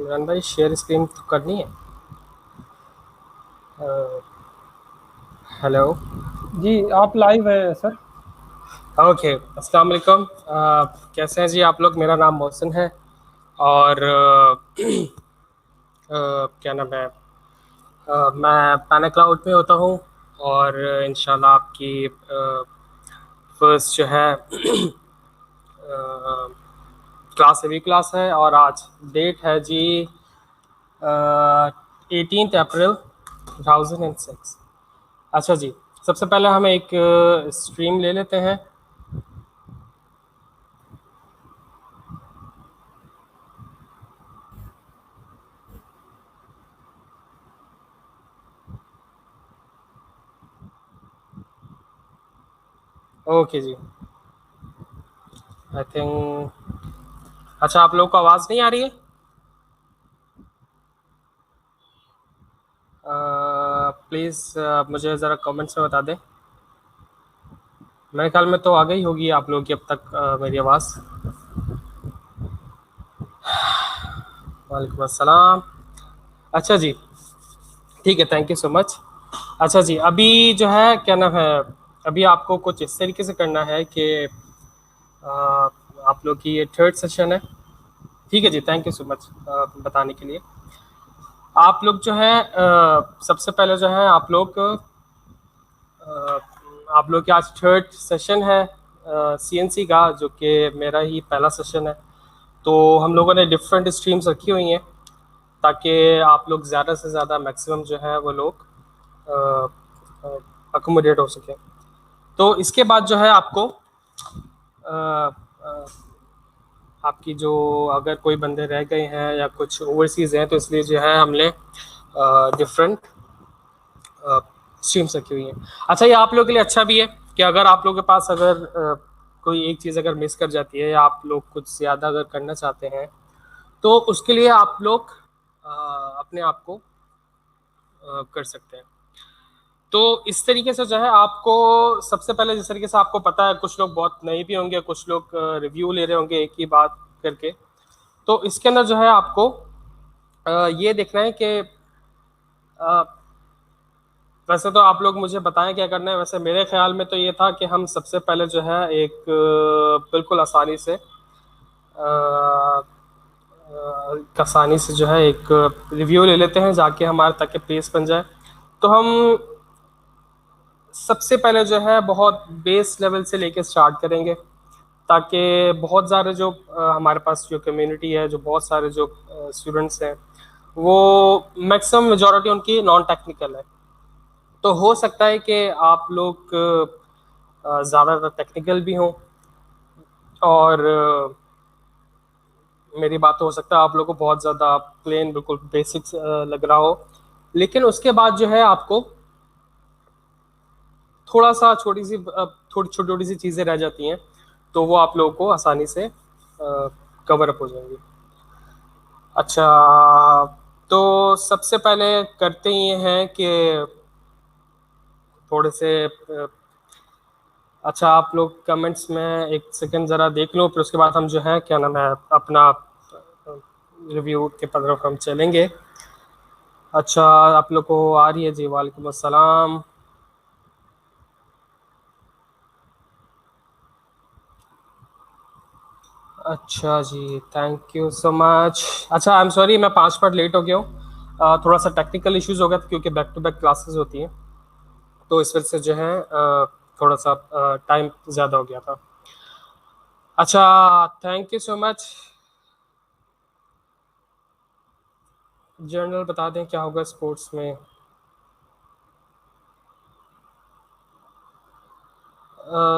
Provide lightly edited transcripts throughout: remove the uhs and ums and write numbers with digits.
इमरान भाई share screen तो करनी है। हेलो। जी आप लाइव है सर। ओके, अस्सलाम वालेकुम। कैसे हैं जी आप लोग? मेरा नाम मोहसिन है और क्या नाम है, मैं पैना क्लाउड में होता हूँ और इंशाल्लाह आपकी फर्स्ट जो है क्लास अभी क्लास है और आज डेट है जी 18 अप्रैल 2006। अच्छा जी, सबसे पहले हम एक स्ट्रीम ले लेते हैं। ओके जी, आई थिंक। अच्छा, आप लोग को आवाज़ नहीं आ रही है? प्लीज़ मुझे ज़रा कमेंट्स में बता दें। मेरे ख्याल में तो आ गई होगी आप लोगों की अब तक मेरी आवाज़। वालेकुम अस्सलाम। अच्छा जी, ठीक है, थैंक यू सो मच। अच्छा जी, अभी जो है क्या नाम है, अभी आपको कुछ इस तरीके से करना है कि आप लोग की ये थर्ड सेशन है। ठीक है जी, थैंक यू सो मच बताने के लिए। आप लोग जो है सबसे पहले जो है आप लोग की आज थर्ड सेशन है सीएनसी का, जो कि मेरा ही पहला सेशन है। तो हम लोगों ने डिफरेंट स्ट्रीम्स रखी हुई हैं ताकि आप लोग ज़्यादा से ज़्यादा मैक्सिमम जो है वो लोग अकोमोडेट हो सके। तो इसके बाद जो है आपको अ, अ, आपकी जो, अगर कोई बंदे रह गए हैं या कुछ ओवरसीज़ हैं, तो इसलिए जो है हमने डिफरेंट स्ट्रीम्स रखी हुई हैं। अच्छा, ये आप लोगों के लिए अच्छा भी है कि अगर आप लोगों के पास अगर कोई एक चीज़ अगर मिस कर जाती है या आप लोग कुछ ज़्यादा अगर करना चाहते हैं, तो उसके लिए आप लोग अपने आप को कर सकते हैं। तो इस तरीके से जो है आपको सबसे पहले, जिस तरीके से आपको पता है, कुछ लोग बहुत नए भी होंगे, कुछ लोग रिव्यू ले रहे होंगे एक ही बात करके। तो इसके अंदर जो है आपको ये देखना है कि वैसे तो आप लोग मुझे बताएं क्या करना है। वैसे मेरे ख्याल में तो ये था कि हम सबसे पहले जो है एक बिल्कुल आसानी से जो है एक रिव्यू ले लेते हैं जाके हमारे, ताकि पेस बन जाए। तो हम सबसे पहले जो है बहुत बेस लेवल से लेके स्टार्ट करेंगे, ताकि बहुत सारे जो हमारे पास जो कम्युनिटी है, जो बहुत सारे जो स्टूडेंट्स हैं, वो मैक्सिमम मेजॉरिटी उनकी नॉन टेक्निकल है। तो हो सकता है कि आप लोग ज़्यादातर टेक्निकल भी हों और मेरी बात तो हो सकता है आप लोगों को बहुत ज़्यादा प्लेन बिल्कुल बेसिक्स लग रहा हो। लेकिन उसके बाद जो है आपको थोड़ा सा छोटी सी थोड़ी छोटी छोटी सी चीज़ें रह जाती हैं, तो वो आप लोगों को आसानी से कवर अप हो जाएंगी। अच्छा, तो सबसे पहले करते ही ये हैं कि थोड़े से अच्छा, आप लोग कमेंट्स में एक सेकंड ज़रा देख लो, फिर उसके बाद हम जो है क्या नाम है अपना रिव्यू के तरफ हम चलेंगे। अच्छा, आप लोग को आ रही है जी? वालेकुम अस्सलाम। अच्छा जी, थैंक यू सो मच। अच्छा, आई एम सॉरी, मैं 5 मिनट लेट हो गया हूँ। थोड़ा सा टेक्निकल इश्यूज हो गया था क्योंकि बैक टू बैक क्लासेस होती हैं, तो इस वजह से जो है थोड़ा सा टाइम ज़्यादा हो गया था। अच्छा, thank you so much. General बता दें क्या होगा स्पोर्ट्स में?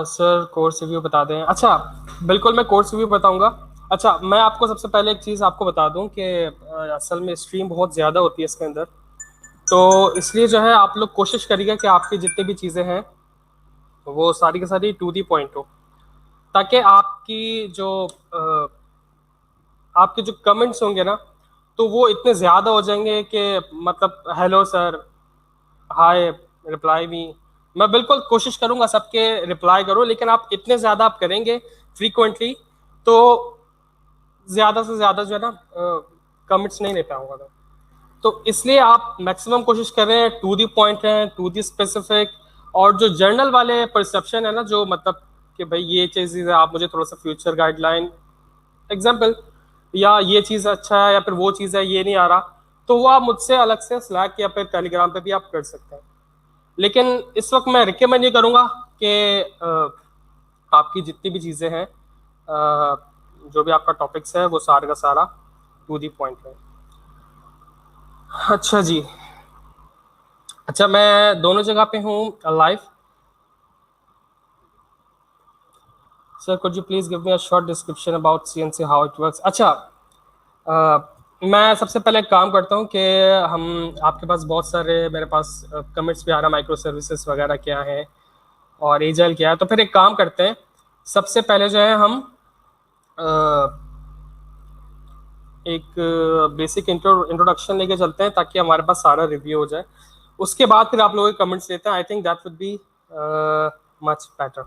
सर कोर्स रिव्यू बता दें। अच्छा, बिल्कुल मैं कोर्स रिव्यू बताऊंगा। अच्छा, मैं आपको सबसे पहले एक चीज़ आपको बता दूं कि असल में स्ट्रीम बहुत ज़्यादा होती है इसके अंदर, तो इसलिए जो है आप लोग कोशिश करिएगा कि आपकी जितनी भी चीज़ें हैं वो सारी की सारी टू दी पॉइंट हो, ताकि आपके जो कमेंट्स होंगे ना, तो वो इतने ज़्यादा हो जाएंगे कि मतलब हेलो सर, हाय, रिप्लाई मी। मैं बिल्कुल कोशिश करूंगा सबके रिप्लाई करूं, लेकिन आप इतने ज़्यादा आप करेंगे फ्रीक्वेंटली, तो ज़्यादा से ज़्यादा जो है ना कमिट्स नहीं ले पाऊंगा मैं। तो इसलिए आप मैक्सिमम कोशिश कर रहे हैं टू दी पॉइंट है, टू दी स्पेसिफिक। और जो जर्नल वाले परसेप्शन है ना, जो मतलब कि भाई ये चीज़ है, आप मुझे थोड़ा सा फ्यूचर गाइडलाइन एग्जाम्पल, या ये चीज़ अच्छा है या फिर वो चीज़ है ये नहीं आ रहा, तो वो आप मुझसे अलग से स्लैक या फिर टेलीग्राम पे भी आप कर सकते हैं। लेकिन इस वक्त मैं रिकमेंड ये करूँगा कि आपकी जितनी भी चीज़ें हैं, जो भी आपका टॉपिक्स है, वो सारा का सारा टू दी पॉइंट है। अच्छा जी। अच्छा, मैं दोनों जगह पे हूँ live. Sir could you please give me a short description about CNC how it works. अच्छा, मैं सबसे पहले एक काम करता हूँ कि हम आपके पास बहुत सारे मेरे पास कमेंट्स भी आ रहा, माइक्रो सर्विसेज वगैरह क्या है और एजाइल क्या है। तो फिर एक काम करते हैं, सबसे पहले जो है हम एक बेसिक इंट्रोडक्शन लेके चलते हैं ताकि हमारे पास सारा रिव्यू हो जाए। उसके बाद फिर आप लोगों के कमेंट्स लेते हैं। I think that would be much better.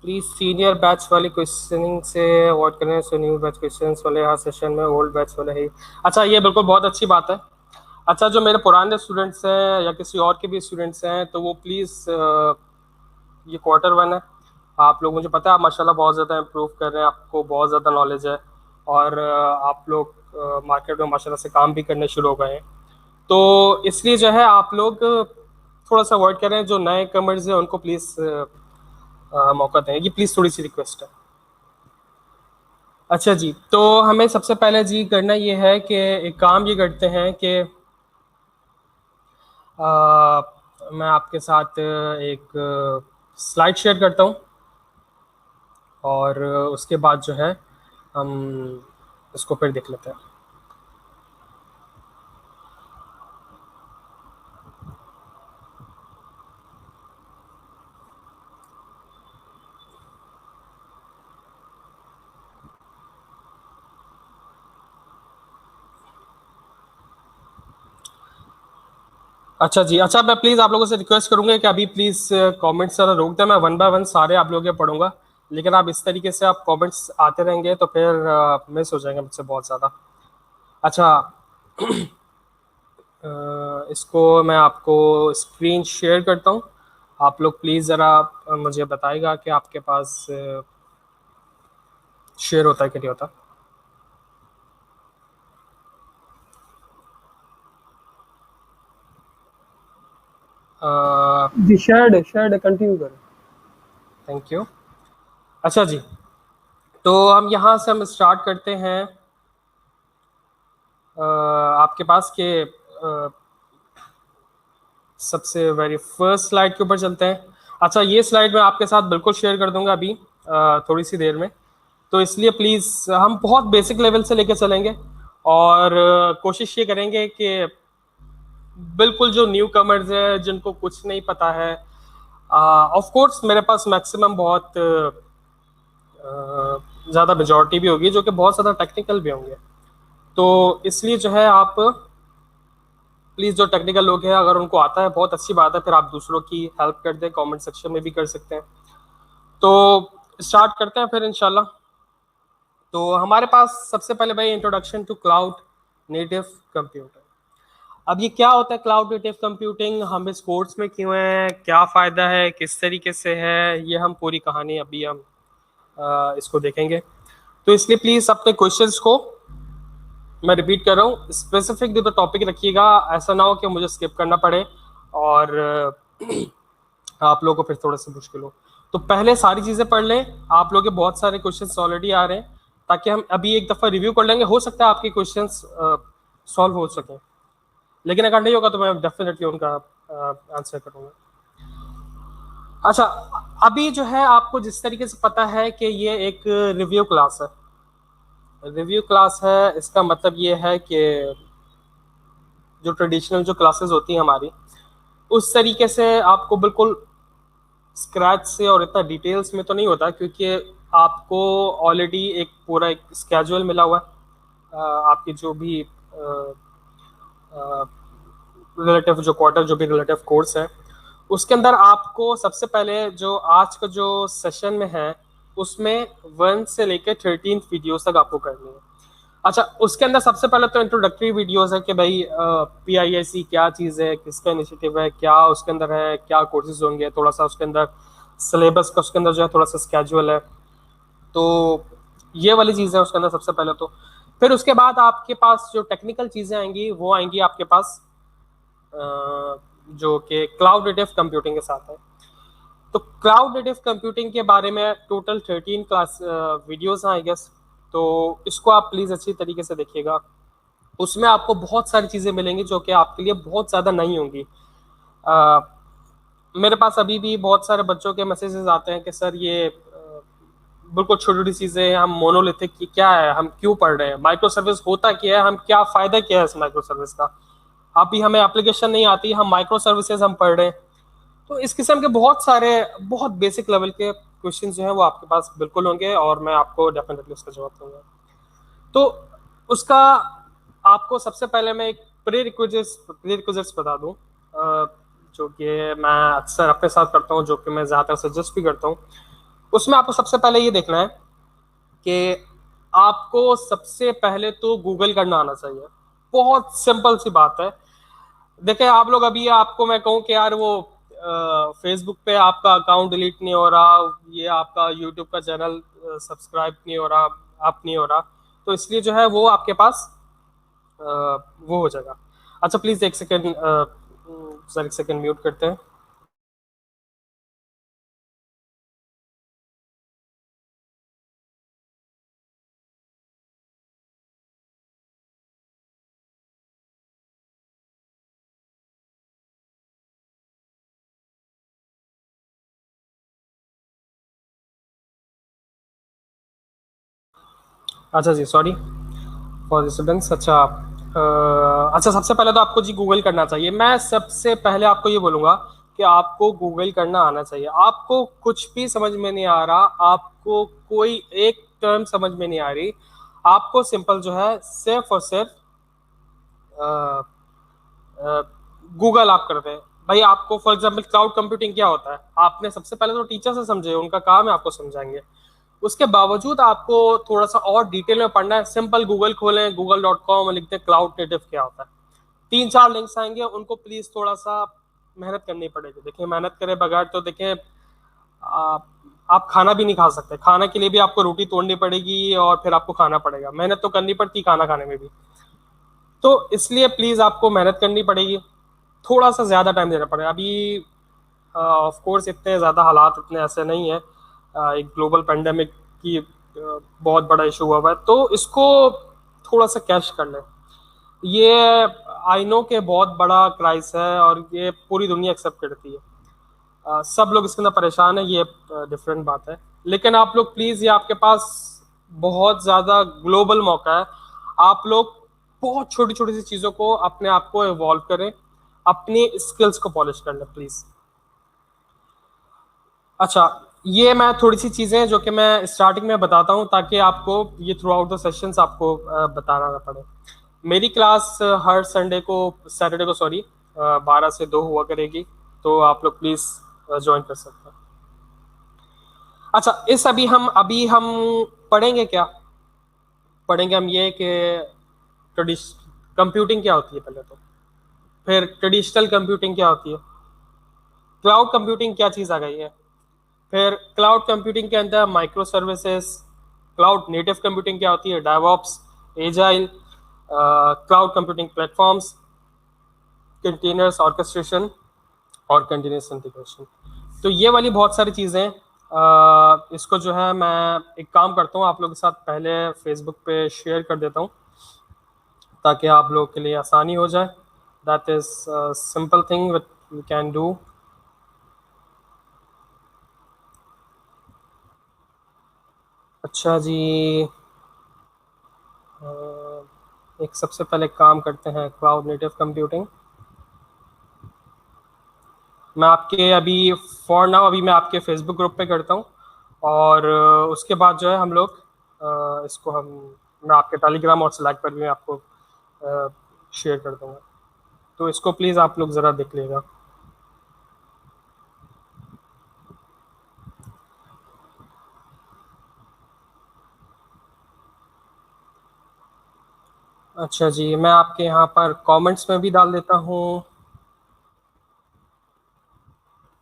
Please senior batch वाले क्वेश्चनिंग से अवॉइड करें, सो न्यू बैच क्वेश्चंस वाले हर सेशन में ओल्ड बैच वाले ही। अच्छा, ये बिल्कुल बहुत अच्छी बात है। अच्छा, जो मेरे पुराने स्टूडेंट्स हैं या किसी और के भी स्टूडेंट्स हैं, तो वो प्लीज़, ये क्वार्टर वन है, आप लोग, मुझे पता है आप माशाल्लाह बहुत ज़्यादा इम्प्रूव कर रहे हैं, आपको बहुत ज़्यादा नॉलेज है और आप लोग मार्केट में माशाल्लाह से काम भी करने शुरू हो गए हैं। तो इसलिए जो है आप लोग थोड़ा सा अवॉइड करें, जो नए कमर्स हैं उनको प्लीज़ मौका दें, ये प्लीज़ थोड़ी सी रिक्वेस्ट है। अच्छा जी, तो हमें सबसे पहले जी करना ये है कि एक काम ये करते हैं कि मैं आपके साथ एक स्लाइड शेयर करता हूँ और उसके बाद जो है हम इसको फिर देख लेते हैं। अच्छा जी। अच्छा, मैं प्लीज़ आप लोगों से रिक्वेस्ट करूंगा कि अभी प्लीज़ कमेंट्स ज़रा रोक दें, मैं वन बाय वन सारे आप लोगों के पढ़ूंगा। लेकिन आप इस तरीके से आप कमेंट्स आते रहेंगे तो फिर मिस हो जाएंगे मुझसे बहुत ज़्यादा। अच्छा, इसको मैं आपको स्क्रीन शेयर करता हूँ। आप लोग प्लीज़ ज़रा मुझे बताइएगा कि आपके पास शेयर होता है कि नहीं होता। जी शेयर्ड कंटिन्यू करें। Thank you. अच्छा जी, तो हम यहाँ से हम स्टार्ट करते हैं आपके पास के सबसे वेरी फर्स्ट स्लाइड के ऊपर चलते हैं। अच्छा, ये स्लाइड मैं आपके साथ बिल्कुल शेयर कर दूंगा अभी थोड़ी सी देर में। तो इसलिए प्लीज़ हम बहुत बेसिक लेवल से लेके चलेंगे और कोशिश ये करेंगे कि बिल्कुल जो न्यू कमर्स है, जिनको कुछ नहीं पता है, ऑफ कोर्स मेरे पास मैक्सिमम बहुत ज़्यादा मेजॉरिटी भी होगी जो कि बहुत ज़्यादा टेक्निकल भी होंगे। तो इसलिए जो है आप प्लीज़, जो टेक्निकल लोग हैं, अगर उनको आता है बहुत अच्छी बात है, फिर आप दूसरों की हेल्प कर दें, कमेंट सेक्शन में भी कर सकते हैं। तो स्टार्ट करते हैं फिर इंशाल्लाह। तो हमारे पास सबसे पहले भाई introduction to cloud native computer. अब ये क्या होता है क्लाउड नेटिव कंप्यूटिंग, हम इस कोर्स में क्यों हैं, क्या फ़ायदा है, किस तरीके से है, ये हम पूरी कहानी अभी हम इसको देखेंगे। तो इसलिए प्लीज़ अपने क्वेश्चंस को, मैं रिपीट कर रहा हूँ, स्पेसिफिक तो टॉपिक रखिएगा, ऐसा ना हो कि मुझे स्किप करना पड़े और आप लोगों को फिर थोड़ा सा मुश्किल हो। तो पहले सारी चीज़ें पढ़ लें, आप लोगों के बहुत सारे क्वेश्चंस ऑलरेडी आ रहे हैं, ताकि हम अभी एक दफ़ा रिव्यू कर लेंगे, हो सकता है आपके क्वेश्चंस सॉल्व हो सकें, लेकिन अगर नहीं होगा तो मैं डेफिनेटली उनका आंसर करूँगा। अच्छा, अभी जो है आपको जिस तरीके से पता है कि ये एक रिव्यू क्लास है, रिव्यू क्लास है, इसका मतलब ये है कि जो ट्रेडिशनल जो क्लासेस होती हैं हमारी, उस तरीके से आपको बिल्कुल स्क्रैच से और इतना डिटेल्स में तो नहीं होता, क्योंकि आपको ऑलरेडी एक पूरा एक स्केड्यूल मिला हुआ है। आपकी जो भी रिलेटिव जो क्वार्टर, जो भी रिलेटिव कोर्स है, उसके अंदर आपको सबसे पहले जो आज का जो सेशन में है, उसमें 1 से लेकर 13 वीडियोस तक आपको करनी है। अच्छा, उसके अंदर सबसे पहले तो इंट्रोडक्टरी वीडियोस है कि भाई PISC क्या चीज़ है, किसका इनिशिएटिव है, क्या उसके अंदर है, क्या कोर्सेज होंगे, थोड़ा सा उसके अंदर सिलेबस का उसके अंदर जो है थोड़ा सा स्केजुअल है। तो ये वाली चीज़ है उसके अंदर सबसे पहले तो। फिर उसके बाद आपके पास जो टेक्निकल चीज़ें आएंगी वो आएंगी आपके पास जो कि क्लाउड नेटिव कंप्यूटिंग के साथ है। तो क्लाउड नेटिव कंप्यूटिंग के बारे में टोटल 13 क्लास वीडियोस हैं आई गेस। तो इसको आप प्लीज़ अच्छी तरीके से देखिएगा। उसमें आपको बहुत सारी चीज़ें मिलेंगी जो कि आपके लिए बहुत ज़्यादा नहीं होंगी। अ, मेरे पास अभी भी बहुत सारे बच्चों के मैसेजेस आते हैं कि सर ये बिल्कुल छोटी छोटी चीज़ें, हम मोनोलिथिक की क्या है, हम क्यों पढ़ रहे हैं, माइक्रो सर्विस होता क्या है, हम क्या फ़ायदा क्या है इस माइक्रो सर्विस का। अभी हमें एप्लीकेशन नहीं आती, हम माइक्रो सर्विसेज हम पढ़ रहे हैं। तो इस किस्म के बहुत सारे बहुत बेसिक लेवल के क्वेश्चन जो है वो आपके पास बिल्कुल होंगे और मैं आपको डेफिनेटली उसका जवाब दूंगा। तो उसका आपको सबसे पहले मैं एक प्री रिक्विजिट्स बता दूं, जो कि मैं अक्सर अपने साथ करता हूं, जो कि मैं ज़्यादातर सजेस्ट भी करता हूं। उसमें आपको सबसे पहले ये देखना है कि आपको सबसे पहले तो गूगल करना आना चाहिए। बहुत सिंपल सी बात है। देखिए आप लोग, अभी आपको मैं कहूँ कि यार वो फेसबुक पे आपका अकाउंट डिलीट नहीं हो रहा, ये आपका यूट्यूब का चैनल सब्सक्राइब नहीं हो रहा, आप नहीं हो रहा, तो इसलिए जो है वो आपके पास वो हो जाएगा। अच्छा प्लीज एक सेकेंड, सर एक सेकेंड म्यूट करते हैं। अच्छा जी, सॉरी फॉर डिस्टर्बेंस। अच्छा अच्छा, सबसे पहले तो आपको जी गूगल करना चाहिए। मैं सबसे पहले आपको ये बोलूंगा कि आपको गूगल करना आना चाहिए। आपको कुछ भी समझ में नहीं आ रहा, आपको कोई एक टर्म समझ में नहीं आ रही, आपको सिंपल जो है सिर्फ और सिर्फ गूगल आप करते हैं। भाई आपको फॉर एग्जांपल क्लाउड कंप्यूटिंग क्या होता है, आपने सबसे पहले तो टीचर से समझे, उनका काम है आपको समझाएंगे। उसके बावजूद आपको थोड़ा सा और डिटेल में पढ़ना है, सिंपल गूगल खोलें, google.com और लिखते हैं क्लाउड नेटिव क्या होता है। 3-4 लिंक्स आएंगे, उनको प्लीज थोड़ा सा मेहनत करनी पड़ेगी। देखिए मेहनत करे बगैर तो देखिए आप खाना भी नहीं खा सकते। खाने के लिए भी आपको रोटी तोड़नी पड़ेगी और फिर आपको खाना पड़ेगा, मेहनत तो करनी पड़ती खाना खाने में भी। तो इसलिए प्लीज आपको मेहनत करनी पड़ेगी, थोड़ा सा ज्यादा टाइम देना पड़ेगा। अभी ऑफ कोर्स इतने ज़्यादा हालात इतने ऐसे नहीं है, एक ग्लोबल पेंडेमिक की बहुत बड़ा इशू हुआ है, तो इसको थोड़ा सा कैश कर लें। ये आई नो के बहुत बड़ा क्राइस है और ये पूरी दुनिया एक्सेप्ट करती है। सब लोग इसके अंदर परेशान है, ये डिफरेंट बात है। लेकिन आप लोग प्लीज़, ये आपके पास बहुत ज़्यादा ग्लोबल मौका है। आप लोग बहुत छोटी छोटी सी चीज़ों को अपने आप को इवॉल्व करें, अपनी स्किल्स को पॉलिश कर लें प्लीज़। अच्छा, ये मैं थोड़ी सी चीज़ें जो कि मैं स्टार्टिंग में बताता हूँ ताकि आपको ये थ्रू आउट द सेशंस आपको बताना ना पड़े। मेरी क्लास हर संडे को, सैटरडे को सॉरी, 12 से 2 हुआ करेगी, तो आप लोग प्लीज़ ज्वाइन कर सकते हैं। अच्छा, इस अभी हम पढ़ेंगे क्या? पढ़ेंगे हम ये कि ट्रेडिश कंप्यूटिंग क्या होती है पहले तो, फिर ट्रेडिशनल कंप्यूटिंग क्या होती है, क्लाउड कंप्यूटिंग क्या चीज़ आ गई है, फिर क्लाउड कंप्यूटिंग के अंदर microservices, cloud native computing क्या होती है, DevOps, agile, cloud computing platforms, containers orchestration और कंटिन्यूस इंटीग्रेशन। तो ये वाली बहुत सारी चीज़ें, इसको जो है मैं एक काम करता हूँ आप लोगों के साथ पहले फेसबुक पे शेयर कर देता हूँ ताकि आप लोगों के लिए आसानी हो जाए। That is simple thing which you can do. अच्छा जी, एक सबसे पहले काम करते हैं क्लाउड नेटिव कंप्यूटिंग। मैं आपके अभी फॉर नाउ अभी मैं आपके फेसबुक ग्रुप पे करता हूँ और उसके बाद जो है हम लोग इसको हम, मैं आपके टेलीग्राम और स्लैक पर भी आपको शेयर कर दूँगा। तो इसको प्लीज़ आप लोग ज़रा देख लीजिएगा। अच्छा जी, मैं आपके यहाँ पर कमेंट्स में भी डाल देता हूँ।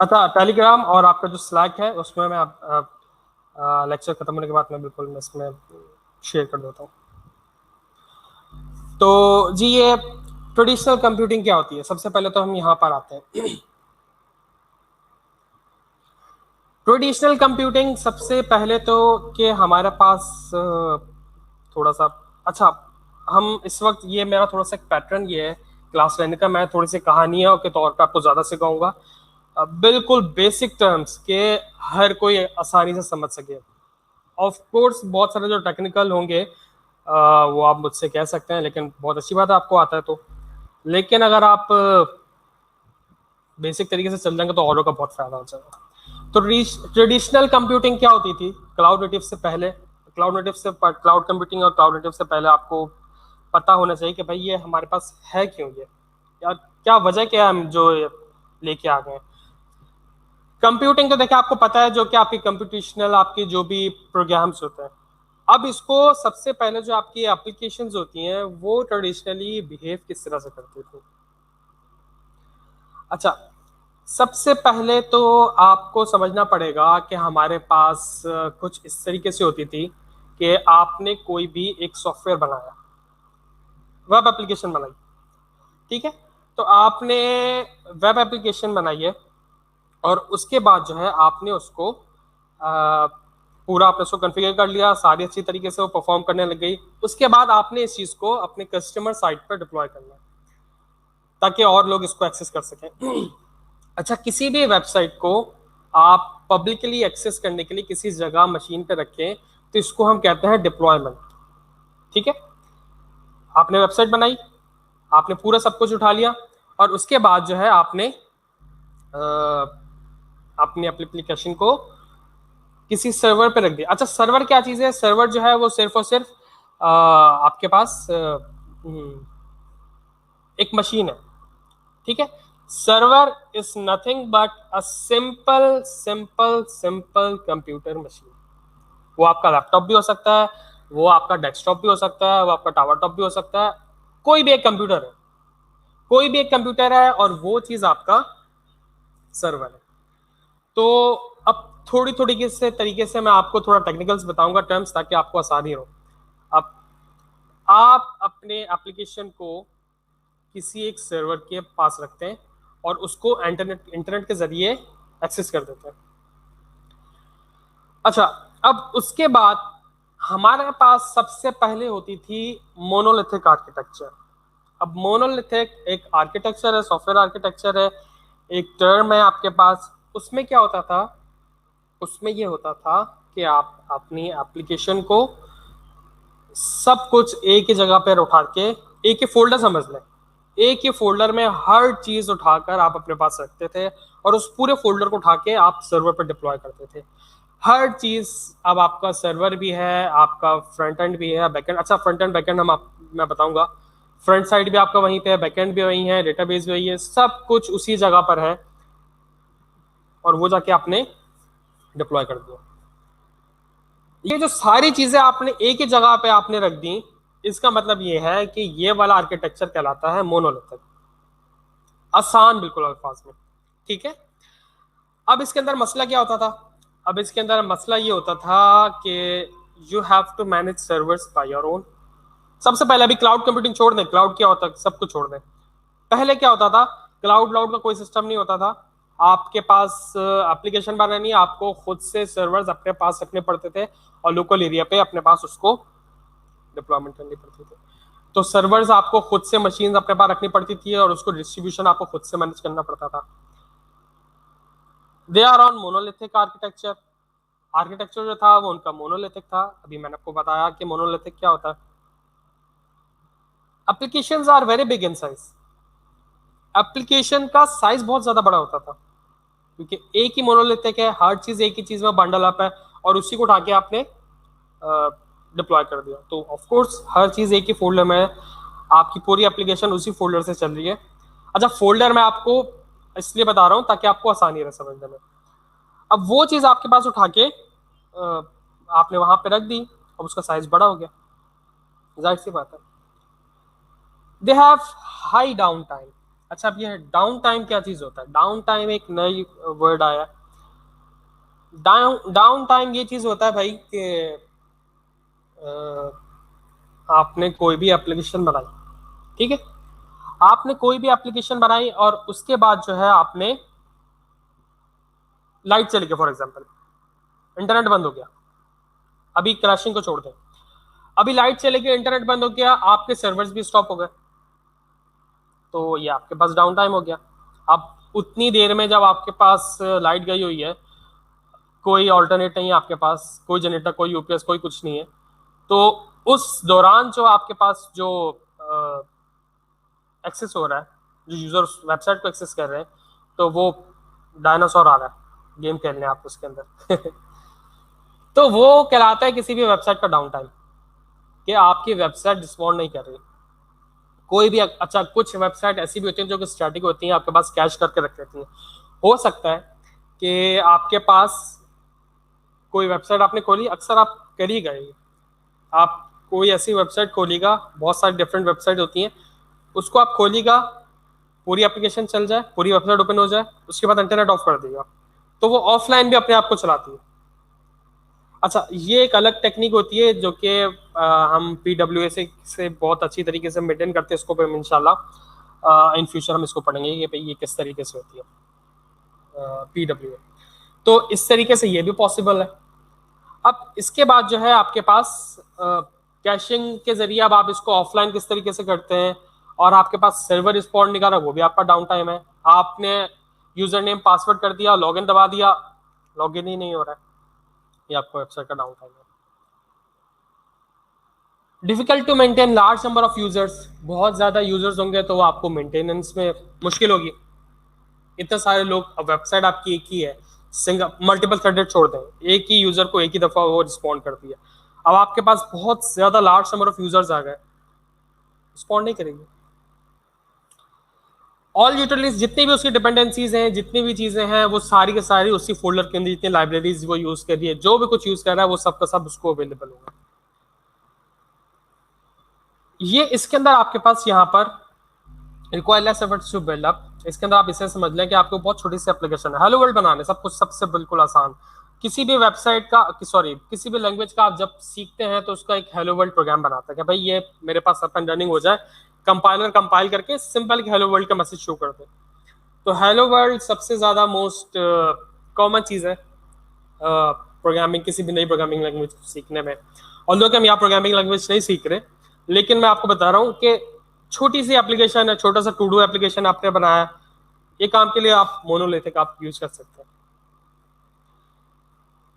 अच्छा, टेलीग्राम और आपका जो स्लैक है उसमें मैं आप लेक्चर खत्म होने के बाद मैं बिल्कुल मैं इसमें शेयर कर देता हूँ। तो जी, ये ट्रेडिशनल कंप्यूटिंग क्या होती है? सबसे पहले तो हम यहाँ पर आते हैं। ट्रेडिशनल कंप्यूटिंग सबसे पहले तो कि हमारे पास थोड़ा सा, अच्छा, हम इस वक्त, ये मेरा थोड़ा सा एक पैटर्न ये है क्लास लेने का, मैं थोड़ी सी कहानियों के तौर पे आपको ज़्यादा सिखाऊंगा, बिल्कुल बेसिक टर्म्स के हर कोई आसानी से समझ सके। ऑफ कोर्स बहुत सारे जो टेक्निकल होंगे वो आप मुझसे कह सकते हैं, लेकिन बहुत अच्छी बात है आपको आता है तो। लेकिन अगर आप बेसिक तरीके से चल जाएंगे तो औरों का बहुत फायदा हो जाएगा। तो ट्रेडिशनल कंप्यूटिंग क्या होती थी क्लाउड नेटिव से पहले? क्लाउड कंप्यूटिंग और क्लाउड नेटिव से पहले आपको पता होना चाहिए कि भाई ये हमारे पास है क्यों, ये यार क्या वजह क्या है हम जो लेके आ गए। कंप्यूटिंग तो देखिए आपको पता है, जो कि आपकी कंप्यूटेशनल आपकी जो भी प्रोग्राम्स होते हैं। अब इसको सबसे पहले जो आपकी एप्लीकेशंस होती हैं वो ट्रेडिशनली बिहेव किस तरह से करती थी? अच्छा, सबसे पहले तो आपको समझना पड़ेगा कि हमारे पास कुछ इस तरीके से होती थी कि आपने कोई भी एक सॉफ्टवेयर बनाया, वेब एप्लीकेशन बनाई, ठीक है? तो आपने वेब एप्लीकेशन बनाई है और उसके बाद जो है आपने उसको पूरा आपने उसको कॉन्फ़िगर कर लिया, सारी अच्छी तरीके से वो परफॉर्म करने लग गई। उसके बाद आपने इस चीज़ को अपने कस्टमर साइट पर डिप्लॉय करना है ताकि और लोग इसको एक्सेस कर सकें। अच्छा, किसी भी वेबसाइट को आप पब्लिकली एक्सेस करने के लिए किसी जगह मशीन पे रखें तो इसको हम कहते हैं डिप्लॉयमेंट, ठीक है? आपने वेबसाइट बनाई, आपने पूरा सब कुछ उठा लिया और उसके बाद जो है आपने अपनी एप्लीकेशन को किसी सर्वर पे रख दिया। अच्छा, सर्वर क्या चीज़ है? सर्वर जो है वो सिर्फ और सिर्फ आपके पास एक मशीन है, ठीक है? Server is nothing but a simple simple simple computer machine. वो आपका लैपटॉप भी हो सकता है, वो आपका डेस्कटॉप भी हो सकता है, वो आपका टावर टॉप भी हो सकता है, कोई भी एक कंप्यूटर है, कोई भी एक कंप्यूटर है और वो चीज आपका सर्वर है। तो अब थोड़ी थोड़ी से तरीके से मैं आपको थोड़ा टेक्निकल्स बताऊंगा टर्म्स ताकि आपको आसानी हो। अब आप अपने एप्लीकेशन को किसी एक सर्वर के पास रखते हैं और उसको इंटरनेट के जरिए एक्सेस कर देते हैं। अच्छा, अब उसके बाद हमारे पास सबसे पहले होती थी मोनोलिथिक आर्किटेक्चर। अब मोनोलिथिक एक आर्किटेक्चर है, सॉफ्टवेयर आर्किटेक्चर है, एक टर्म है आपके पास। उसमें क्या होता था? उसमें ये होता था कि आप अपनी एप्लीकेशन को सब कुछ एक ही जगह पर उठा के, एक ही फोल्डर समझ लें, एक ही फोल्डर में हर चीज उठाकर आप अपने पास रखते थे और उस पूरे फोल्डर को उठा के आप सर्वर पर डिप्लॉय करते थे। हर चीज, अब आपका सर्वर भी है, आपका फ्रंट एंड भी है, बैक एंड। अच्छा, फ्रंट एंड बैक एंड मैं बताऊंगा। फ्रंट साइड भी आपका वहीं पे है, बैक एंड भी वहीं है, डेटाबेस भी वही है, सब कुछ उसी जगह पर है और वो जाके आपने डिप्लॉय कर दिया। ये जो सारी चीजें आपने एक ही जगह पे आपने रख दी, इसका मतलब ये है कि ये वाला आर्किटेक्चर कहलाता है मोनोलिथिक। आसान बिल्कुल अल्फाज में, ठीक है? अब इसके अंदर मसला क्या होता था? अब इसके अंदर मसला ये होता था कि you have to manage servers by your own. सबसे पहले अभी क्लाउड कंप्यूटिंग छोड़ दें, क्लाउड क्या होता है सब कुछ छोड़ दें। पहले क्या होता था? क्लाउड का कोई सिस्टम नहीं होता था। आपके पास एप्लीकेशन बनानी है, आपको खुद से सर्वर्स अपने पास रखने पड़ते थे और लोकल एरिया पे अपने पास उसको डिप्लॉयमेंट करनी पड़ती थी। तो सर्वर्स आपको खुद से मशीन अपने पास रखनी पड़ती थी और उसको डिस्ट्रीब्यूशन आपको खुद से मैनेज करना पड़ता था। They are on monolithic architecture. Architecture जो था वो उनका मोनोलिथिक था। अभी मैंने आपको बताया कि मोनोलिथिक क्या होता है। Applications are very big in size. Application का साइज बहुत ज्यादा बड़ा होता था क्योंकि एक ही मोनोलिथिक है, हर चीज एक ही चीज में बंडल अप है और उसी को उठा के आपने डिप्लॉय कर दिया। तो ऑफ कोर्स हर चीज एक ही फोल्डर में है, आपकी पूरी एप्लीकेशन उसी फोल्डर से चल रही है। अच्छा, फोल्डर मैं आपको इसलिए बता रहा हूँ ताकि आपको आसानी रहे समझने में। अब वो चीज आपके पास उठा के आपने वहां पे रख दी, अब उसका साइज बड़ा हो गया, जाहिर सी बात है। They have high down time. अच्छा, अब ये डाउन टाइम क्या चीज होता है? डाउन टाइम एक नई वर्ड आया। डाउन टाइम ये चीज होता है भाई कि आपने कोई भी एप्लीकेशन बनाई, ठीक है, आपने कोई भी एप्लीकेशन बनाई और उसके बाद जो है आपने लाइट चली गई, फॉर एग्जांपल इंटरनेट बंद हो गया, अभी क्रैशिंग को छोड़ दें, अभी लाइट चले गई, इंटरनेट बंद हो गया, आपके सर्वर्स भी स्टॉप हो गए, तो ये आपके पास डाउन टाइम हो गया। अब उतनी देर में जब आपके पास लाइट गई हुई है, कोई ऑल्टरनेट नहीं है आपके पास, कोई जनरेटर, कोई यूपीएस, कोई कुछ नहीं है, तो उस दौरान जो आपके पास जो एक्सेस हो रहा है, जो यूजर वेबसाइट को एक्सेस कर रहे हैं, तो वो डायनासोर आ रहा है गेम खेलने आप उसके अंदर तो वो कहलाता है किसी भी वेबसाइट का डाउन टाइम, कि आपकी वेबसाइट रिस्पॉन्ड नहीं कर रही। कोई भी, अच्छा, कुछ वेबसाइट ऐसी भी होती हैं जो कि स्टैटिक होती हैं, आपके पास कैश करके रख लेती हैं। हो सकता है कि आपके पास कोई वेबसाइट आपने खोली, अक्सर आप कर ही गए, आप कोई ऐसी वेबसाइट खोलिएगा, बहुत सारी डिफरेंट वेबसाइट होती हैं, उसको आप खोलिएगा, पूरी एप्लीकेशन चल जाए, पूरी वेबसाइट ओपन हो जाए, उसके बाद इंटरनेट ऑफ कर देगा, तो वो ऑफलाइन भी अपने आप को चलाती है। अच्छा, ये एक अलग टेक्निक होती है जो कि हम पीडब्ल्यू से बहुत अच्छी तरीके से मेंटेन करते हैं, इसको हम इंशाल्लाह इन फ्यूचर हम इसको पढ़ेंगे कि ये किस तरीके से होती है पीडब्ल्यू। तो इस तरीके से ये भी पॉसिबल है। अब इसके बाद जो है आपके पास कैशिंग के जरिए अब आप इसको ऑफलाइन किस तरीके से करते हैं, और आपके पास सर्वर रिस्पॉन्ड नहीं कर रहा, वो भी आपका डाउन टाइम है। आपने यूजर नेम पासवर्ड कर दिया, लॉगिन दबा दिया, लॉगिन ही नहीं हो रहा है, ये आपको वेबसाइट का डाउन टाइम है। Difficult to maintain large number of users, बहुत ज्यादा यूजर्स होंगे तो आपको मेंटेनेंस में मुश्किल होगी। इतने सारे लोग, अब वेबसाइट आपकी एक ही है, सिंगल मल्टीपल थ्रेडेड छोड़ दें, एक ही यूजर को एक ही दफा वो रिस्पॉन्ड कर दिया, अब आपके पास बहुत ज्यादा लार्ज नंबर ऑफ यूजर्स आ गए, रिस्पॉन्ड नहीं करेंगे। ऑल यूटिलिटीज, जितनी भी उसकी डिपेंडेंसीज हैं, जितनी भी चीजें हैं, वो सारी की सारी उसी फोल्डर के अंदर, जितनी लाइब्रेरीज वो यूज कर रही है, जो भी कुछ यूज कर रहा है, वो सब का सब उसको अवेलेबल होगा। ये इसके अंदर आपके पास यहाँ पर require less efforts to build up, इसके अंदर आप इसे समझ लें कि आपको बहुत छोटी सी एप्लीकेशन है, हेलो वर्ल्ड बनाने, सब कुछ सबसे बिल्कुल आसान। किसी भी वेबसाइट का, सॉरी, किसी भी लैंग्वेज का आप जब सीखते हैं तो उसका एक हेलो वर्ल्ड प्रोग्राम बनाता है कि भाई ये मेरे पास अप एंड रनिंग हो जाए, कंपाइलर कंपाइल करके सिंपल हेलो वर्ल्ड का मैसेज शो कर दे। तो हेलो वर्ल्ड सबसे ज्यादा मोस्ट कॉमन चीज है प्रोग्रामिंग, किसी भी नई प्रोग्रामिंग लैंग्वेज सीखने में। और लोग हम यहाँ प्रोग्रामिंग लैंग्वेज नहीं सीख रहे, लेकिन मैं आपको बता रहा हूँ कि छोटी सी एप्लीकेशन है, छोटा सा टू डू एप्लीकेशन आपने बनाया, ये काम के लिए आप मोनोलिथिक आप यूज कर सकते हैं।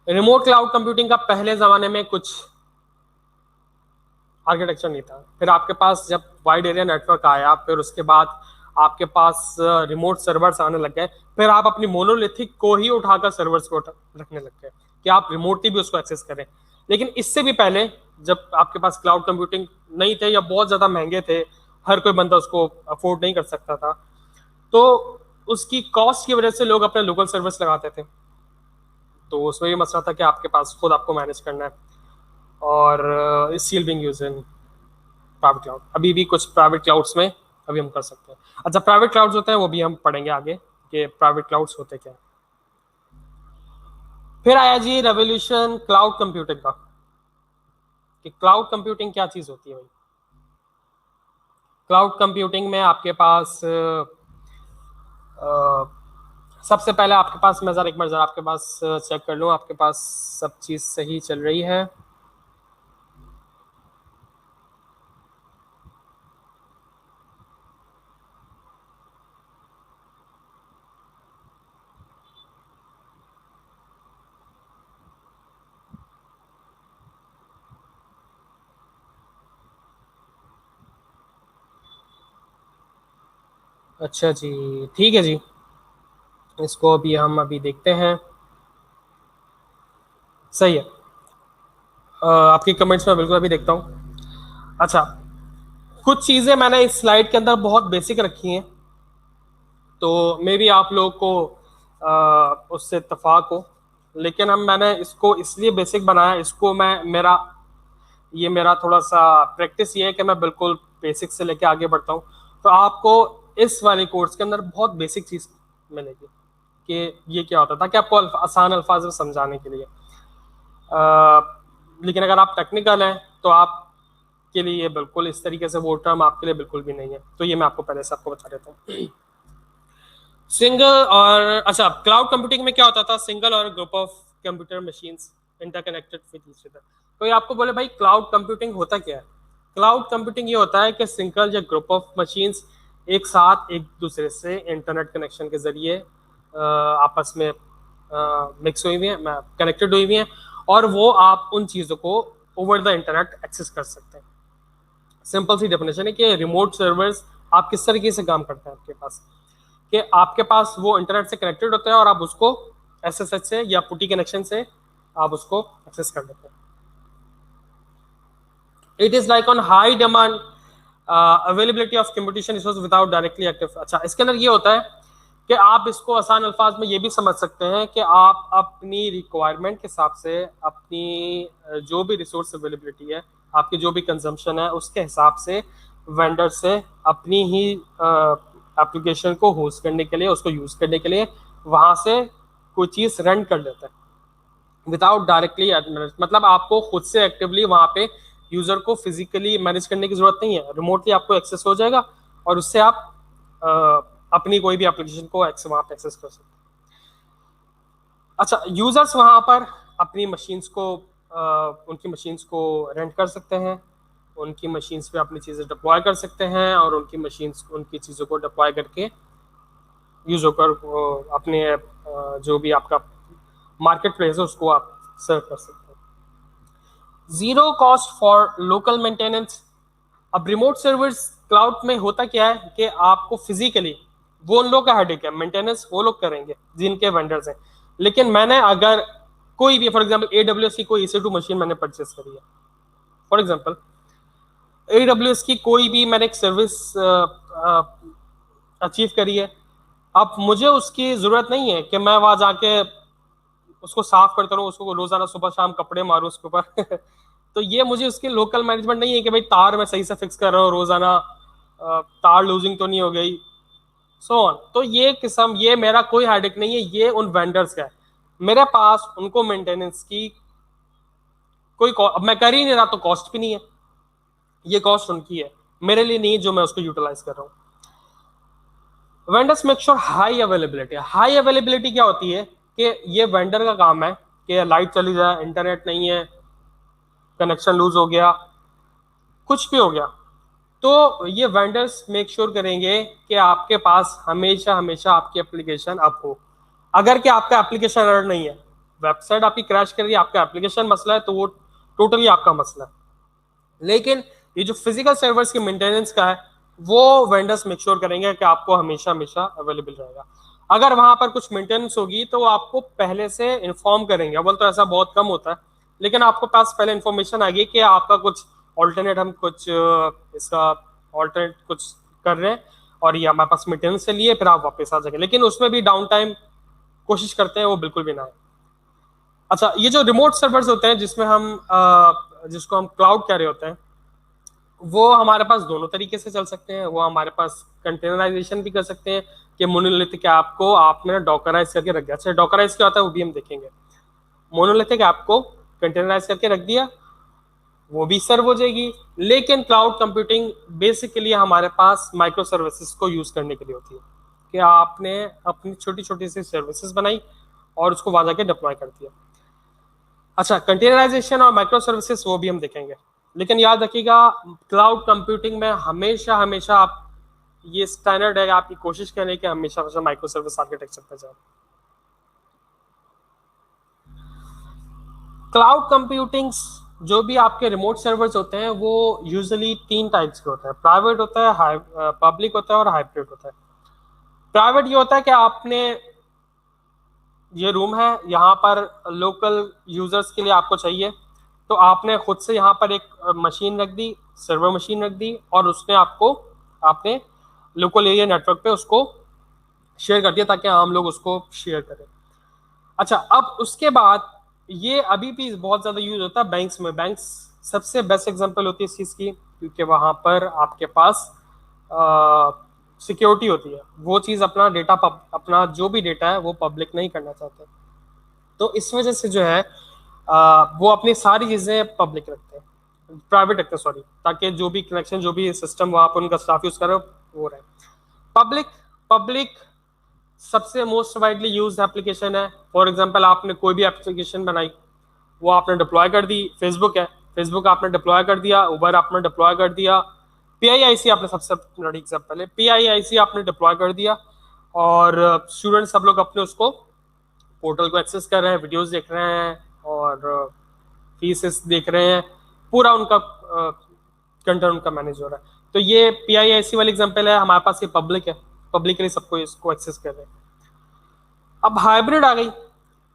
रिमोट क्लाउड कंप्यूटिंग का पहले जमाने में कुछ आर्किटेक्चर नहीं था, फिर आपके पास जब वाइड एरिया नेटवर्क आया, फिर उसके बाद आपके पास रिमोट सर्वर्स आने लग गए, फिर आप अपनी मोनोलिथिक को ही उठाकर सर्वर्स को रखने लग गए कि आप रिमोटली भी उसको एक्सेस करें। लेकिन इससे भी पहले जब आपके पास क्लाउड कंप्यूटिंग नहीं थे या बहुत ज्यादा महंगे थे, हर कोई बंदा उसको अफोर्ड नहीं कर सकता था, तो उसकी कॉस्ट की वजह से लोग अपने लोकल सर्विस लगाते थे। तो उसमें ये मसला था कि आपके पास खुद आपको मैनेज करना है, और still being used in private cloud. अभी भी कुछ प्राइवेट क्लाउड्स में अभी हम कर सकते हैं। अच्छा, प्राइवेट क्लाउड्स होते हैं वो भी हम पढ़ेंगे आगे कि प्राइवेट क्लाउड्स होते क्या। फिर आया जी रेवोल्यूशन क्लाउड कंप्यूटिंग का, कि क्लाउड कंप्यूटिंग क्या चीज होती है भाई। क्लाउड कंप्यूटिंग में आपके पास सबसे पहले आपके पास, मैं जरा एक बार जरा आपके पास चेक कर लूँ आपके पास सब चीज़ सही चल रही है। अच्छा जी, ठीक है जी, इसको अभी हम अभी देखते हैं। सही है, आपकी कमेंट्स में बिल्कुल अभी देखता हूँ। अच्छा, कुछ चीज़ें मैंने इस स्लाइड के अंदर बहुत बेसिक रखी हैं, तो मे भी आप लोगों को उससे इत्तेफाक हो, लेकिन मैंने इसको इसलिए बेसिक बनाया, इसको मैं मेरा थोड़ा सा प्रैक्टिस ये है कि मैं बिल्कुल बेसिक से लेके आगे बढ़ता हूँ, तो आपको इस वाले कोर्स के अंदर बहुत बेसिक चीज मिलेगी कि ये क्या होता है, ताकि आपको आसान अल्फाज में समझाने के लिए। लेकिन अगर आप टेक्निकल हैं तो आप के लिए ये बिल्कुल इस तरीके से वो टर्म आपके लिए बिल्कुल भी नहीं है। तो ये मैं आपको पहले से आपको बता देता हूँ। सिंगल और अच्छा, क्लाउड कंप्यूटिंग में क्या होता था, सिंगल और group of computer machines interconnected with each other. तो ये आपको बोले भाई क्लाउड कंप्यूटिंग होता क्या है। क्लाउड कंप्यूटिंग ये होता है कि सिंगल या ग्रुप ऑफ मशीन्स एक साथ एक दूसरे से इंटरनेट कनेक्शन के जरिए आपस में मिक्स हुई हुई है, कनेक्टेड हुई हुई है, और वो आप उन चीज़ों को ओवर द इंटरनेट एक्सेस कर सकते हैं। सिंपल सी डेफिनेशन है कि रिमोट सर्वर्स आप किस तरीके से काम करते हैं आपके पास, कि आपके पास वो इंटरनेट से कनेक्टेड होते हैं और आप उसको एसएसएच से या पुटी कनेक्शन से आप उसको एक्सेस कर लेते हैं। It is like on high demand availability of computation resource without directly active. अच्छा, इसके अंदर ये होता है कि आप इसको आसान अल्फाज में ये भी समझ सकते हैं कि आप अपनी रिक्वायरमेंट के हिसाब से अपनी जो भी रिसोर्स अवेलेबिलिटी है, आपकी जो भी कंजम्पशन है, उसके हिसाब से वेंडर से अपनी ही एप्लीकेशन को होस्ट करने के लिए, उसको यूज़ करने के लिए वहाँ से कोई चीज़ रेंट कर लेता है विदाउट डायरेक्टली। मतलब आपको खुद से एक्टिवली वहाँ पे यूज़र को फिजिकली मैनेज करने की ज़रूरत नहीं है, रिमोटली आपको एक्सेस हो जाएगा और उससे आप अपनी कोई भी एप्लीकेशन को वहाँ पे एक्सेस कर सकते हैं। अच्छा, यूज़र्स वहाँ पर अपनी मशीन्स को उनकी मशीन्स को रेंट कर सकते हैं, उनकी मशीन्स पे अपनी चीज़ें डिप्लॉय कर सकते हैं और उनकी मशीन्स उनकी चीज़ों को डिप्लॉय करके यूज़ होकर अपने जो भी आपका मार्केट प्लेस है उसको आप सर्व कर सकते हैं। Zero cost for local maintenance. अब रिमोट सर्वर्स क्लाउड में होता क्या है कि आपको फिजिकली वो उन लोग का हेडेक है, मेंटेनेंस वो लोग करेंगे जिनके वेंडर्स हैं। लेकिन मैंने अगर कोई भी फॉर एग्जांपल AWS की कोई EC2 मशीन मैंने परचेस करी है, फॉर एग्जांपल AWS की कोई भी मैंने एक सर्विस अचीव करी है, अब मुझे उसकी ज़रूरत नहीं है कि मैं वहाँ जाके उसको साफ करता रहूँ, उसको रोज़ाना सुबह शाम कपड़े मारूँ उसके ऊपर तो ये मुझे उसकी लोकल मैनेजमेंट नहीं है कि भाई तार मैं सही से फिक्स कर रहा हूँ रोज़ाना, तार लूजिंग तो नहीं हो गई, सो ऑन। तो ये किस्म, ये मेरा कोई हेडेक नहीं है, ये उन वेंडर्स का है। मेरे पास उनको मेंटेनेंस की कोई अब मैं कर ही नहीं रहा तो कॉस्ट भी नहीं है, ये कॉस्ट उनकी है, मेरे लिए नहीं जो मैं उसको यूटिलाइज कर रहा हूँ। Vendors make sure high availability. High availability क्या होती है कि ये वेंडर का काम है कि लाइट चली जाए, इंटरनेट नहीं है, कनेक्शन लूज हो गया, कुछ भी हो गया, तो ये वेंडर्स मेक श्योर करेंगे कि आपके पास हमेशा हमेशा आपकी एप्लीकेशन अप हो। अगर कि आपका एप्लीकेशन एरर नहीं है, वेबसाइट आपकी क्रैश कर रही है, आपका एप्लीकेशन मसला है, तो वो टोटली आपका मसला है। लेकिन ये जो फिजिकल सर्वर्स की मेंटेनेंस का है वो वेंडर्स मेक श्योर करेंगे कि आपको हमेशा हमेशा अवेलेबल रहेगा। अगर वहां पर कुछ मेंटेनेंस होगी तो आपको पहले से इन्फॉर्म करेंगे। अव्वल तो ऐसा बहुत कम होता है, लेकिन आपको पास पहले इन्फॉर्मेशन आ गई कि आपका कुछ ऑल्टरनेट, हम कुछ इसका ऑल्टरनेट कुछ कर रहे हैं और ये हमारे पास मेंटेनेंस से लिए, फिर आप वापस आ जाएंगे। लेकिन उसमें भी डाउन टाइम कोशिश करते हैं वो बिल्कुल भी ना है। अच्छा, ये जो रिमोट सर्वर्स होते हैं जिसमें हम जिसको हम क्लाउड कह रहे होते हैं, वो हमारे पास दोनों तरीके से चल सकते हैं। वो हमारे पास कंटेनराइजेशन भी कर सकते हैं कि मोनोलिथिक ऐप को आपने डॉकराइज करके रख दिया। अच्छा, डॉकराइज क्या होता है वो भी हम देखेंगे। मोनोलिथिक ऐप को कंटेनराइज करके रख दिया, वो भी सर्व हो जाएगी। लेकिन क्लाउड कंप्यूटिंग बेसिकली हमारे पास माइक्रो सर्विसेज को यूज करने के लिए होती है कि आपने अपनी छोटी छोटी सी सर्विसेज बनाई और उसको वहां जाके डिप्लॉय कर दिया। अच्छा, कंटेनराइजेशन और माइक्रो सर्विसेज वो भी हम देखेंगे। लेकिन याद रखिएगा, क्लाउड कंप्यूटिंग में हमेशा हमेशा आप ये स्टैंडर्ड है, आपकी कोशिश करें कि हमेशा हमेशा माइक्रो सर्विस आर्किटेक्चर पे जाए। क्लाउड कंप्यूटिंग जो भी आपके रिमोट सर्वर्स होते हैं वो यूजुअली 3 टाइप्स के होते हैं। प्राइवेट होता है, पब्लिक होता है और हाइब्रिड होता है। प्राइवेट ये होता है कि आपने ये रूम है, यहाँ पर लोकल यूजर्स के लिए आपको चाहिए, तो आपने खुद से यहाँ पर एक मशीन रख दी, सर्वर मशीन रख दी, और उसने आपने लोकल एरिया नेटवर्क पे उसको शेयर कर दिया ताकि आम लोग उसको शेयर करें। अच्छा, अब उसके बाद ये अभी भी बहुत ज़्यादा यूज होता है बैंक्स में। बैंक्स सबसे बेस्ट एग्जांपल होती है इस चीज़ की क्योंकि वहाँ पर आपके पास सिक्योरिटी होती है। वो चीज़ अपना डेटा अपना जो भी डेटा है वो पब्लिक नहीं करना चाहते। तो इस वजह से जो है वो अपनी सारी चीज़ें पब्लिक रखते हैं, प्राइवेट रखते हैं सॉरी, ताकि जो भी कनेक्शन जो भी सिस्टम वहाँ पर उनका स्टाफ यूज़ कर रहे हो वो रहे पब्लिक। पब्लिक सबसे मोस्ट वाइडली यूज एप्लीकेशन है। फॉर एग्जांपल आपने कोई भी एप्लीकेशन बनाई, वो आपने डिप्लॉय कर दी। फेसबुक है, फेसबुक आपने डिप्लॉय कर दिया। उबर आपने डिप्लॉय कर दिया। पीआईआईसी आपने सबसे बड़ी एग्जांपल है, पीआईआईसी आपने डिप्लॉय कर दिया और स्टूडेंट सब लोग अपने उसको पोर्टल को एक्सेस कर रहे हैं, वीडियोस देख रहे हैं और फीसेस देख रहे हैं, पूरा उनका कंटेंट उनका मैनेज हो रहा है। तो ये पीआईआईसी वाली एग्जांपल है, हमारे पास ये पब्लिक है, पब्लिकली सबको इसको एक्सेस कर रहे हैं। अब हाइब्रिड आ गई।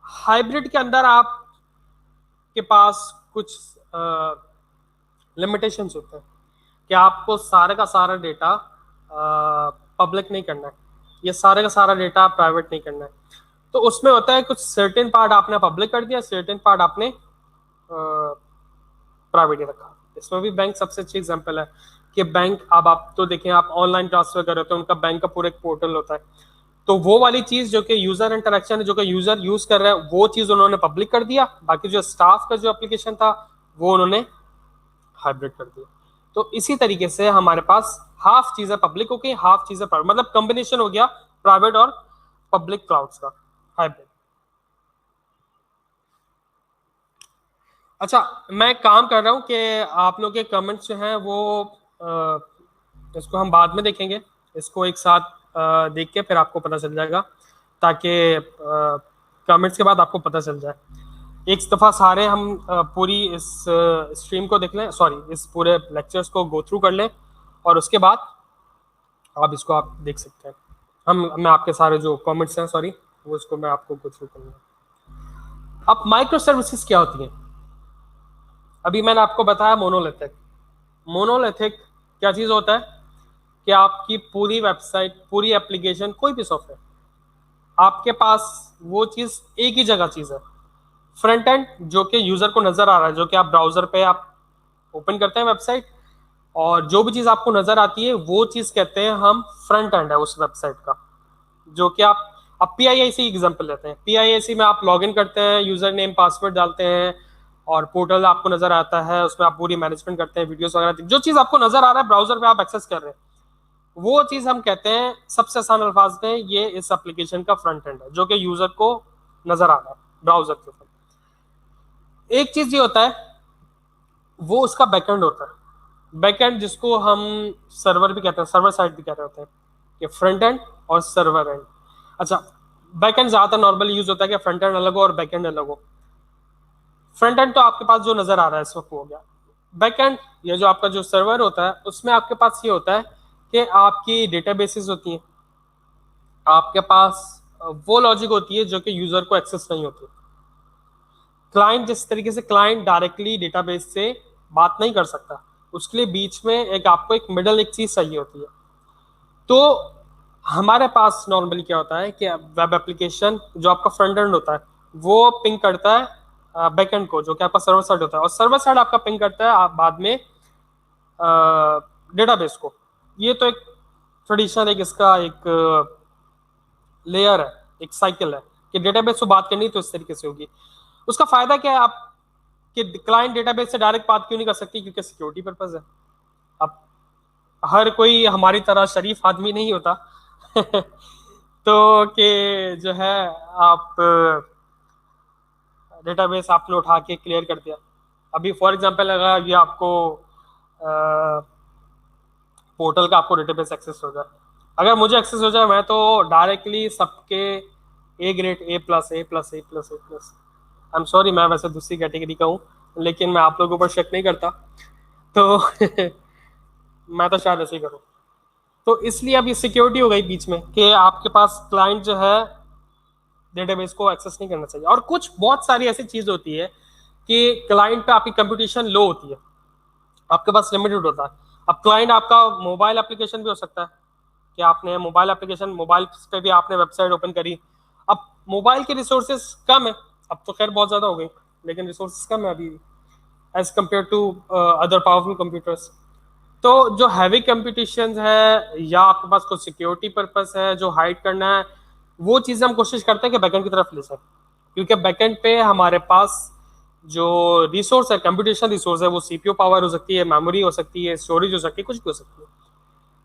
हाइब्रिड के अंदर आपके पास कुछ लिमिटेशंस होते हैं कि आपको सारे का सारा डेटा पब्लिक नहीं करना है, ये सारे का सारा डेटा प्राइवेट नहीं करना है। तो उसमें होता है कुछ सर्टेन पार्ट आपने पब्लिक कर दिया, सर्टेन पार्ट आपने प्राइवेट रखा। इसमें भी बैंक सबसे अच्छी एग्जांपल है कि बैंक, अब आप तो देखें, आप ऑनलाइन ट्रांसफर कर रहे हो तो उनका बैंक का पूरा एक पोर्टल होता है। तो वो वाली चीज जो कि यूजर इंटरेक्शन है, जो कि यूजर यूज कर रहा है, वो चीज उन्होंने पब्लिक कर दिया। बाकी जो स्टाफ का जो एप्लीकेशन था वो उन्होंने हाइब्रिड कर दिया। तो इसी तरीके से हमारे पास हाफ चीजें पब्लिक हो गई, हाफ चीजें प्राइवेट, मतलब कॉम्बिनेशन हो गया प्राइवेट और पब्लिक क्लाउड्स का, हाइब्रिड। अच्छा, मैं काम कर रहा हूँ कि आप लोग के कमेंट्स जो हैं वो इसको हम बाद में देखेंगे, इसको एक साथ देख के फिर आपको पता चल जाएगा, ताकि कमेंट्स के बाद आपको पता चल जाए। एक दफ़ा सारे हम पूरी इस स्ट्रीम को देख लें, सॉरी इस पूरे लेक्चर्स को गो थ्रू कर लें और उसके बाद आप इसको आप देख सकते हैं। मैं आपके सारे जो कमेंट्स हैं सॉरी वो इसको मैं आपको गो थ्रू करूँगा। अब माइक्रो सर्विसेज क्या होती हैं? अभी मैंने आपको बताया मोनोलिथिक। मोनोलिथिक क्या चीज़ होता है कि आपकी पूरी वेबसाइट, पूरी एप्लीकेशन, कोई भी सॉफ्टवेयर, आपके पास वो चीज़ एक ही जगह चीज़ है। फ्रंट एंड जो कि यूज़र को नज़र आ रहा है, जो कि आप ब्राउज़र पे आप ओपन करते हैं वेबसाइट, और जो भी चीज़ आपको नज़र आती है वो चीज़ कहते हैं हम फ्रंट एंड है उस वेबसाइट का, जो कि आप पीआईआईसी एग्जांपल लेते हैं। पीआईआईसी में आप लॉगिन करते हैं, यूज़र नेम पासवर्ड डालते हैं और पोर्टल आपको नज़र आता है, उसमें आप पूरी मैनेजमेंट करते हैं, वीडियोस वगैरह, जो चीज़ आपको नज़र आ रहा है ब्राउज़र पे आप एक्सेस कर रहे हैं, वो चीज़ हम कहते हैं सबसे आसान अल्फाज में ये इस एप्लीकेशन का फ्रंट एंड है, जो कि यूज़र को नज़र आ रहा है ब्राउज़र के ऊपर। एक चीज़ ये होता है वो उसका बैकएंड होता है। बैकएंड जिसको हम सर्वर भी कहते हैं, सर्वर साइड भी कह रहे होते हैं, कि फ्रंट एंड और सर्वर एंड। अच्छा, बैकएंड ज़्यादातर नॉर्मली यूज होता है कि फ्रंट एंड अलग हो और बैकएंड अलग हो। फ्रंट एंड तो आपके पास जो नज़र आ रहा है इस वक्त हो गया। बैकएंड या जो आपका जो सर्वर होता है उसमें आपके पास ये होता है कि आपकी डेटाबेसेस होती हैं, आपके पास वो लॉजिक होती है जो कि यूज़र को एक्सेस नहीं होती। क्लाइंट, जिस तरीके से क्लाइंट डायरेक्टली डेटाबेस से बात नहीं कर सकता, उसके लिए बीच में एक आपको एक मिडल एक चीज़ चाहिए होती है। तो हमारे पास नॉर्मली क्या होता है कि वेब एप्लीकेशन जो आपका फ्रंट एंड होता है वो पिंग करता है बैक एंड को, जो कि आपका सर्वर साइड होता है, और सर्वर साइड आपका पिंग करता है आप बाद में डेटाबेस को। ये तो एक ट्रेडिशनल एक इसका एक लेयर है, एक साइकिल है कि डेटाबेस से बात करनी तो इस तरीके से होगी। उसका फायदा क्या है, आप कि क्लाइंट डेटाबेस से डायरेक्ट बात क्यों नहीं कर सकती? क्योंकि सिक्योरिटी पर्पज है। अब हर कोई हमारी तरह शरीफ आदमी नहीं होता तो कि जो है आप डेटाबेस आपने उठा के क्लियर कर दिया। अभी फॉर एग्जांपल अगर ये आपको पोर्टल का आपको डेटाबेस एक्सेस हो जाए, अगर मुझे एक्सेस हो जाए, मैं तो डायरेक्टली सबके A grade, A plus, A plus, A plus, A plus. I am sorry, मैं वैसे दूसरी कैटेगरी का हूँ, लेकिन मैं आप लोगों पर शक नहीं करता, तो मैं तो शायद ऐसे ही करूँ। तो इसलिए अब ये सिक्योरिटी हो गई बीच में कि आपके पास क्लाइंट जो है डेटाबेस को एक्सेस नहीं करना चाहिए। और कुछ बहुत सारी ऐसी चीज होती है कि क्लाइंट पे आपकी कंप्यूटेशन लो होती है, आपके पास लिमिटेड होता है। अब क्लाइंट आपका मोबाइल एप्लीकेशन भी हो सकता है कि आपने मोबाइल एप्लीकेशन, मोबाइल पे भी आपने वेबसाइट ओपन करी। अब मोबाइल के रिसोर्सेज कम है, अब तो खैर बहुत ज़्यादा हो गई, लेकिन रिसोर्सेज कम है अभी as compare to other powerful computers. तो जो हैवी कंपटीशन है या आपके पास कोई सिक्योरिटी पर्पस है जो हाइड करना है, वो चीज़ हम कोशिश करते हैं कि बैकएंड की तरफ ले जाए, क्योंकि बैकएंड पे हमारे पास जो रिसोर्स है, कंप्यूटेशन रिसोर्स है, वो सीपीयू पावर हो सकती है, मेमोरी हो सकती है, स्टोरेज हो सकती है, कुछ भी हो सकती है,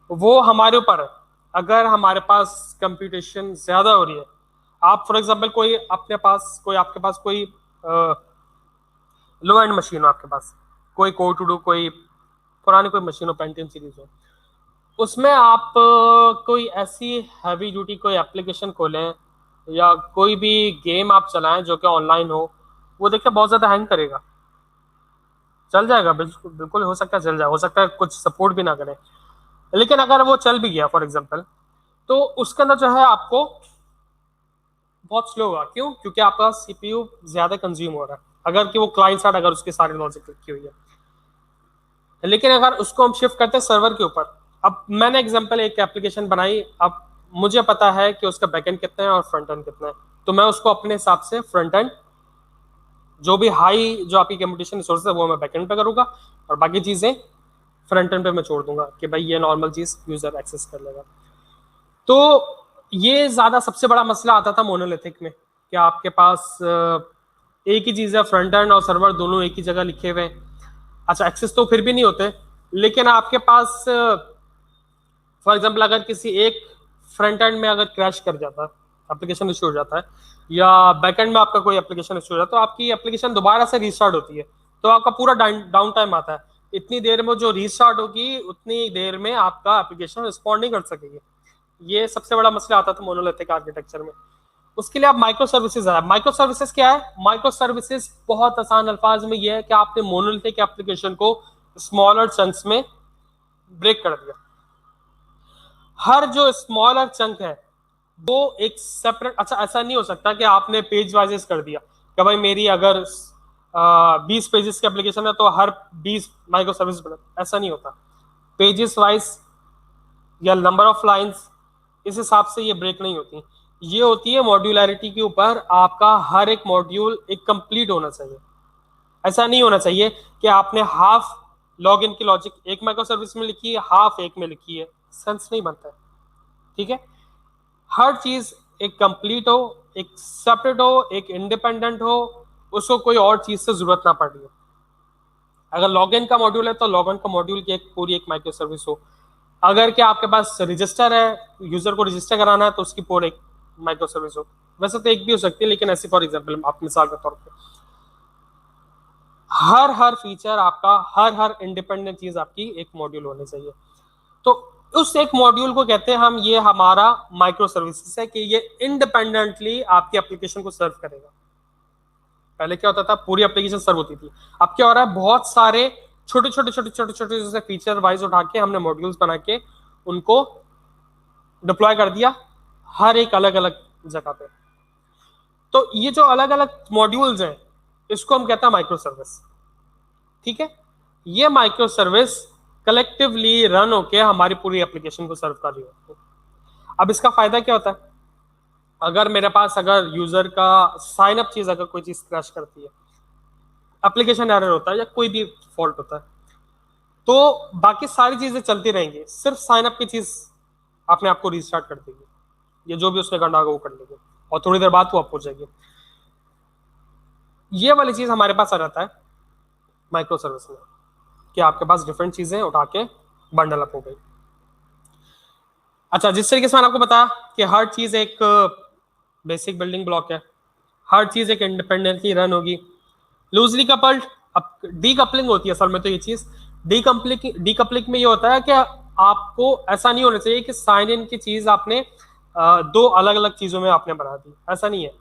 वो हमारे ऊपर है। अगर हमारे पास कंप्यूटेशन ज़्यादा हो रही है, आप फॉर एग्जांपल कोई अपने पास कोई आपके पास कोई लो एंड मशीन हो, आपके पास कोई कोर टू डू कोई पुरानी कोई मशीन हो, पेंटियम सीरीज हो, उसमें आप कोई ऐसी हैवी ड्यूटी कोई एप्लीकेशन खोलें या कोई भी गेम आप चलाएं जो कि ऑनलाइन हो, वो देखिए बहुत ज़्यादा हैंग करेगा। चल जाएगा, बिल्कुल बिल्कुल हो सकता है चल जाए, हो सकता है कुछ सपोर्ट भी ना करें, लेकिन अगर वो चल भी गया फॉर एग्जांपल, तो उसके अंदर जो है आपको बहुत स्लो होगा। क्यों? क्योंकि आपका सीपीयू ज़्यादा कंज्यूम हो रहा है, अगर कि वो क्लाइंट साइड अगर उसके सारे लॉजिक लिखी हुई है। लेकिन अगर उसको हम शिफ्ट करते हैं सर्वर के ऊपर, अब मैंने एग्जांपल एक एप्लीकेशन बनाई, अब मुझे पता है कि उसका बैकएंड कितना है और फ्रंट एंड कितना है, तो मैं उसको अपने हिसाब से फ्रंट एंड जो भी हाई जो आपकी कंप्यूटेशन रिसोर्स है वो मैं बैकएंड पे करूंगा, और बाकी चीजें फ्रंट एंड पे मैं छोड़ दूंगा कि भाई ये नॉर्मल चीज यूजर एक्सेस कर लेगा। तो ये ज्यादा सबसे बड़ा मसला आता था मोनोलिथिक में, कि आपके पास एक ही चीज है, फ्रंट एंड और सर्वर दोनों एक ही जगह लिखे हुए हैं। अच्छा, एक्सेस तो फिर भी नहीं होते, लेकिन आपके पास फॉर एग्जांपल अगर किसी एक फ्रंट एंड में अगर क्रैश कर जाता है, एप्लीकेशन इशू हो जाता है, या बैक एंड में आपका कोई एप्लीकेशन इशू हो जाता है, तो आपकी एप्लीकेशन दोबारा से रीस्टार्ट होती है, तो आपका पूरा डाउन टाइम आता है। इतनी देर में जो रीस्टार्ट होगी उतनी देर में आपका एप्लीकेशन रिस्पॉन्ड नहीं कर सकेगी। ये सबसे बड़ा मसला आता था मोनोलिथिक आर्किटेक्चर में। उसके लिए आप माइक्रो सर्विसेज आया। माइक्रो सर्विसेज क्या है? माइक्रो सर्विसेज बहुत आसान अल्फाज में ये है कि आपने मोनोलिथिक एप्लीकेशन को स्मॉलर चंक्स में ब्रेक कर दिया। हर जो स्मॉलर चंक है वो एक सेपरेट, अच्छा ऐसा नहीं हो सकता कि आपने पेज वाइजेस कर दिया कि भाई मेरी अगर 20 पेजेस की एप्लीकेशन है तो हर 20 माइक्रो सर्विस बना, ऐसा नहीं होता। पेजेस वाइज या नंबर ऑफ लाइंस, इस हिसाब से ये ब्रेक नहीं होती। ये होती है मॉड्यूलैरिटी के ऊपर, आपका हर एक मॉड्यूल एक कंप्लीट होना चाहिए। ऐसा नहीं होना चाहिए कि आपने हाफ लॉग इन की लॉजिक एक माइक्रो सर्विस में लिखी है, हाफ एक में लिखी है, सेंस नहीं बनता है। ठीक है, हर चीज एक कंप्लीट हो, एक सेपरेट हो, एक इंडिपेंडेंट हो, उसको कोई और चीज से जरूरत ना पड़ रही हो। अगर लॉगिन का मॉड्यूल है तो लॉगिन का मॉड्यूल की एक पूरी एक माइक्रो सर्विस हो। अगर क्या आपके पास रजिस्टर है, यूजर को रजिस्टर कराना है, तो उसकी पूरी एक माइक्रो सर्विस हो। वैसे तो एक भी हो सकती है, लेकिन ऐसे फॉर एग्जाम्पल आप मिसाल के तौर पर हर फीचर आपका, हर इंडिपेंडेंट चीज आपकी एक मॉड्यूल होनी चाहिए। तो उस एक मॉड्यूल को कहते हैं हम, ये हमारा माइक्रो सर्विसेज है कि ये इंडिपेंडेंटली आपकी एप्लीकेशन को सर्व करेगा। पहले क्या होता था, पूरी एप्लीकेशन सर्व होती थी। अब क्या हो रहा है, बहुत सारे छोटे छोटे छोटे छोटे छोटे जैसे फीचर वाइज उठा के हमने मॉड्यूल्स बना के उनको डिप्लॉय कर दिया हर एक अलग अलग जगह पे। तो ये जो अलग अलग मॉड्यूल्स हैं इसको हम कहते हैं माइक्रो सर्विस। ठीक है, ये माइक्रो सर्विस कलेक्टिवली रन होके हमारी पूरी एप्लीकेशन को सर्व कर रही होती है। अब इसका फायदा क्या होता है, अगर मेरे पास अगर यूजर का साइन अप चीज अगर कोई चीज क्रैश करती है, एप्लीकेशन एरर होता है या कोई भी फॉल्ट होता है, तो बाकी सारी चीजें चलती रहेंगी, सिर्फ साइन अप की चीज अपने आप को रीस्टार्ट कर देगी, ये जो भी उसने करना होगा वो कर लेगी, और थोड़ी देर बाद वो अप हो जाएगी। ये वाली चीज हमारे पास आ जाता है माइक्रो सर्विस में, कि आपके पास डिफरेंट चीजें उठा के बंडल अप हो गई। अच्छा, जिस तरीके से मैंने आपको बताया कि हर चीज एक बेसिक बिल्डिंग ब्लॉक है, हर चीज एक इंडिपेंडेंटली रन होगी, लूजली कपल्ड। अब डीकपलिंग होती है असल में, तो ये चीज डीकपलिंग में ये होता है कि आपको ऐसा नहीं होना चाहिए कि साइन इन की चीज आपने दो अलग अलग चीजों में आपने बना दी, ऐसा नहीं है।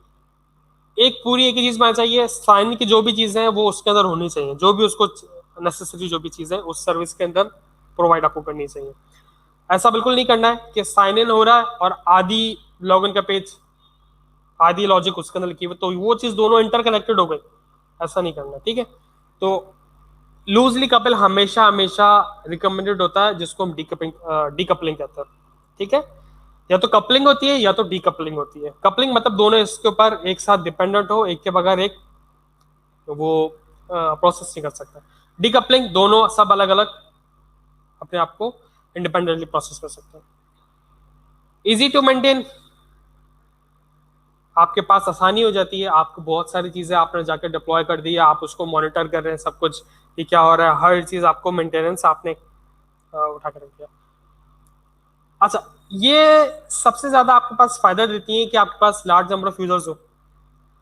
एक पूरी एक ही चीज बनानी चाहिए, साइन इन की जो भी चीजें हैं वो उसके अंदर होनी चाहिए, जो भी उसको नेसेसरी जो भी चीजें उस सर्विस के अंदर प्रोवाइड आपको करनी चाहिए। ऐसा बिल्कुल नहीं करना है कि साइन इन हो रहा है और आधी लॉगिन का पेज, आधी लॉजिक उसके अंदर लिखी हुई, तो वो चीज दोनों इंटरकनेक्टेड हो गई, ऐसा नहीं करना। ठीक है, तो लूजली कपल हमेशा हमेशा रिकमेंडेड होता है, जिसको हम डीकपलिंग कहते हैं। ठीक है, या तो कपलिंग होती है या तो डीकपलिंग होती है। कपलिंग मतलब दोनों इसके ऊपर एक साथ डिपेंडेंट हो, एक के बगैर एक वो प्रोसेस नहीं कर सकता। डीकपलिंग दोनों सब अलग अलग अपने आप को इंडिपेंडेंटली प्रोसेस कर सकते हैं। इजी टू मेंटेन, आपके पास आसानी हो जाती है, आपको बहुत सारी चीजें आपने जाकर डिप्लॉय कर दी है, आप उसको मॉनिटर कर रहे हैं सब कुछ कि क्या हो रहा है, हर चीज आपको मेंटेनेंस आपने उठा कर रख दिया। अच्छा, ये सबसे ज्यादा आपके पास फायदा देती है कि आपके पास लार्ज नंबर ऑफ यूजर्स हो।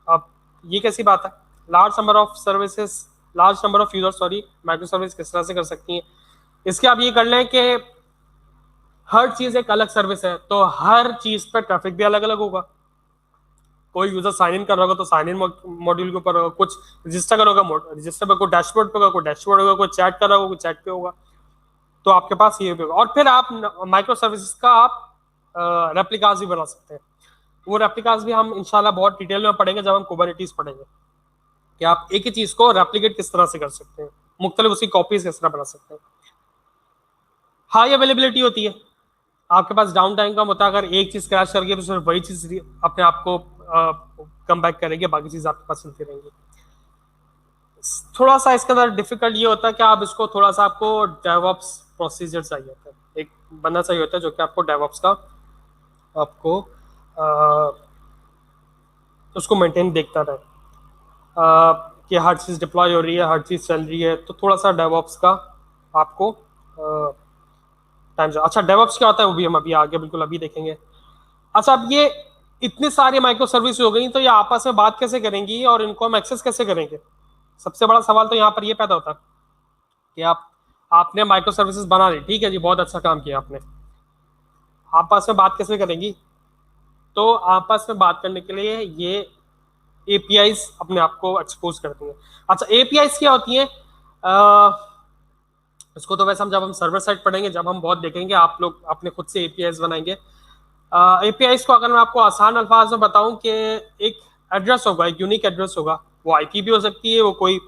अब ये कैसी बात है, large number of services, large number of user sorry, micro service किस तरह से कर सकती हैं? इसके आप ये कर लें कि हर चीज एक अलग सर्विस है, तो हर चीज पर ट्रैफिक भी अलग अलग होगा। कोई यूजर साइन इन कर रहा होगा तो साइन इन मॉड्यूल के ऊपर होगा, कुछ रजिस्टर करोगा रजिस्टर पर, कोई डैशबोर्ड पे होगा, कोई डैशबोर्ड होगा, कोई चैट कर रहा होगा, कोई चैट पे होगा। तो आपके पास ये भी होगा। और फिर आप माइक्रो सर्विसेज का आप रेप्लिकास भी बना सकते हैं। वो रेप्लिकास भी हम इंशाल्लाह बहुत डिटेल में पढ़ेंगे जब हम कुबरनेटीज पढ़ेंगे, कि आप एक ही चीज को रेप्लिकेट किस तरह से कर सकते हैं, मुख्तलिफ उसकी कॉपीज किस तरह बना सकते हैं। हाई अवेलेबिलिटी होती है, आपके पास डाउन टाइम कम होता है। अगर एक चीज क्रैश कर गई तो सिर्फ वही चीज अपने आप को कम बैक करेगी, बाकी चीज आपके पास चलती रहेंगी। थोड़ा सा इसके अंदर डिफिकल्ट ये होता है कि आप इसको थोड़ा सा, आपको डेवऑप्स प्रोसीजर चाहिए होता है, एक बंदा चाहिए होता है जो कि आपको डेवऑप्स का आपको उसको मेंटेन देखता रहे कि हर चीज़ डिप्लॉय हो रही है, हर चीज़ चल रही है। तो थोड़ा सा डेवऑप्स का आपको टाइम चाहिए। अच्छा, डेवऑप्स क्या होता है वो भी हम अभी आगे बिल्कुल अभी देखेंगे। अच्छा, अब ये इतनी सारी माइक्रो सर्विस हो गई, तो ये आपस में बात कैसे करेंगी और इनको हम एक्सेस कैसे करेंगे? सबसे बड़ा सवाल तो यहाँ पर ये पैदा होता है कि आपने माइक्रो सर्विसेज बना ली, ठीक है जी, बहुत अच्छा काम किया आपने, आपस में बात कैसे करेंगी? तो आपस में बात करने के लिए ये एपीआईज अपने आप को एक्सपोज करती हैं। अच्छा, एपीआईज क्या होती हैं? इसको तो वैसे हम जब हम सर्वर साइड पढ़ेंगे, जब हम बहुत देखेंगे, आप लोग अपने खुद से एपीआईज बनाएंगे। एपीआईज को अगर मैं आपको आसान अल्फाज में बताऊं कि एक एड्रेस होगा, एक यूनिक एड्रेस होगा, वो आईपी भी हो सकती है, वो कोई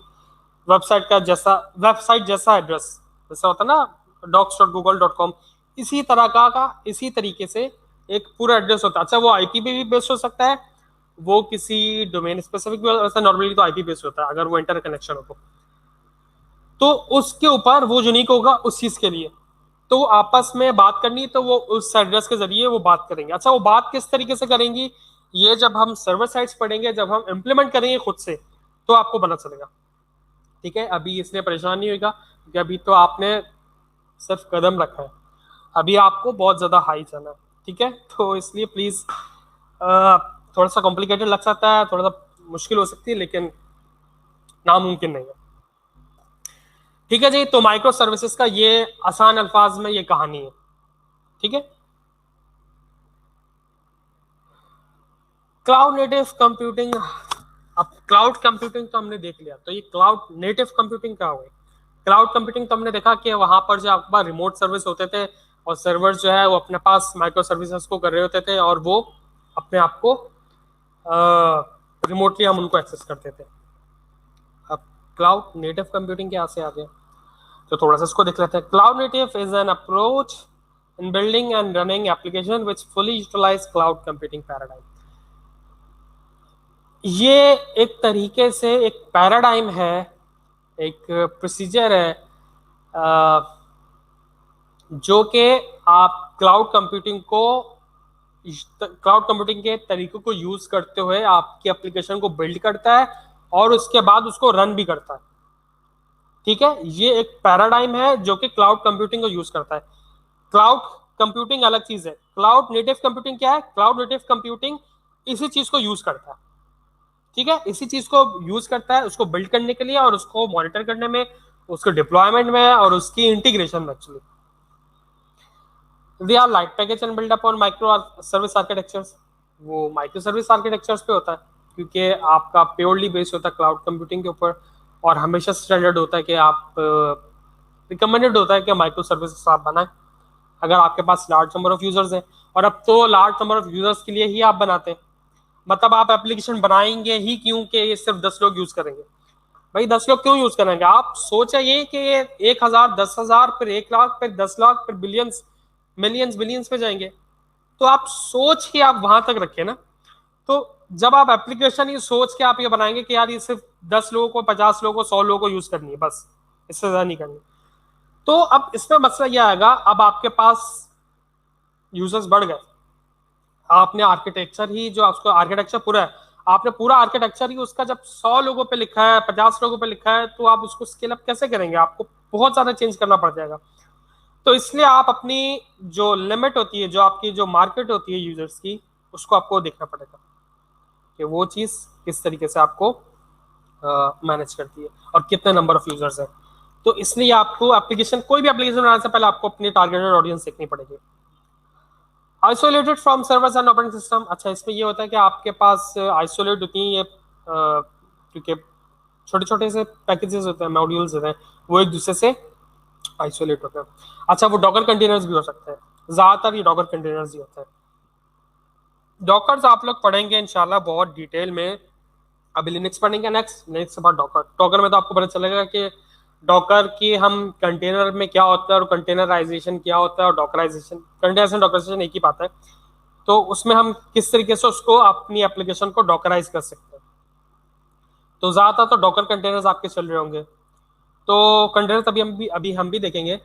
वेबसाइट जैसा एड्रेस जैसा होता है ना docs.google.com, इसी तरह का इसी तरीके से एक पूरा एड्रेस होता है। अच्छा, वो आईपी पे भी बेस्ड हो सकता है, वो किसी डोमेन स्पेसिफिक भी, वैसे नॉर्मली तो आईपी बेस्ड होता है अगर वो इंटर कनेक्शन हो तो उसके ऊपर वो यूनिक होगा उस चीज के लिए। तो आपस में बात करनी, तो वो उस एड्रेस के जरिए वो बात करेंगे। अच्छा, वो बात किस तरीके से करेंगी, ये जब हम सर्वर साइड्स पढ़ेंगे, जब हम इम्प्लीमेंट करेंगे खुद से, तो आपको पता चलेगा। ठीक है, अभी इसलिए परेशान नहीं होगा क्योंकि अभी तो आपने सिर्फ कदम रखा है, अभी आपको बहुत ज्यादा हाई जाना है। ठीक है, तो इसलिए प्लीज थोड़ा सा कॉम्प्लिकेटेड लग सकता है, थोड़ा सा मुश्किल हो सकती है, लेकिन नामुमकिन नहीं है। ठीक है जी, तो माइक्रो सर्विसेज का ये आसान अल्फाज में ये कहानी है। ठीक है, क्लाउड नेटिव कंप्यूटिंग। अब क्लाउड कंप्यूटिंग तो हमने देख लिया, तो ये क्लाउड नेटिव कंप्यूटिंग क्या हुई? क्लाउड कंप्यूटिंग तो हमने देखा कि वहां पर जो आपके पास रिमोट सर्विस होते थे और सर्वर्स जो है वो अपने पास माइक्रो सर्विसेज को कर रहे होते थे, और वो अपने आप को रिमोटली हम उनको एक्सेस करते थे। अब क्लाउड नेटिव कंप्यूटिंग क्या से आ गया, तो थोड़ा सा इसको देख लेते हैं। Cloud native is an approach in building and running application which fully utilize cloud computing paradigm. ये एक तरीके से एक पैराडाइम है, एक प्रोसीजर है जो कि आप क्लाउड कंप्यूटिंग के तरीकों को यूज करते हुए आपकी एप्लीकेशन को बिल्ड करता है और उसके बाद उसको रन भी करता है। ठीक है, ये एक पैराडाइम है जो कि क्लाउड कंप्यूटिंग को यूज करता है। क्लाउड कंप्यूटिंग अलग चीज है, क्लाउड नेटिव कंप्यूटिंग क्या है? क्लाउड नेटिव कंप्यूटिंग इसी चीज को यूज करता है। ठीक है, इसी चीज को यूज करता है उसको बिल्ड करने के लिए और उसको मॉनिटर करने में, उसके डिप्लॉयमेंट में और उसकी इंटीग्रेशन में। Actually they are light package and build upon micro service architectures. वो माइक्रो सर्विस आर्किटेक्चर्स पे होता है क्योंकि आपका प्योरली बेस्ड होता है क्लाउड कंप्यूटिंग के ऊपर, और हमेशा स्टैंडर्ड होता है कि आप रिकमेंडेड होता है कि माइक्रो सर्विसेज आप बनाएं अगर आपके पास लार्ज नंबर ऑफ यूजर्स हैं। और अब तो लार्ज नंबर ऑफ यूजर्स के लिए ही आप बनाते हैं, मतलब आप एप्लीकेशन बनाएंगे ही क्यों कि ये सिर्फ 10 लोग यूज करेंगे। भाई 10 लोग क्यों यूज करेंगे? आप सोचा ये कि ये 1,000, 10,000, फिर 1 लाख, फिर 10 लाख, फिर बिलियंस, मिलियंस, बिलियंस पे जाएंगे। तो आप सोच के आप वहां तक रखे ना। तो जब आप एप्लीकेशन ये सोच के आप ये बनाएंगे कि यार ये सिर्फ 10 लोगों को, 50 लोगों को, 100 लोगों को यूज करनी है, बस इससे ज्यादा नहीं करनी, तो अब इसमें मसला ये आएगा, अब आपके पास यूजर्स बढ़ गए, आपने आर्किटेक्चर ही जो उसका आर्किटेक्चर पूरा है, आपने पूरा आर्किटेक्चर ही उसका जब 100 लोगों पे लिखा है, 50 लोगों पे लिखा है, तो आप उसको स्केल अप कैसे करेंगे? आपको बहुत ज्यादा चेंज करना पड़ जाएगा। तो इसलिए आप अपनी जो लिमिट होती है, जो आपकी जो मार्केट होती है यूजर्स की, उसको आपको देखना पड़ेगा कि वो चीज किस तरीके से आपको मैनेज करती है और कितने नंबर ऑफ यूजर्स हैं। तो इसलिए आपको एप्लीकेशन, कोई भी एप्लीकेशन बनाने से पहले आपको अपनी टारगेटेड ऑडियंस देखनी पड़ेगी। Isolated from servers and operating system, अच्छा इसमें ये होता है कि आपके पास आइसोलेट होती हैं ये क्योंकि छोटे छोटे से पैकेजेस होते हैं, मॉड्यूल्स होते हैं, वो एक दूसरे से आइसोलेट होते हैं। अच्छा, वो डॉकर कंटेनर्स भी हो सकते हैं, ज्यादातर ये डॉकर कंटेनर्स ही होते हैं। डॉकर्स आप लोग पढ़ेंगे इंशाल्लाह बहुत डिटेल में, अभी लिनक्स पढ़ेंगे नेक्स्ट, लिनक्स के बाद डॉकर। डॉकर में तो आपको पता चलेगा कि डॉकर की हम कंटेनर में क्या होता है और कंटेनराइजेशन क्या होता है, और डॉकराइजेशन, कंटेनराइजेशन डॉकराइजेशन एक ही बात है। तो उसमें हम किस तरीके से उसको अपनी एप्लीकेशन को डॉकराइज कर सकते हैं। तो ज्यादातर तो डॉकर कंटेनर्स आपके चल रहे होंगे, तो कंटेनर्स अभी हम भी देखेंगे।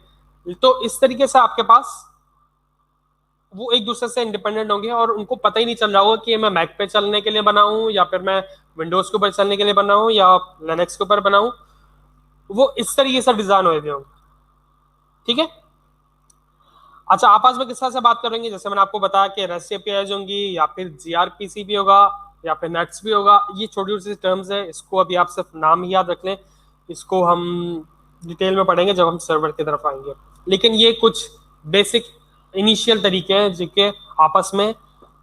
तो इस तरीके से आपके पास वो एक दूसरे से इंडिपेंडेंट होंगे और उनको पता ही नहीं चल रहा होगा कि मैं मैक पे चलने के लिए बनाऊं या फिर मैं विंडोज के ऊपर चलने के लिए बनाऊं या लिनक्स के ऊपर बनाऊं। वो इस तरीके से डिजाइन हुए थे, ठीक है। अच्छा, आपस में किस तरह से बात करेंगे? जैसे मैंने आपको बताया कि रेस्ट एपीआईज होंगी या फिर जीआरपीसी भी होगा या फिर नेट्स भी होगा। ये छोटी छोटी टर्म्स है, इसको अभी आप सिर्फ नाम ही याद रख लें, इसको हम डिटेल में पढ़ेंगे जब हम सर्वर की तरफ आएंगे। लेकिन ये कुछ बेसिक इनिशियल तरीके हैं जिनके आपस में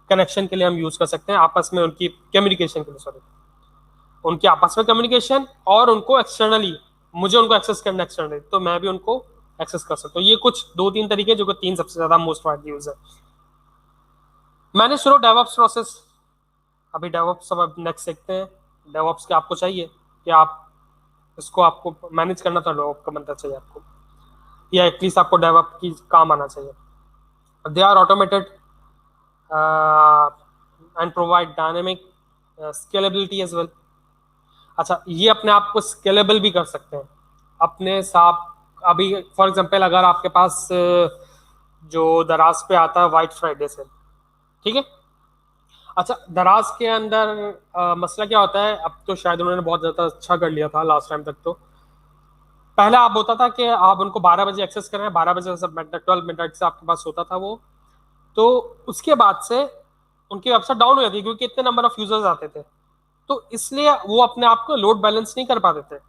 कनेक्शन के लिए हम यूज कर सकते हैं, आपस में उनकी कम्युनिकेशन के लिए, सॉरी, उनके आपस में कम्युनिकेशन और उनको एक्सटर्नली, मुझे उनको एक्सेस करना एक्सटर्नली, तो मैं भी उनको एक्सेस कर सकता हूँ। ये कुछ 2-3 तरीके, जो कि 3 सबसे ज्यादा मोस्ट वाइडली यूज है। मैंने शुरू डेवऑप्स प्रोसेस, अभी डेवऑप्स अब नेक्स्ट देखते हैं। डेवऑप्स के आपको चाहिए कि आप इसको, आपको मैनेज करना तो डेवऑप का बनता चाहिए आपको, या एटलीस्ट आपको डेवऑप की काम आना चाहिए। They are automated and provide dynamic scalability as well. अच्छा, ये अपने आप को स्केलेबल भी कर सकते हैं अपने साथ। अभी फॉर एग्जांपल अगर आपके पास जो दराज पे आता है वाइट फ्राइडे से, ठीक है। अच्छा, दराज के अंदर मसला क्या होता है, अब तो शायद उन्होंने बहुत ज़्यादा अच्छा कर लिया था लास्ट टाइम तक। तो पहले आप होता था कि आप उनको 12 बजे एक्सेस करें, 12 बजे से 12 मिनट से आपके पास होता था वो, तो उसके बाद से उनकी वेबसाइट डाउन हो जाती क्योंकि इतने नंबर ऑफ यूजर्स आते थे, तो इसलिए वो अपने आप को लोड बैलेंस नहीं कर पाते थे।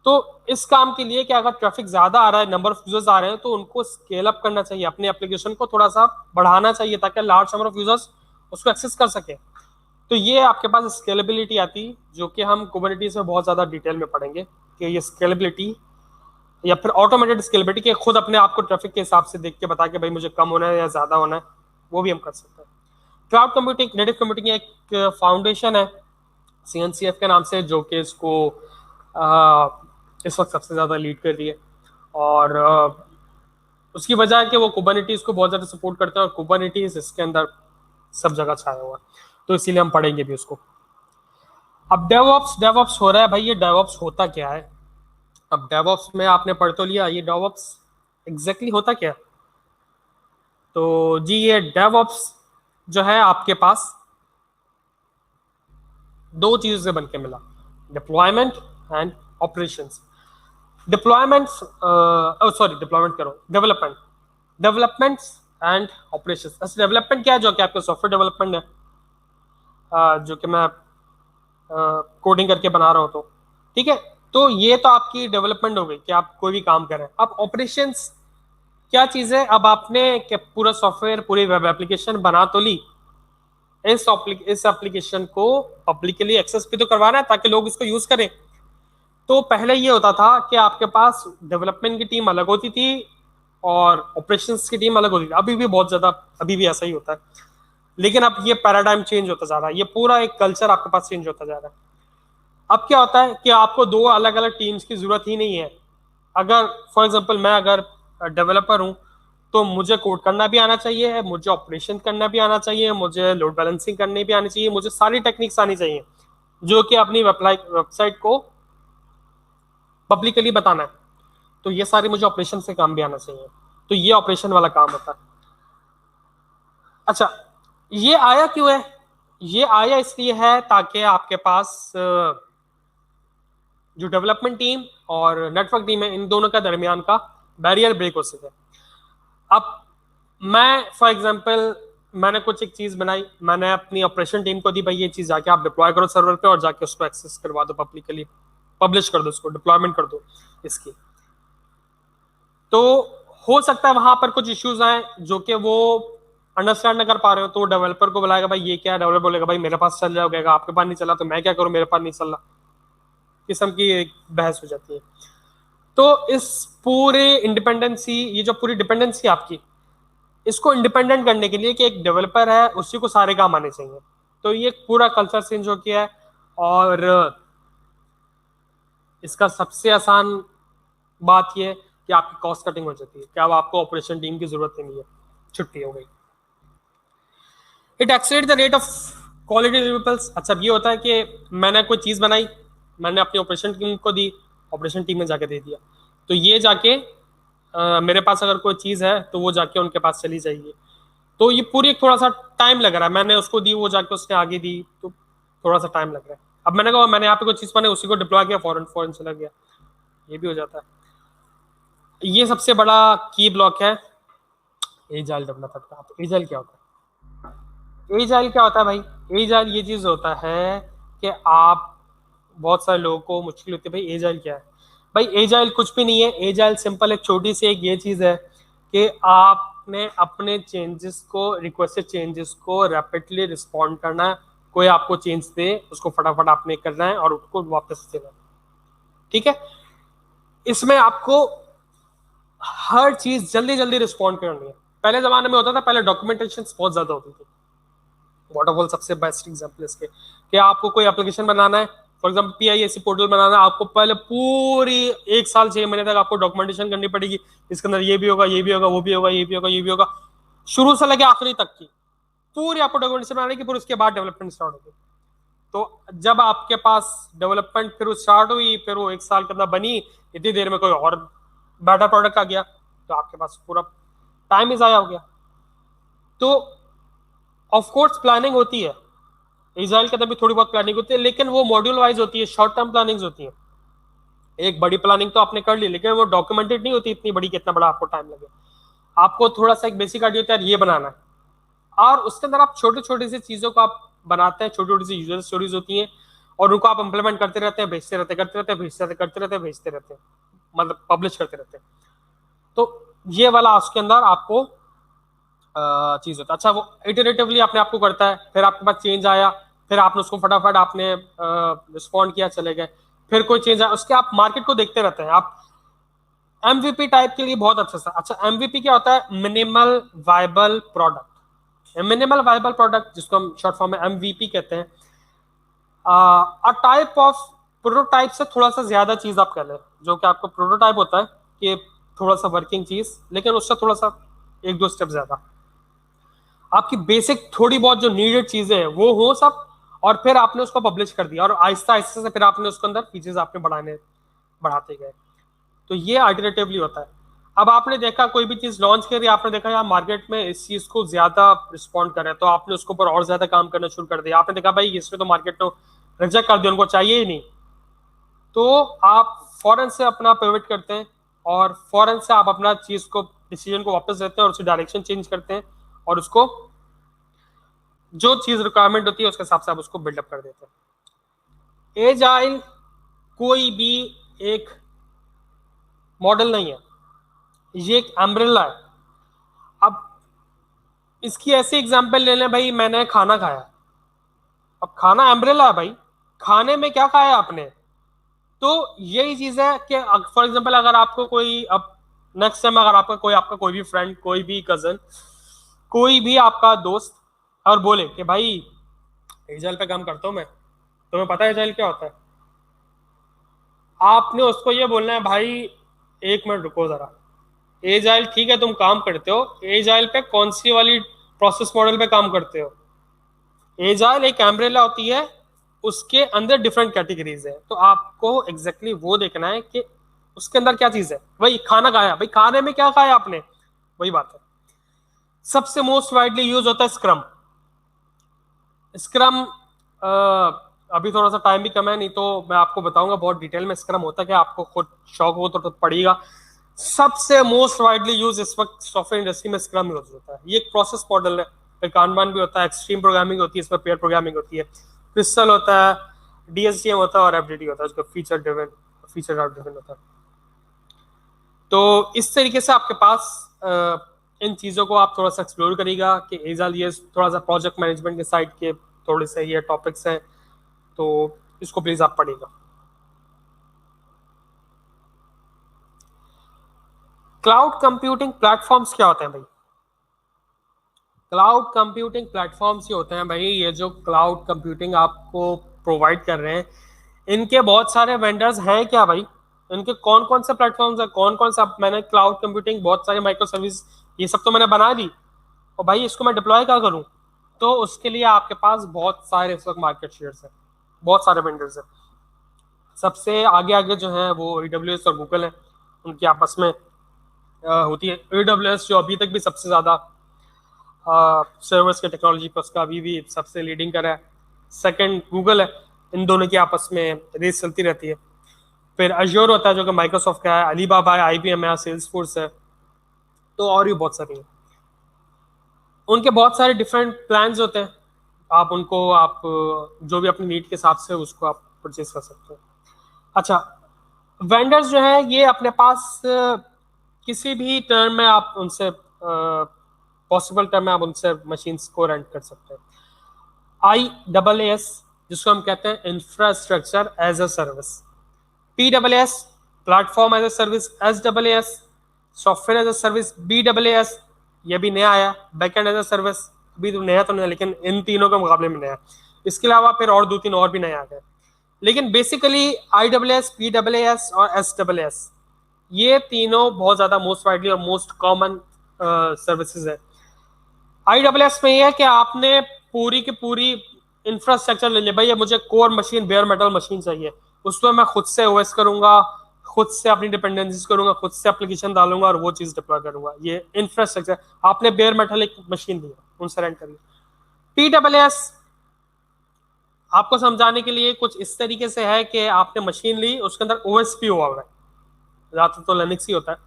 तो इस काम के लिए कि अगर ट्रैफिक ज्यादा आ रहा है, नंबर ऑफ यूजर्स आ रहे हैं, तो उनको स्केल अप करना चाहिए, अपने एप्लीकेशन को थोड़ा सा बढ़ाना चाहिए ताकि लार्ज नंबर ऑफ यूजर्स उसको एक्सेस कर सके। तो ये आपके पास स्केलेबिलिटी आती, जो कि हम कुबरनेटिस में बहुत ज्यादा डिटेल में पढ़ेंगे कि ये स्केलेबिलिटी या फिर ऑटोमेटेड स्केलेबिलिटी के खुद अपने आप को ट्रैफिक के हिसाब से देख के बता के भाई मुझे कम होना है या ज्यादा होना है, वो भी हम कर सकते हैं। क्लाउड कंप्यूटिंग, नेटिव कंप्यूटिंग एक फाउंडेशन है CNCF के नाम से, जो कि इसको इस वक्त सबसे ज्यादा लीड कर रही है, और उसकी वजह है कि वो कुबरनेटिस को बहुत ज्यादा सपोर्ट करते हैं और कुबरनेटिस इसके अंदर सब जगह छाया हुआ है, तो इसीलिए हम पढ़ेंगे भी उसको। अब डेवऑप्स हो रहा है भाई, ये डेवऑप्स होता क्या है? अब डेवऑप्स में आपने पढ़ तो लिया, ये डेवऑप्स एग्जैक्टली होता क्या? तो जी, ये डेवऑप्स जो है आपके पास दो चीजों से बन के मिला, deployment and operations. Deployment deployment करो, डेवलपमेंट एंड ऑपरेशंस। अच्छा, डेवलपमेंट क्या है? जो कि आपका सॉफ्टवेयर डेवलपमेंट है, जो कि मैं कोडिंग करके बना रहा हूँ, तो ठीक है। तो ये तो आपकी डेवलपमेंट हो गई कि आप कोई भी काम करें। अब ऑपरेशंस क्या चीज है? अब आपने पूरा सॉफ्टवेयर, पूरी वेब एप्लीकेशन बना तो ली, इस एप्लीकेशन को पब्लिकली एक्सेस भी तो करवाना है ताकि लोग इसको यूज करें। तो पहले ये होता था कि आपके पास डेवलपमेंट की टीम अलग होती थी और ऑपरेशंस की टीम अलग होती थी, अभी भी बहुत ज्यादा, अभी भी ऐसा ही होता है, लेकिन अब ये पैराडाइम चेंज होता जा रहा है, ये पूरा एक कल्चर आपके पास चेंज होता जा रहा है। अब क्या होता है कि आपको दो अलग अलग टीम्स की जरूरत ही नहीं है। अगर फॉर एग्जांपल मैं अगर डेवलपर हूं, तो मुझे कोड करना भी आना चाहिए, मुझे ऑपरेशन करना भी आना चाहिए, मुझे लोड बैलेंसिंग करनी भी आनी चाहिए, मुझे सारी टेक्निक्स आनी चाहिए जो कि अपनी वेबसाइट को पब्लिकली बताना है। तो ये सारे मुझे ऑपरेशन से काम भी आना चाहिए, तो ये ऑपरेशन वाला काम होता है। अच्छा, ये आया क्यों है? ये आया इसलिए है ताकि आपके पास जो डेवलपमेंट टीम और नेटवर्क टीम है, इन दोनों का दरमियान का बैरियर ब्रेक हो सके। अब मैं फॉर एग्जांपल, मैंने कुछ एक चीज बनाई, मैंने अपनी ऑपरेशन टीम को दी, भाई ये चीज जाके आप डिप्लॉय करो सर्वर पे और जाके उसको एक्सेस करवा दो पब्लिकली, पब्लिश कर दो उसको, डिप्लॉयमेंट कर दो इसकी। तो हो सकता है वहां पर कुछ इश्यूज आए जो कि वो अंडरस्टैंड नहीं कर पा रहे हो, तो डेवलपर को बुलाएगा, भाई ये क्या है, डेवलपर बोलेगा भाई मेरे पास चल जाएगा, आपके पास नहीं चला तो मैं क्या करूं, मेरे पास नहीं चल रहा, किस्म की एक बहस हो जाती है। तो इस पूरे इंडिपेंडेंसी, ये जो पूरी डिपेंडेंसी आपकी, इसको इंडिपेंडेंट करने के लिए कि एक डेवलपर है उसी को सारे काम आने चाहिए, तो ये पूरा कल्चर चेंज हो गया है। और इसका सबसे आसान बात ये कि आपकी कॉस्ट कटिंग हो जाती है, कि अब आपको ऑपरेशन टीम की जरूरत नहीं है, छुट्टी हो गई। It accelerate the rate of quality deliverables. अच्छा, ये होता है कि मैंने कोई चीज बनाई, मैंने अपनी ऑपरेशन टीम को दी, ऑपरेशन टीम में जाके दे दिया, तो ये जाके मेरे पास अगर कोई चीज है तो वो जाके उनके पास चली जाएगी। तो ये पूरी थोड़ा सा टाइम लग रहा है, मैंने उसको दी, वो जाके उसने आगे दी, तो थोड़ा सा टाइम लग रहा है। अब मैंने कहा मैंने यहाँ पे कोई चीज बनाई, उसी को डिप्लॉय किया, फॉरन फॉरन चला गया, ये भी हो जाता है। ये सबसे बड़ा की ब्लॉक है एजाइल डेवलपर का। तो एजाइल क्या होता है? एजाइल क्या होता है भाई? एजाइल ये चीज होता है कि आप, बहुत सारे लोगों को मुश्किल होती है भाई एजाइल क्या है। भाई एजाइल कुछ भी नहीं है, एजाइल सिंपल एक छोटी सी एक ये चीज है कि आपने अपने चेंजेस को, रिक्वेस्टेड चेंजेस को रैपिडली रिस्पॉन्ड करना है। कोई आपको चेंज दे, उसको फटाफट आपने करना है और उसको वापस देना है, ठीक है। इसमें आपको हर चीज जल्दी जल्दी रिस्पॉन्ड करनी है। पहले जमाने में होता था, पहले डॉक्यूमेंटेशन बहुत ज्यादा होती थी। वाटरफॉल सबसे बेस्ट एग्जांपल इसके, कि आपको कोई एप्लीकेशन बनाना है, फॉर एग्जांपल पीआईएसी पोर्टल बनाना है, आपको पहले पूरी 1 साल 6 महीने तक आपको डॉक्यूमेंटेशन करनी पड़ेगी। इसके अंदर ये भी होगा, ये भी होगा, वो भी होगा, ये भी होगा, ये भी होगा, शुरू से लेके आखिरी तक की पूरी आपको डॉक्यूमेंटेशन बनाने की, फिर उसके बाद डेवलपमेंट स्टार्ट होगी। तो जब आपके पास डेवलपमेंट फिर स्टार्ट हुई, फिर वो 1 साल के अंदर बनी, इतनी देर में कोई और बेटर प्रोडक्ट आ गया, तो आपके पास पूरा टाइम ही जाया हो गया। तो ऑफ कोर्स प्लानिंग होती है, इजराइल के अंदर भी थोड़ी बहुत प्लानिंग होती है, लेकिन वो मॉड्यूल वाइज होती है, शॉर्ट टर्म प्लानिंग्स होती है। एक बड़ी प्लानिंग तो आपने कर ली, लेकिन वो डॉक्यूमेंटेड नहीं होती इतनी बड़ी कि इतना बड़ा आपको टाइम लगे। आपको थोड़ा सा एक बेसिक आइडिया होता है ये बनाना है, और उसके अंदर आप छोटी छोटी सी चीजों को आप बनाते हैं, छोटी छोटी सी यूजर स्टोरीज होती हैं, और उनको आप इंप्लीमेंट करते रहते हैं, भेजते रहते, करते रहते, भेजते रहते, करते रहते, भेजते रहते, मतलब पब्लिश करते रहते हैं। तो ये वाला उसके अंदर आपको चीज होता है। अच्छा, वो इटरेटिवली अपने आपको करता है, फिर आपके पास चेंज आया, फिर आपने उसको फटाफट आपने रिस्पॉन्ड किया, चले गए, फिर कोई चेंज आया, उसके आप मार्केट को देखते रहते हैं। आप एमवीपी टाइप के लिए बहुत अच्छा सा। अच्छा, एमवीपी क्या होता है? Minimal viable product. Minimal viable product, जिसको हम शॉर्ट फॉर्म में एमवीपी कहते हैं, अ टाइप ऑफ प्रोटोटाइप से थोड़ा सा ज्यादा चीज आप कह लें। जो कि आपको प्रोटोटाइप होता है कि थोड़ा सा वर्किंग चीज, लेकिन उससे थोड़ा सा 1-2 स्टेप ज्यादा, आपकी बेसिक थोड़ी बहुत जो नीडेड चीजें हैं वो हो सब, और फिर आपने उसको पब्लिश कर दिया, और आहिस्ता आहिस्ता से फिर आपने उसके अंदर फीचर्स आपने बढ़ाते गए। तो ये अल्टरनेटिवली होता है। अब आपने देखा कोई भी चीज लॉन्च करी, आपने देखा यार मार्केट में इस चीज को ज्यादा रिस्पॉन्ड कर रहे हैं, तो आपने उसके ऊपर और ज्यादा काम करना शुरू कर दिया। आपने देखा भाई इसमें तो मार्केट तो रिजेक्ट कर दिया, उनको चाहिए ही नहीं, तो आप फौरन से अपना पिवट करते हैं, और फौरन से आप अपना चीज को, डिसीजन को वापस देते हैं, और उसकी डायरेक्शन चेंज करते हैं, और उसको जो चीज रिक्वायरमेंट होती है उसके हिसाब से आप उसको बिल्डअप कर देते हैं। एजाइल कोई भी एक मॉडल नहीं है, ये एक अम्ब्रेला है। अब इसकी ऐसी एग्जांपल ले लें, भाई मैंने खाना खाया, अब खाना अम्ब्रेला है भाई, खाने में क्या खाया आपने? तो यही चीज है कि फॉर एग्जांपल अगर आपको कोई, अब नेक्स्ट टाइम अगर आपका कोई भी फ्रेंड, कोई भी कजन, कोई भी आपका दोस्त और बोले कि भाई एजाइल पे काम करता हूं मैं, तुम्हें पता है एजाइल क्या होता है? आपने उसको ये बोलना है, भाई 1 मिनट रुको जरा, एजाइल ठीक है तुम काम करते हो, एजाइल पे कौन सी वाली प्रोसेस मॉडल पे काम करते हो? एजाइल एक एम्ब्रेला होती है, उसके अंदर डिफरेंट कैटेगरीज है, तो आपको एग्जैक्टली वो देखना है कि उसके अंदर क्या चीज है, वही खाना खाया, भाई खाने में क्या खाया आपने, वही बात है। सबसे मोस्ट वाइडली यूज होता है स्क्रम। स्क्रम अभी थोड़ा सा टाइम भी कम है, नहीं तो मैं आपको बताऊंगा बहुत डिटेल में स्क्रम होता है क्या, आपको खुद शौक हो तो पड़ेगा। सबसे मोस्ट वाइडली यूज इस वक्त सॉफ्टवेयर इंडस्ट्री में स्क्रम यूज होता है। ये एक प्रोसेस मॉडल है, फिर कानबान भी होता है, एक्सट्रीम प्रोग्रामिंग होती है, इसमें पेयर प्रोग्रामिंग होती है, क्रिस्टल होता है, डीएसडीएम होता है और एफडीडी होता है, उसका फीचर ड्रिवन होता है। तो इस तरीके से आपके पास इन चीज़ों को आप थोड़ा सा एक्सप्लोर करिएगा कि एजाल ये थोड़ा सा प्रोजेक्ट मैनेजमेंट के साइड के थोड़े से ये टॉपिक्स हैं, तो इसको प्लीज आप पढ़िएगा। क्लाउड कंप्यूटिंग प्लेटफॉर्म्स क्या होते हैं भाई? क्लाउड कंप्यूटिंग प्लेटफॉर्म्स ये होते हैं भाई, ये जो क्लाउड कंप्यूटिंग आपको प्रोवाइड कर रहे हैं, इनके बहुत सारे वेंडर्स हैं क्या भाई? इनके कौन कौन से प्लेटफॉर्म्स हैं, कौन कौन सा, मैंने क्लाउड कंप्यूटिंग बहुत सारे माइक्रो सर्विस ये सब तो मैंने बना दी, और भाई इसको मैं डिप्लॉय क्या करूं? तो उसके लिए आपके पास बहुत सारे इस वक्त मार्केट शेयर्स हैं, बहुत सारे वेंडर्स हैं। सबसे आगे आगे जो है वो AWS और गूगल है, उनकी आपस में होती है। AWS जो अभी तक भी सबसे ज़्यादा सर्वर्स के टेक्नोलॉजी पर उसका अभी भी सबसे लीडिंग कर रहा है। सेकंड गूगल है, इन दोनों की आपस में रेस चलती रहती है। फिर अज्योर होता है जो कि माइक्रोसॉफ्ट का है, अलीबाबा है, IBM है, सेल्सफोर्स है, तो और भी बहुत सारी हैं। उनके बहुत सारे डिफरेंट प्लान्स होते हैं, आप उनको आप जो भी अपनी नीड के हिसाब से उसको आप परचेज कर सकते हो। अच्छा, वेंडर्स जो है ये अपने पास किसी भी टर्म में आप उनसे पॉसिबल टर्म में आप उनसे मशीन्स को रेंट कर सकते हैं। IaaS जिसको हम कहते हैं infrastructure as a service, PaaS platform as a service, SaaS software as a service, BaaS ये भी नया आया, बैकएंड एज अ सर्विस अभी तो नया तो नहीं, लेकिन इन तीनों के मुकाबले में नया। इसके अलावा फिर और 2-3 और भी नए आ गए, लेकिन बेसिकली IaaS, PaaS और SaaS ये तीनों बहुत ज्यादा मोस्ट वाइडली और मोस्ट कॉमन सर्विसेज है। IaaS में ये है कि आपने पूरी की पूरी इंफ्रास्ट्रक्चर ले लिया, भाई ये मुझे core machine, bear metal machine चाहिए, उसमें मैं खुद से OS करूंगा, खुद से अपनी डिपेंडेंसीज करूंगा, खुद से एप्लीकेशन डालूंगा और वो चीज डिप्लॉय करूंगा। ये इंफ्रास्ट्रक्चर, आपने बेयर मेटल एक मशीन लिया, उनसे रेंट करिए। PaaS आपको समझाने के लिए कुछ इस तरीके से है कि आपने मशीन ली, उसके अंदर OS भी हुआ है, ज्यादातर तो लिनक्स ही होता है।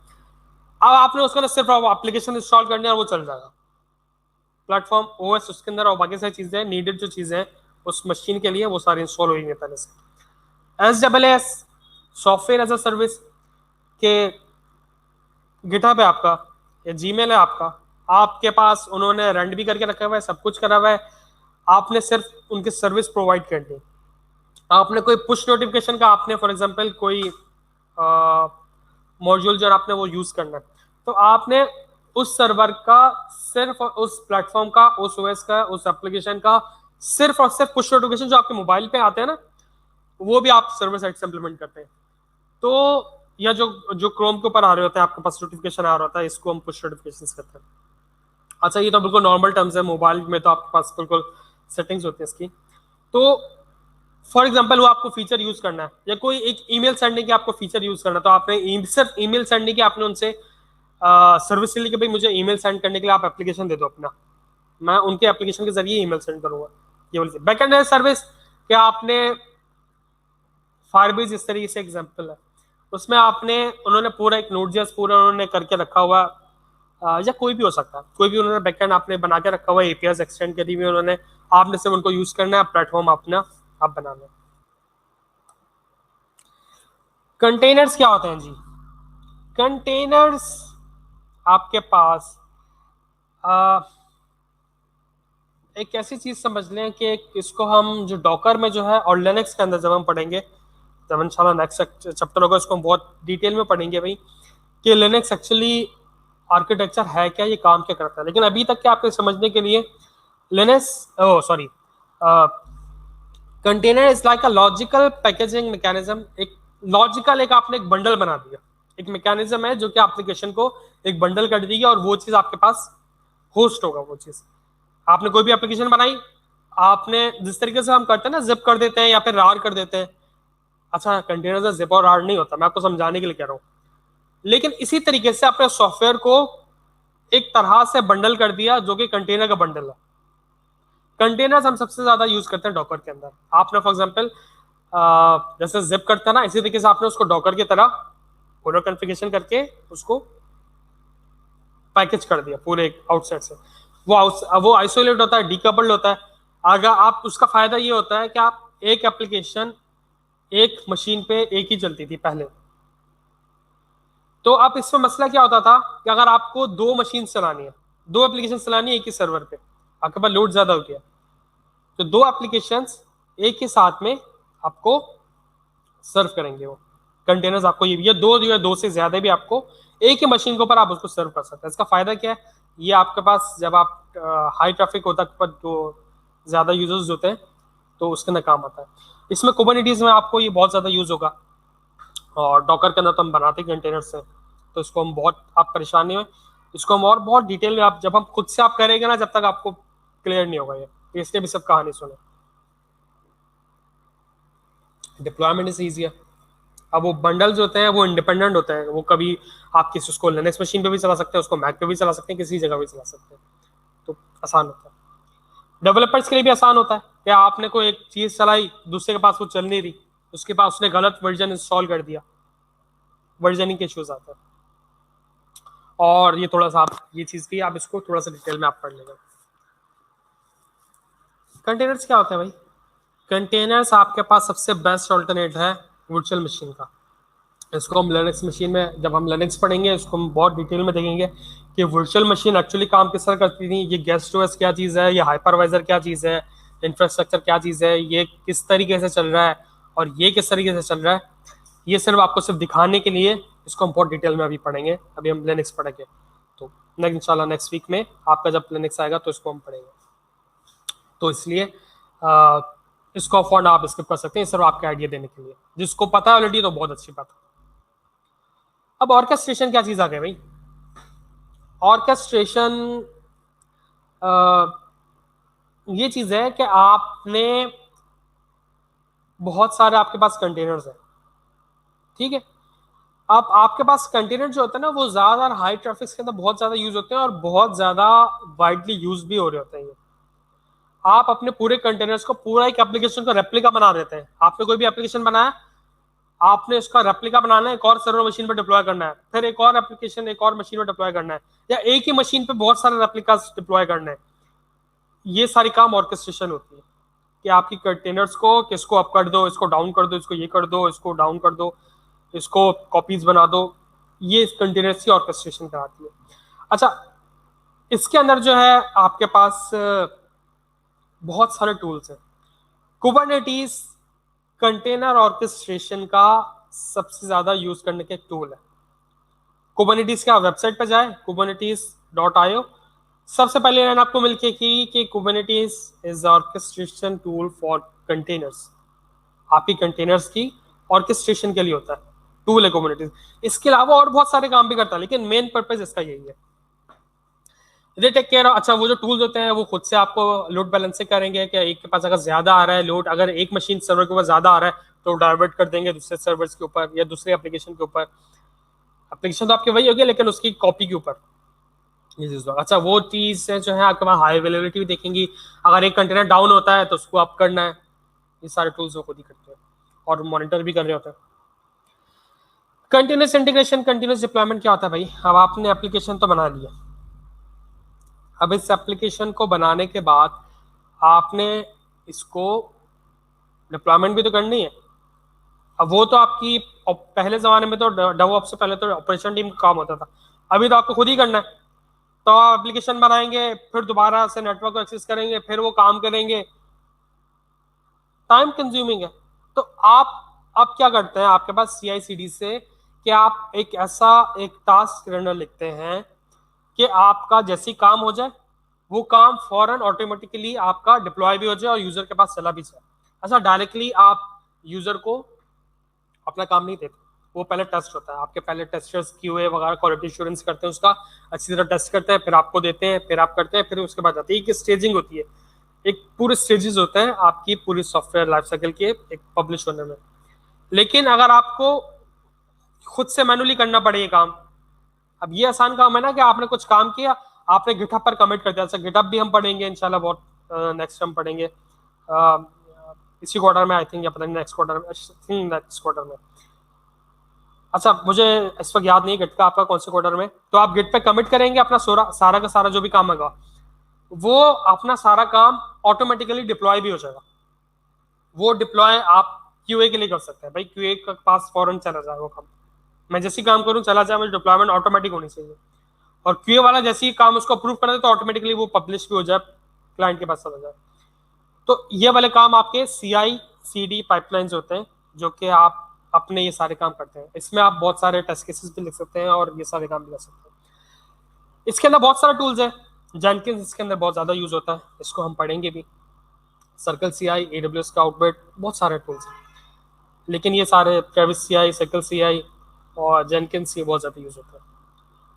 अब आपने उसके अंदर सिर्फ एप्लीकेशन इंस्टॉल करनी है और वो चल जाएगा। प्लेटफॉर्म OS उसके अंदर और बाकी सारी चीजें नीडेड जो चीजें हैं उस मशीन के लिए वो सारी इंस्टॉल हुई है पहले से। SaaS software as a service के गिटहब है आपका या जीमेल है आपका, आपके पास उन्होंने रेंट भी करके रखा हुआ है, सब कुछ करा हुआ है, आपने सिर्फ उनकी सर्विस प्रोवाइड करनी है। आपने कोई पुश नोटिफिकेशन का, आपने फॉर एग्जांपल कोई मॉड्यूल जो आपने वो यूज करना है, तो आपने उस सर्वर का सिर्फ, उस प्लेटफॉर्म का, उस OS का, उस एप्लीकेशन का सिर्फ और सिर्फ पुश नोटिफिकेशन जो आपके मोबाइल पे आते हैं ना, वो भी आप सर्वर साइड से इंप्लीमेंट करते हैं। तो या जो जो क्रोम के ऊपर आ रहे होते हैं आपके पास नोटिफिकेशन आ रहा होता है, इसको हम पुश नोटिफिकेशन कहते हैं। अच्छा, ये तो बिल्कुल नॉर्मल टर्म्स है, मोबाइल में तो आपके पास बिल्कुल सेटिंग्स होती है इसकी। तो फॉर एग्जाम्पल वो आपको फीचर यूज करना है या कोई एक ईमेल सेंडिंग की आपको फीचर यूज करना है, तो आपने सिर्फ ईमेल सेंडिंग की आपने उनसे सर्विस ली कि भाई मुझे ईमेल सेंड करने के लिए आप एप्लीकेशन दे दो अपना, मैं उनके एप्लीकेशन के जरिए ईमेल सेंड करूंगा। ये बोलते बैकएंड सर्विस, क्या आपने फायरबेस इस तरीके से एग्जांपल है, उसमें आपने, उन्होंने पूरा एक नोड.js पूरा उन्होंने करके रखा हुआ, या कोई भी हो सकता है, कोई भी उन्होंने बैकएंड आपने बना के रखा हुआ, APIs एक्सटेंड करी हुई उन्होंने, आपने सिर्फ उनको यूज करना है, प्लेटफॉर्म अपना आप बनाना है। कंटेनर्स क्या होते हैं जी? कंटेनर्स आपके पास एक ऐसी चीज समझ लें कि इसको हम जो डॉकर में जो है और लिनक्स के अंदर जब हम पढ़ेंगे, जब इंशाल्लाह नेक्स्ट चैप्टर होगा उसको हम बहुत डिटेल में पढ़ेंगे भाई कि लिनक्स एक्चुअली आर्किटेक्चर है क्या, ये काम क्या करता है। लेकिन अभी तक के आपके समझने के लिए Linux, sorry, container is like a logical packaging mechanism. एक लॉजिकल, एक आपने एक बंडल बना दिया, एक मैकेनिज्म है जो कि एप्लीकेशन को एक बंडल कर देगी और वो चीज आपके पास होस्ट होगा। वो चीज आपने कोई भी एप्लीकेशन बनाई, आपने जिस तरीके से हम करते हैं ना, जिप कर देते हैं या फिर रार कर देते हैं, अच्छा, कंटेनर से जिप और आर नहीं होता, मैं आपको समझाने के लिए कह रहा हूँ। लेकिन इसी तरीके से आपने सॉफ्टवेयर को एक तरह से बंडल कर दिया जो कि कंटेनर का बंडल है। कंटेनर्स हम सबसे ज्यादा यूज करते हैं डॉकर के अंदर। आपने फॉर एग्जांपल जैसे जिप करता है ना, इसी तरीके से आपने उसको डॉकर की तरह पूरा कॉन्फ़िगरेशन करके उसको पैकेज कर दिया पूरे आउटसाइड से। वो आइसोलेट होता है, डीकपल्ड होता है। अगर आप उसका फायदा ये होता है कि आप एक एप्लीकेशन एक मशीन पे एक ही चलती थी पहले। तो अब इसमें मसला क्या होता था कि अगर आपको दो मशीन चलानी है, दो एप्लीकेशन चलानी है एक ही सर्वर पे, आपके पास लोड ज्यादा हो गया, तो दो एप्लीकेशंस एक ही साथ में आपको सर्व करेंगे। वो कंटेनर्स आपको ये दो या दो से ज्यादा भी आपको एक ही मशीन के ऊपर आप उसको सर्व कर सकते हैं। इसका फायदा क्या है, ये आपके पास जब आप हाई ट्रैफिक होता है पर जो ज्यादा यूजर्स होते हैं तो उसके अंदर काम आता है। इसमें कुबरनेटिस में आपको ये बहुत ज्यादा यूज होगा, और डॉकर के अंदर तो हम बनाते हैं कंटेनर से, तो इसको हम बहुत, आप परेशान नहीं हो, इसको हम और बहुत डिटेल में आप जब हम खुद से आप करेंगे ना, जब तक आपको क्लियर नहीं होगा ये, तो इसलिए भी सब कहानी सुने। डिप्लॉयमेंट इज ईजी है। अब वो बंडल्स होते हैं वो इंडिपेंडेंट होते हैं, वो कभी आप किसी उसको लिनक्स मशीन पे भी चला सकते हैं, उसको मैक पे भी चला सकते हैं, किसी जगह भी चला सकते हैं, तो आसान होता है। डेवलपर्स के लिए भी आसान होता है कि आपने कोई एक चीज चलाई, दूसरे के पास वो चल नहीं रही, उसके पास उसने गलत वर्जन इंस्टॉल कर दिया, वर्जनिंग के इश्यूज आते हैं। और ये थोड़ा सा आप ये चीज भी आप इसको थोड़ा सा डिटेल में आप पढ़ लेंगे। कंटेनर्स क्या होते हैं भाई? कंटेनर्स आपके पास सबसे बेस्ट ऑल्टरनेट है वर्चुअल मशीन का। इसको हम लिनक्स मशीन में, जब हम लिनक्स पढ़ेंगे इसको हम बहुत डिटेल में देखेंगे कि वर्चुअल मशीन एक्चुअली काम किस तरह करती थी, ये गेस्ट ओएस क्या चीज़ है, ये हाइपरवाइजर क्या चीज़ है, इंफ्रास्ट्रक्चर क्या चीज़ है, ये किस तरीके से चल रहा है और ये किस तरीके से चल रहा है। ये सिर्फ आपको सिर्फ दिखाने के लिए इसको हम बहुत डिटेल में अभी पढ़ेंगे। अभी हम लिनक्स पढ़ेंगे, तो इंशाल्लाह नेक्स्ट वीक में आपका जब लिनक्स आएगा तो इसको हम पढ़ेंगे। तो इसलिए इसको अफोर्ड आप स्किप कर सकते हैं, सिर्फ आपके आइडिया देने के लिए। जिसको पता है ऑलरेडी तो बहुत अच्छी बात है। अब ऑर्केस्ट्रेशन क्या चीज आ गई भाई? ऑर्केस्ट्रेशन ये चीज है कि आपने बहुत सारे आपके पास कंटेनर्स हैं, ठीक है। अब आपके पास कंटेनर जो होता है ना, वो ज्यादा हाई ट्रैफिक के अंदर बहुत ज्यादा यूज होते हैं और बहुत ज्यादा वाइडली यूज भी हो रहे होते हैं। ये आप अपने पूरे कंटेनर्स को, पूरा एक एप्लीकेशन को रेप्लिका बना देते हैं। आपने कोई भी एप्लीकेशन बनाया, आपने उसका रेप्लिका बनाना है, एक और सर्वर मशीन पर डिप्लॉय करना है, फिर एक और एप्लीकेशन एक और मशीन पर डिप्लॉय करना है, या एक ही मशीन पे बहुत सारे रेप्लिकास डिप्लॉय करना है। ये सारी काम ऑर्केस्ट्रेशन होती है कि आपकी कंटेनर्स को किसको अप कर दो, इसको डाउन कर दो, इसको ये कर दो, इसको डाउन कर दो, इसको कॉपीज बना दो। ये कंटेनर्स की ऑर्केस्ट्रेशन कराती है। अच्छा, इसके अंदर जो है आपके पास बहुत सारे टूल्स हैं। कुबरनेटिस कंटेनर ऑर्केस्ट्रेशन का सबसे ज्यादा यूज करने के टूल है। कुबरनेटिस के वेबसाइट पर जाए, kubernetes.io। सबसे पहले लाइन आपको मिलके कि Kubernetes is orchestration tool for containers. आपकी कंटेनर्स की ऑर्केस्ट्रेशन के लिए होता है, टूल है कुबरनेटिस। इसके अलावा और बहुत सारे काम भी करता है, लेकिन मेन पर्पज इसका यही है। They take care. अच्छा, वो जो टूल्स होते हैं वो खुद से आपको लोड बैलेंसिंग करेंगे कि एक के पास अगर ज्यादा आ रहा है लोड, अगर एक मशीन सर्वर के ऊपर ज्यादा आ रहा है तो डाइवर्ट कर देंगे दूसरे सर्वर्स के ऊपर या दूसरे एप्लीकेशन के ऊपर। एप्लीकेशन तो आपके वही होगी लेकिन उसकी कॉपी के ऊपर ये चीज। अच्छा, वो चीज जो है आपके पास हाई अवेलेबिलिटी भी देखेंगी। अगर एक कंटेनर डाउन होता है तो उसको अप करना है। ये सारे टूल्स वो खुद ही करते हैं और मॉनिटर भी कर रहे होते हैं। कंटिन्यूस इंटीग्रेशन, कंटिन्यूस डिप्लॉयमेंट क्या होता है भाई? अब आपने एप्लीकेशन तो बना लिया, अब इस एप्लीकेशन को बनाने के बाद आपने इसको डिप्लॉयमेंट भी तो करनी है। अब वो तो आपकी पहले जमाने में तो डेवऑप्स से पहले तो ऑपरेशन टीम का काम होता था, अभी तो आपको खुद ही करना है। तो आप एप्लीकेशन बनाएंगे, फिर दोबारा से नेटवर्क को एक्सेस करेंगे, फिर वो काम करेंगे, टाइम कंज्यूमिंग है। तो आप क्या करते हैं, आपके पास CI/CD से कि आप एक ऐसा एक टास्क रनर लिखते हैं कि आपका जैसे ही काम हो जाए वो काम फौरन ऑटोमेटिकली आपका डिप्लॉय भी हो जाए और यूजर के पास चला भी जाए। अच्छा, डायरेक्टली आप यूजर को अपना काम नहीं देते, वो पहले टेस्ट होता है। आपके पहले टेस्टर्स QA वगैरह क्वालिटी एश्योरेंस करते हैं, उसका अच्छी तरह टेस्ट करते हैं, फिर आपको देते हैं, फिर आप करते हैं, फिर उसके बाद आती है एक स्टेजिंग होती है, एक पूरे स्टेजेस होते हैं आपकी पूरी सॉफ्टवेयर लाइफ साइकिल के एक पब्लिश होने में। लेकिन अगर आपको खुद से मैनुअली करना पड़े ये काम, अब ये आसान काम है ना कि आपने कुछ काम किया, आपने गिटहब पर कमिट कर दिया। अच्छा, गिटहब भी हम पढ़ेंगे इंशाल्लाह, बहुत नेक्स्ट हम पढ़ेंगे इसी क्वार्टर में, आई थिंक, या पता नहीं नेक्स्ट क्वार्टर में, नेक्स्ट क्वार्टर में। अच्छा, मुझे इस वक्त याद नहीं गिट का आपका कौन से क्वार्टर में। तो आप गिट पे कमिट करेंगे अपना सारा का सारा जो भी काम होगा, वो अपना सारा काम ऑटोमेटिकली डिप्लॉय भी हो जाएगा। वो डिप्लॉय आप क्यूए के लिए कर सकते हैं भाई, क्यूए के पास फौरन चला जाएगा वो काम। मैं जैसे काम करूँ चला जाए, मुझे डिप्लॉयमेंट ऑटोमेटिक होनी चाहिए। और क्यूए वाला जैसे ही काम उसको अप्रूव कर दे तो ऑटोमेटिकली वो पब्लिश भी हो जाए, क्लाइंट के पास चला जाए। तो ये वाले काम आपके सीआई सीडी पाइपलाइंस होते हैं, जो कि आप अपने ये सारे काम करते हैं। इसमें आप बहुत सारे टेस्ट केसेस भी लिख सकते हैं और ये सारे काम भी कर सकते हैं। इसके अंदर बहुत सारे टूल्स हैं। जेनकिंस इसके अंदर बहुत ज़्यादा यूज होता है, इसको हम पढ़ेंगे भी। सर्कल सीआई, एडब्ल्यूएस का आउटबिट, बहुत सारे टूल्स हैं। लेकिन ये सारे ट्रेविस सीआई, सर्कल सीआई और जेनकिंस, ये बहुत ज़्यादा यूज होता है।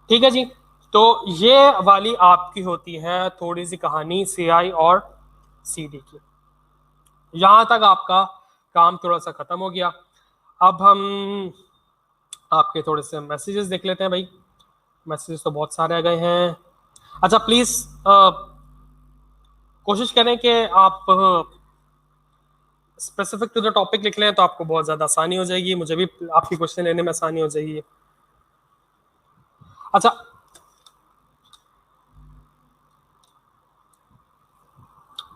ठीक है जी। तो ये वाली आपकी होती है थोड़ी सी कहानी सीआई और सीडी की। यहां तक आपका काम थोड़ा सा खत्म हो गया। अब हम आपके थोड़े से मैसेजेस देख लेते हैं भाई। मैसेजेस तो बहुत सारे आ गए हैं। अच्छा, प्लीज कोशिश करें कि आप स्पेसिफिक टू द टॉपिक लिख लें, तो आपको बहुत ज़्यादा आसानी हो जाएगी, मुझे भी आपकी क्वेश्चन लेने में आसानी हो जाएगी। अच्छा,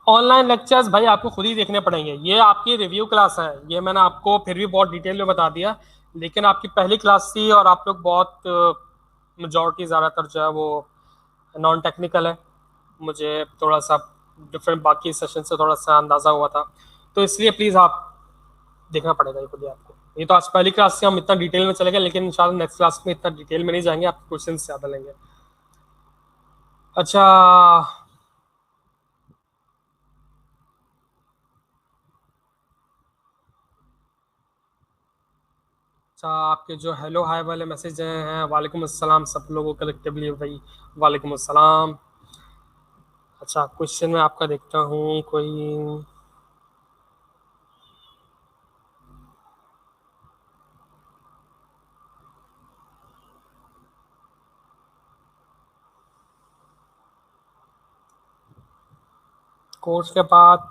ऑनलाइन लेक्चर्स भाई आपको खुद ही देखने पड़ेंगे। ये आपकी रिव्यू क्लास है, ये मैंने आपको फिर भी बहुत डिटेल में बता दिया, लेकिन आपकी पहली क्लास थी और आप लोग बहुत मेजॉरिटी ज़्यादातर जो है वो नॉन टेक्निकल है। मुझे थोड़ा सा डिफरेंट बाकी सेशन से थोड़ा सा अंदाज़ा हुआ था, तो इसलिए प्लीज़ आप देखना पड़ेगा ये खुद ही आपको। ये तो आज पहली क्लास से हम इतना डिटेल में चले गए, लेकिन इंशाल्लाह नेक्स्ट क्लास में इतना डिटेल में नहीं जाएंगे, आपके क्वेश्चन ज़्यादा लेंगे। अच्छा, आपके जो हेलो हाय वाले मैसेज हैं, वालेकुम अस्सलाम सब लोगों कलेक्टिवली भाई, वालेकुम अस्सलाम। अच्छा, क्वेश्चन में आपका देखता हूँ कोई। कोर्स के बाद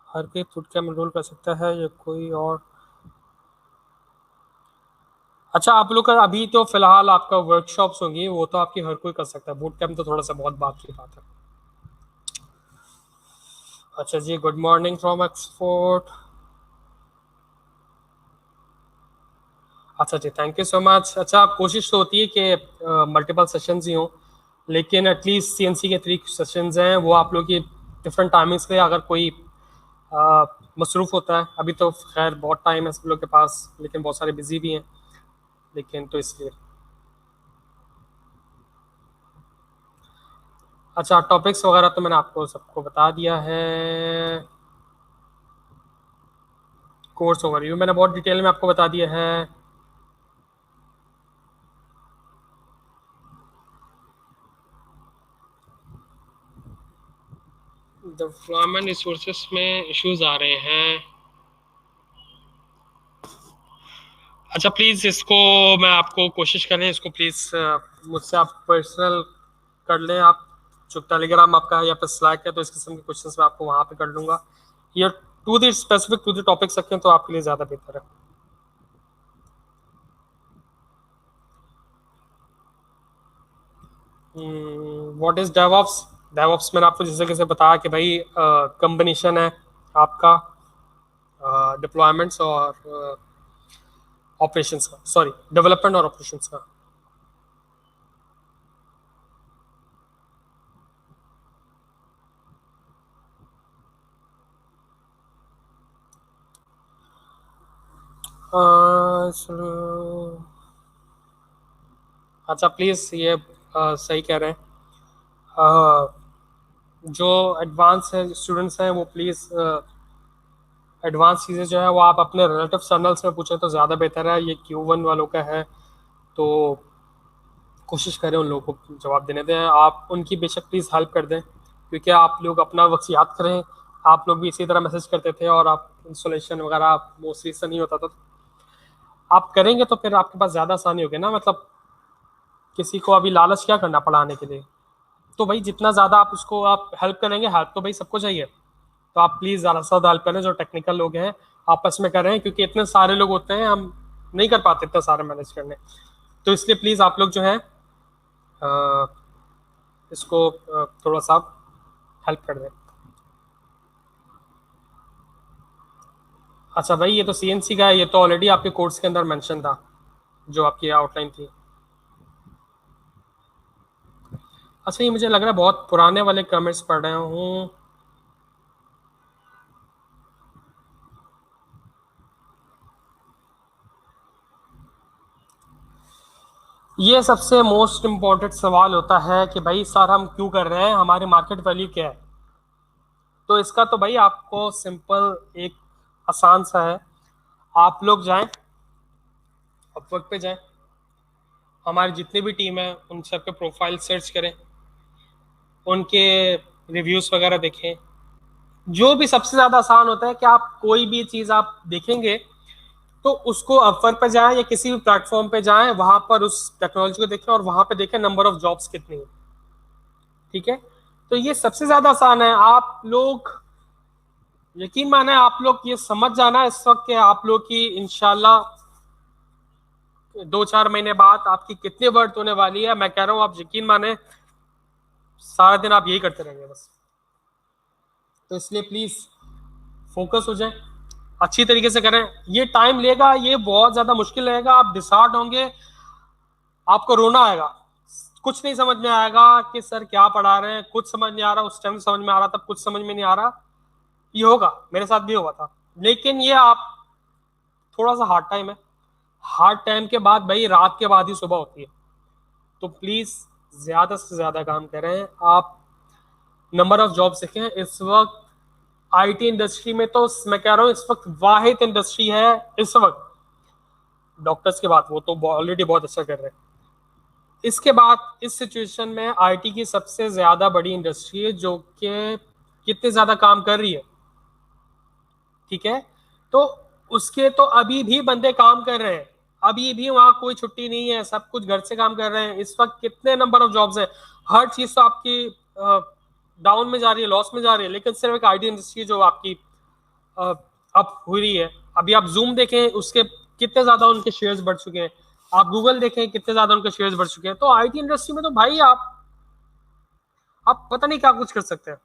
हर कोई फूड कैम्प एनरोल कर सकता है या कोई और? अच्छा, आप लोग का अभी तो फिलहाल आपका वर्कशॉप्स होंगी, वो तो आपकी हर कोई कर सकता है। बूट कैम्प तो थोड़ा सा बहुत बात की बात है। अच्छा जी, गुड मॉर्निंग फ्रॉम ऑक्सफोर्ड। अच्छा जी, थैंक यू सो मच। अच्छा, कोशिश तो होती है कि मल्टीपल सेशंस ही हों, लेकिन एटलीस्ट सीएनसी के 3 सेशंस हैं, वो आप लोग की डिफरेंट टाइमिंग्स पे, अगर कोई मसरूफ़ होता है। अभी तो खैर बहुत टाइम है सब लोग के पास, लेकिन बहुत सारे बिजी भी हैं, लेकिन तो इसलिए। अच्छा, टॉपिक्स वगैरह तो मैंने आपको सबको बता दिया है। कोर्स ओवरव्यू मैंने बहुत डिटेल में आपको बता दिया है। डिप्लॉयमेंट रिसोर्सेस में इश्यूज आ रहे हैं। अच्छा, प्लीज़ इसको, मैं आपको कोशिश करें इसको प्लीज़ मुझसे आप पर्सनल कर लें। आप जो टेलीग्राम आपका है या फिर स्लैक है, तो इस किस्म के क्वेश्चंस मैं आपको वहाँ पे कर लूँगा। या to the specific to the topic रखें तो आपके लिए ज़्यादा बेहतर है। What is DevOps? डेवऑप्स मैंने आपको जैसे कैसे बताया कि भाई कम्बिनेशन है आपका डिप्लॉयमेंट्स और ऑपरेशंस का, सॉरी, डेवलपमेंट और ऑपरेशंस का। अच्छा, प्लीज़ ये सही कह रहे हैं। जो एडवांस है स्टूडेंट्स हैं वो प्लीज़ एडवांस चीज़ें जो है वो आप अपने रिलेटिव चैनल्स में पूछें तो ज़्यादा बेहतर है। ये Q1 वालों का है, तो कोशिश करें उन लोगों को जवाब देने दें। आप उनकी बेशक प्लीज़ हेल्प कर दें, क्योंकि आप लोग अपना वक्त याद करें, आप लोग भी इसी तरह मैसेज करते थे और आप इंस्टॉलेशन वगैरह मोस्टली से नहीं होता था। आप करेंगे तो फिर आपके पास ज़्यादा आसानी होगी ना, मतलब किसी को अभी लालच क्या करना पढ़ाने के लिए। तो भाई जितना ज़्यादा आप उसको आप हेल्प करेंगे, हेल्प तो भाई सबको चाहिए, तो आप प्लीज़ ज़्यादा से ज़्यादा हेल्प करें। जो टेक्निकल लोग हैं आपस में कर रहे हैं, क्योंकि इतने सारे लोग होते हैं, हम नहीं कर पाते इतना सारे मैनेज करने। तो इसलिए प्लीज़ आप लोग जो है इसको थोड़ा सा हेल्प कर दें। अच्छा भाई, ये तो सीएनसी का है, ये तो ऑलरेडी आपके कोर्स के अंदर मेंशन था, जो आपकी आउटलाइन थी। अच्छा, ये मुझे लग रहा है बहुत पुराने वाले कमेंट्स पढ़ रहे हूँ। ये सबसे मोस्ट इम्पॉर्टेंट सवाल होता है कि भाई सर हम क्यों कर रहे हैं, हमारी मार्केट वैल्यू क्या है। तो इसका तो भाई आपको सिंपल एक आसान सा है, आप लोग जाएं अपवर्क पे जाएं, हमारी जितनी भी टीम है उन सब पे प्रोफाइल सर्च करें, उनके रिव्यूज वगैरह देखें। जो भी सबसे ज्यादा आसान होता है कि आप कोई भी चीज आप देखेंगे तो उसको अपवर्क पे जाएं या किसी भी प्लेटफॉर्म पे जाएं, वहां पर उस टेक्नोलॉजी को देखें और वहां पे देखें नंबर ऑफ जॉब्स कितनी है। ठीक है, तो ये सबसे ज्यादा आसान है। आप लोग यकीन माने, आप लोग ये समझ जाना इस वक्त कि आप लोग की इंशाल्लाह 2-4 महीने बाद आपकी कितनी वर्थ होने वाली है। मैं कह रहा हूँ आप यकीन माने सारा दिन आप यही करते रहेंगे बस। तो इसलिए प्लीज फोकस हो जाए, अच्छी तरीके से करें। ये टाइम लेगा, ये बहुत ज्यादा मुश्किल रहेगा, आप डिसहार्ट होंगे, आपको रोना आएगा, कुछ नहीं समझ में आएगा कि सर क्या पढ़ा रहे हैं, कुछ समझ नहीं आ रहा। उस टाइम समझ में आ रहा था, कुछ समझ में नहीं आ रहा। ये होगा, मेरे साथ भी हुआ था। लेकिन ये आप थोड़ा सा हार्ड टाइम है, हार्ड टाइम के बाद भाई रात के बाद ही सुबह होती है। तो प्लीज ज्यादा से ज्यादा काम करें आप, नंबर ऑफ जॉब्स देखें। इस वक्त आईटी इंडस्ट्री में तो मैं कह रहा हूँ इस वक्त वाहिद इंडस्ट्री है इस वक्त, डॉक्टर्स के बाद, वो तो ऑलरेडी बहुत अच्छा कर रहे हैं। इसके बाद इस सिचुएशन में आईटी की सबसे ज्यादा बड़ी इंडस्ट्री है जो कि कितने ज्यादा काम कर रही है। ठीक है, तो उसके तो अभी भी बंदे काम कर रहे हैं, अभी भी वहां कोई छुट्टी नहीं है, सब कुछ घर से काम कर रहे हैं। इस वक्त कितने नंबर ऑफ जॉब्स हैं, हर चीज तो आपकी डाउन में जा रही है, लॉस में जा रही है, लेकिन सिर्फ एक आईटी इंडस्ट्री जो आपकी अप हुई रही है। अभी आप जूम देखें, उसके कितने ज्यादा उनके शेयर्स बढ़ चुके हैं, आप गूगल देखें कितने ज्यादा उनके शेयर्स बढ़ चुके हैं। तो आईटी इंडस्ट्री में तो भाई आप पता नहीं क्या कुछ कर सकते हैं।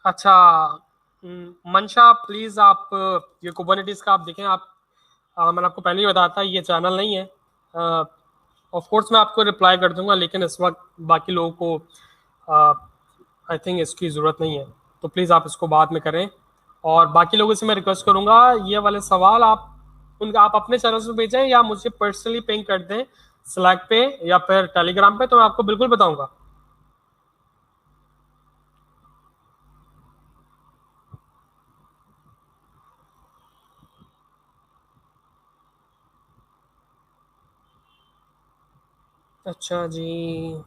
अच्छा, मंशा प्लीज आप ये कुबरनेटिस का आप देखें। आप मैंने आपको पहले ही बताया था ये चैनल नहीं है। ऑफ कोर्स मैं आपको रिप्लाई कर दूंगा, लेकिन इस वक्त बाकी लोगों को आई थिंक इसकी ज़रूरत नहीं है, तो प्लीज़ आप इसको बाद में करें। और बाकी लोगों से मैं रिक्वेस्ट करूंगा ये वाले सवाल आप अपने चैनल से भेजें या मुझे पर्सनली पिंग कर दें स्लैक पे या फिर टेलीग्राम पे, तो मैं आपको बिल्कुल बताऊंगा। अच्छा जी,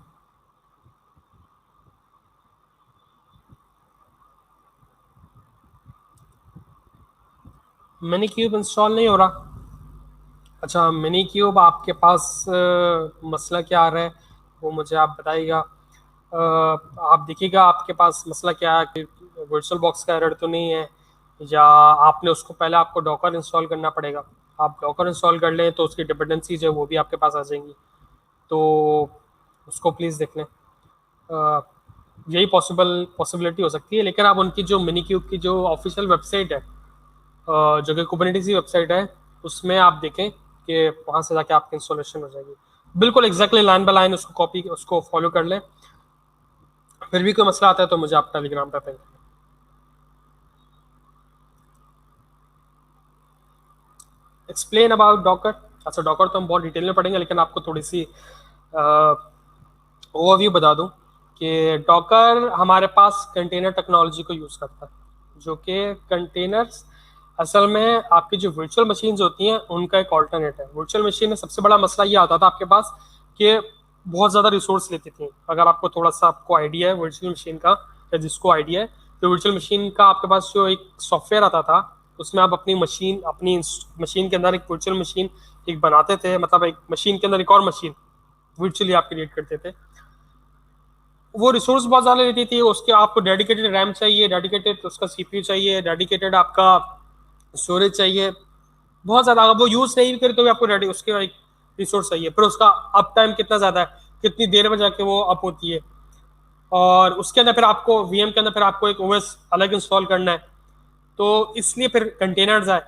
मिनी क्यूब इंस्टॉल नहीं हो रहा। अच्छा, मिनी क्यूब आपके पास मसला क्या आ रहा है वो मुझे आप बताइएगा। आप देखिएगा आपके पास मसला क्या है, कि वर्चुअल बॉक्स का एरर तो नहीं है, या आपने उसको पहले आपको डॉकर इंस्टॉल करना पड़ेगा। आप डॉकर इंस्टॉल कर लें तो उसकी डिपेंडेंसीज है वो भी आपके पास आ जाएंगी, तो उसको प्लीज़ देख लें। यही पॉसिबिलिटी हो सकती है। लेकिन आप उनकी जो मिनी क्यूब की जो ऑफिशियल वेबसाइट है, जो कि कुबरनेटिस की वेबसाइट है, उसमें आप देखें कि वहाँ से जाके आपकी इंस्टॉलेशन हो जाएगी। बिल्कुल एग्जैक्टली लाइन बाय लाइन उसको कॉपी, उसको फॉलो कर लें। फिर भी कोई मसला आता है तो मुझे आप टेलीग्राम पे पिंग करें। Explain about Docker. अच्छा, डॉकर तो हम बहुत डिटेल में पढ़ेंगे, लेकिन आपको थोड़ी सी ओवरव्यू बता दूं कि डॉकर हमारे पास कंटेनर टेक्नोलॉजी को यूज़ करता है, जो कि कंटेनर्स असल में आपकी जो वर्चुअल मशीन्स होती हैं उनका एक ऑल्टरनेट है। वर्चुअल मशीन में सबसे बड़ा मसला ये आता था आपके पास कि बहुत ज़्यादा रिसोर्स लेती थी। अगर आपको थोड़ा सा आपको आइडिया है वर्चुअल मशीन का, या जिसको आइडिया है, तो वर्चुअल मशीन का आपके पास जो एक सॉफ्टवेयर आता था, उसमें आप अपनी मशीन के अंदर एक वर्चुअल मशीन एक बनाते थे, मतलब एक मशीन के अंदर एक और मशीन वर्चुअली आप क्रिएट करते थे। वो रिसोर्स बहुत ज़्यादा लेती थी, उसके आपको डेडिकेटेड रैम चाहिए, डेडिकेटेड उसका सीपीयू चाहिए, डेडिकेटेड आपका स्टोरेज चाहिए, बहुत ज़्यादा। अगर वो यूज़ नहीं भी करे तो भी आपको उसके एक रिसोर्स चाहिए। फिर उसका अप टाइम कितना ज़्यादा है, कितनी देर में जाके वो अप होती है, और उसके अंदर फिर आपको वीएम के अंदर फिर आपको एक ओएस अलग इंस्टॉल करना है। तो इसलिए फिर कंटेनर्स आए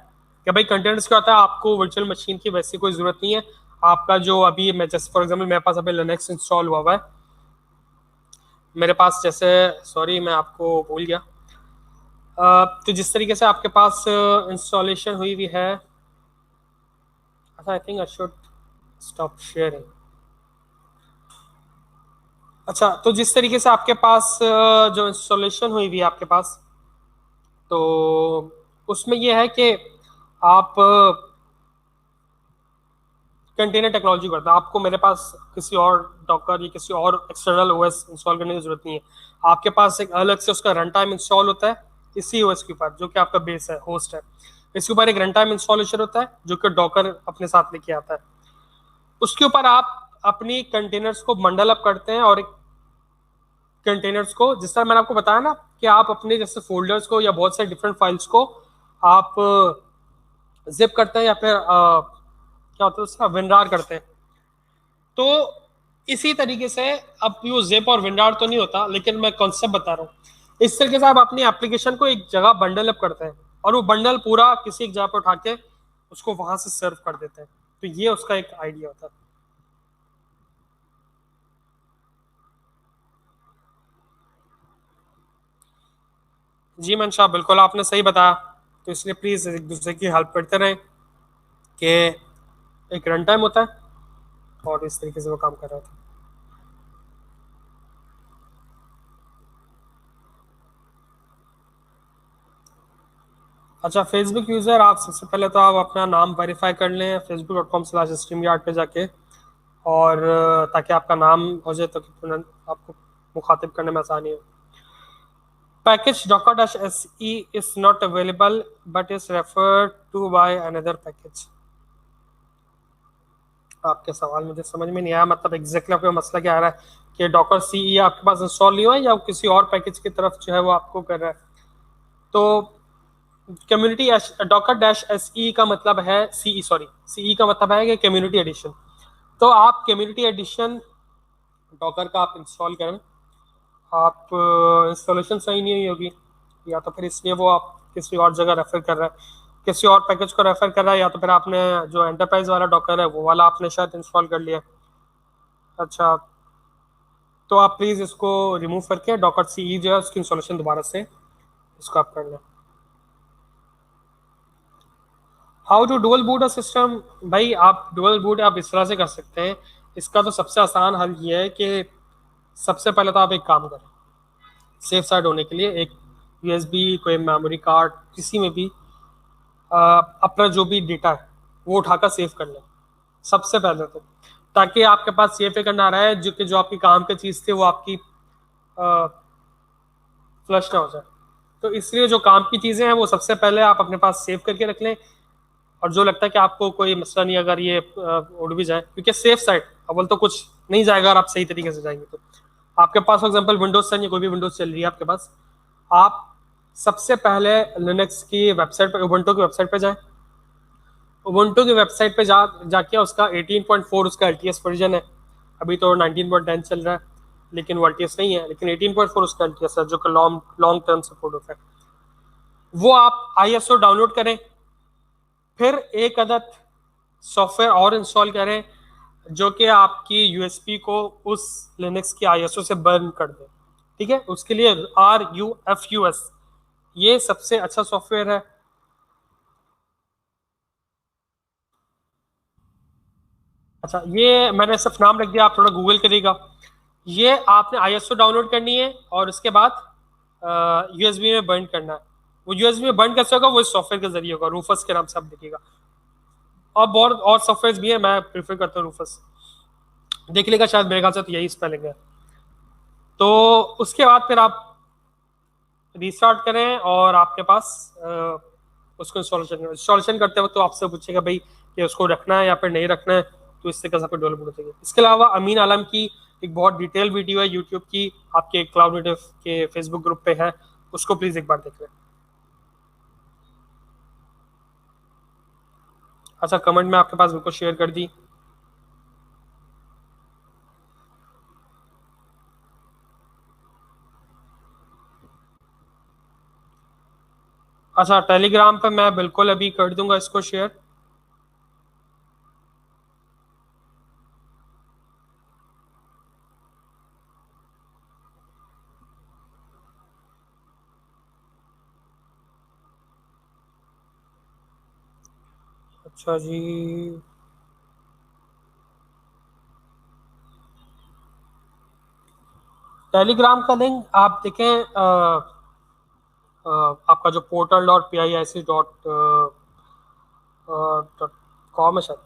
कि भाई कंटेनर्स क्या होता है, आपको वर्चुअल मशीन की वैसी कोई ज़रूरत नहीं है। आपका जो अभी मैं जैसे फॉर एग्जाम्पल मेरे पास अभी लिनक्स इंस्टॉल हुआ है मेरे पास, जैसे सॉरी मैं आपको भूल गया। तो जिस तरीके से आपके पास इंस्टॉलेशन हुई हुई है, I think I should stop sharing. अच्छा, तो जिस तरीके से आपके पास जो इंस्टॉलेशन हुई हुई है आपके पास, तो उसमें यह है कि आप कंटेनर टेक्नोलॉजी करता है। आपको मेरे पास किसी और डॉकर या किसी और एक्सटर्नल ओएस इंस्टॉल करने की जरूरत नहीं है। आपके पास एक अलग से उसका रन टाइम इंस्टॉल होता है इसी ओएस के ऊपर, जो कि आपका बेस है, होस्ट है। इसके ऊपर एक रन टाइम इंस्टॉलेशन होता है जो कि डॉकर अपने साथ लेके आता है। उसके ऊपर आप अपनी कंटेनर्स को बंडल अप करते हैं, और एक कंटेनर्स को, जिस तरह मैंने आपको बताया ना कि आप अपने जैसे फोल्डर्स को या बहुत सारे डिफरेंट फाइल्स को आप जिप करते हैं, या फिर क्या होता है उसका विनरार करते हैं। तो इसी तरीके से, अब वो जिप और विनरार तो नहीं होता, लेकिन मैं कॉन्सेप्ट बता रहा हूँ। इस तरीके से आप अपनी एप्लीकेशन को एक जगह बंडल अप करते हैं, और वो बंडल पूरा किसी एक जगह पर उठा के उसको वहां से सर्व कर देते हैं। तो ये उसका एक आइडिया होता है। जी मंशा, बिल्कुल आपने सही बताया। तो इसलिए प्लीज एक दूसरे की हेल्प करते रहें, कि एक रन टाइम होता है, और इस तरीके से वो काम कर रहा था। अच्छा, फेसबुक यूज़र, आप सबसे पहले तो आप अपना नाम वेरीफाई कर लें facebook.com/streamyard पे जाके, और ताकि आपका नाम हो जाए, तो कि आपको मुखातिब करने में आसानी हो। Package docker-se is not available but is referred to by another package। आपके सवाल मुझे समझ में नहीं आया, मतलब एग्जैक्टली आपका मसला क्या आ रहा है, कि डॉकर सी आपके पास इंस्टॉल नहीं हुआ है, या किसी और पैकेज की तरफ जो है वो आपको कर रहा है। तो community Docker dash S E का मतलब है सीई, सॉरी सीई का मतलब है कि कम्युनिटी एडिशन। तो आप कम्युनिटी एडिशन डॉकर का आप इंस्टॉल करें। आप इंस्टॉलेशन सही नहीं हुई होगी, या तो फिर इसलिए वो आप किसी और जगह रेफर कर रहा है, किसी और पैकेज को रेफर कर रहा है, या तो फिर आपने जो एंटरप्राइज वाला डॉकर है वो वाला आपने शायद इंस्टॉल कर लिया। अच्छा, तो आप प्लीज़ इसको रिमूव करके डॉकर सी जो है उसकी इंस्टॉलेशन दोबारा से इसको आप कर लें। How to dual boot a system. भाई आप डुअल बूट आप इस तरह से कर सकते हैं। इसका तो सबसे आसान हल ये है कि सबसे पहले तो आप एक काम करें, सेफ साइड होने के लिए एक यूएसबी, कोई मेमोरी कार्ड, किसी में भी अपना जो भी डेटा है वो उठाकर सेव कर लें सबसे पहले तो, ताकि आपके पास सेफ एक करना रहा है, जो कि जो आपकी काम की चीज़ थी वो आपकी फ्लश ना हो जाए। तो इसलिए जो काम की चीज़ें हैं वो सबसे पहले आप अपने पास सेव करके रख लें। और जो लगता है कि आपको कोई मसला नहीं अगर ये उड़ भी जाए, क्योंकि सेफ साइड अव्वल तो कुछ नहीं जाएगा अगर आप सही तरीके से जाएंगे। तो आपके पास फॉर एग्जांपल विंडोज 10 या कोई भी विंडोज चल रही है आपके पास, आप सबसे पहले लिनक्स की वेबसाइट पर, उबुंटू की वेबसाइट पर जाएं। उबुंटू की वेबसाइट पे जाके उसका 18.4 उसका एलटीएस वर्जन है। अभी तो 19.10 चल रहा है, लेकिन वो एलटीएस नहीं है, लेकिन 18.4 उसका एलटीएस है, जो कि लॉन्ग लॉन्ग टर्म सपोर्ट होता है। वो आप आईएसओ डाउनलोड करें, फिर एक अदद सॉफ्टवेयर और इंस्टॉल करें जो कि आपकी यूएसपी को उस लिनक्स की आईएसओ से बर्न कर दे। ठीक है, उसके लिए RUFUS ये सबसे अच्छा सॉफ्टवेयर है। अच्छा, ये मैंने सिर्फ नाम रख दिया, आप थोड़ा गूगल करिएगा। ये आपने आईएसओ डाउनलोड करनी है, और उसके बाद यूएसबी में बर्न करना है। वो यूएसबी में बर्न कैसे होगा, वो इस सॉफ्टवेयर के जरिए होगा, रूफस के नाम से आप देखिएगा। और बहुत और सॉफ्टवेयर भी है, मैं प्रेफर करता हूँ रूफस। देख लेगा शायद, मेरे ख्याल से तो यही स्पेलिंग है। तो उसके बाद फिर आप रीस्टार्ट करें और आपके पास उसको इंस्टॉलेशन करते वक्त तो आपसे पूछेगा भाई कि उसको रखना है या फिर नहीं रखना है, तो इससे कैसे आपको डेवलपमेंट हो जाएगी। इसके अलावा अमीन आलम की एक बहुत डिटेल वीडियो है यूट्यूब की, आपके क्लाउड नेटिव के फेसबुक ग्रुप पे है, उसको प्लीज एक बार देख लें। अच्छा, कमेंट में आपके पास बिल्कुल शेयर कर दी। अच्छा, टेलीग्राम पे मैं बिल्कुल अभी कर दूंगा इसको शेयर। अच्छा जी, टेलीग्राम का लिंक आप देखें, आपका जो portal dot P I I C dot dot com है शायद,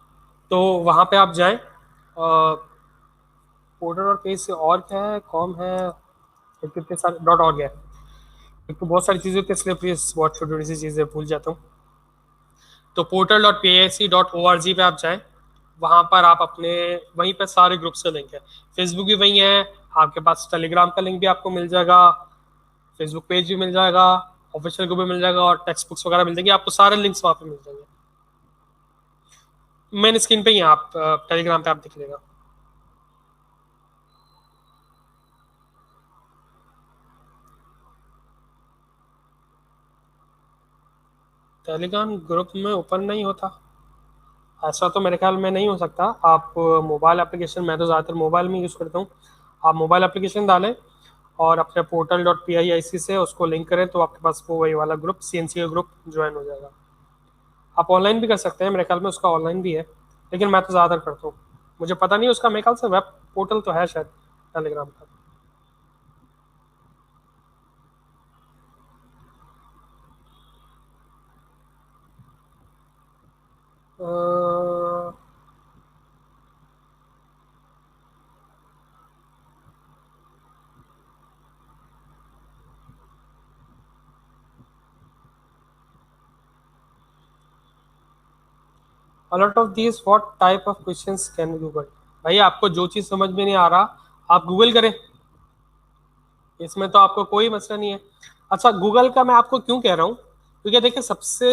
तो वहाँ पे आप जाएं। पोर्टल और पेज से और क्या है, कॉम है, एक कितने सारे डॉट ऑर्ग है। एक तो बहुत सारी चीज़ें होती है इसलिए प्लीज बहुत छोटी छोटी सी चीज़ें भूल जाता हूँ। तो portal dot P I C dot O R G पे आप जाएं। वहाँ पर आप अपने, वहीं पर सारे ग्रुप्स का लिंक है। फेसबुक भी वहीं है, आपके पास टेलीग्राम का लिंक भी आपको मिल जाएगा, फेसबुक पेज भी मिल जाएगा, ऑफिशियल ग्रुप भी मिल जाएगा, और टेक्स्ट बुक्स वगैरह मिल जाएंगे आपको, सारे लिंक्स वहाँ पे मिल जाएंगे। मेन स्क्रीन पे ही है, आप टेलीग्राम पे आप दिख लेगा। टेलीग्राम ग्रुप में ओपन नहीं होता, ऐसा तो मेरे ख्याल में नहीं हो सकता। आप मोबाइल एप्लीकेशन, मैं तो ज़्यादातर मोबाइल में यूज़ करता हूँ, आप मोबाइल एप्लीकेशन डालें और अपने portal dot P I I सी से उसको लिंक करें तो आपके पास वो वही वाला ग्रुप, सी एन सी का ग्रुप ज्वाइन हो जाएगा। आप ऑनलाइन भी कर सकते हैं, मेरे ख्याल में उसका ऑनलाइन भी है, लेकिन मैं तो ज़्यादातर करता हूँ। मुझे पता नहीं उसका, मेरे ख्याल से वेब पोर्टल तो है शायद टेलीग्राम का। A lot of these what type of questions can Google. भाई आपको जो चीज़ समझ में नहीं आ रहा, आप गूगल करें, इसमें तो आपको कोई मसला नहीं है। अच्छा, गूगल का मैं आपको क्यों कह रहा हूँ, क्योंकि देखिए सबसे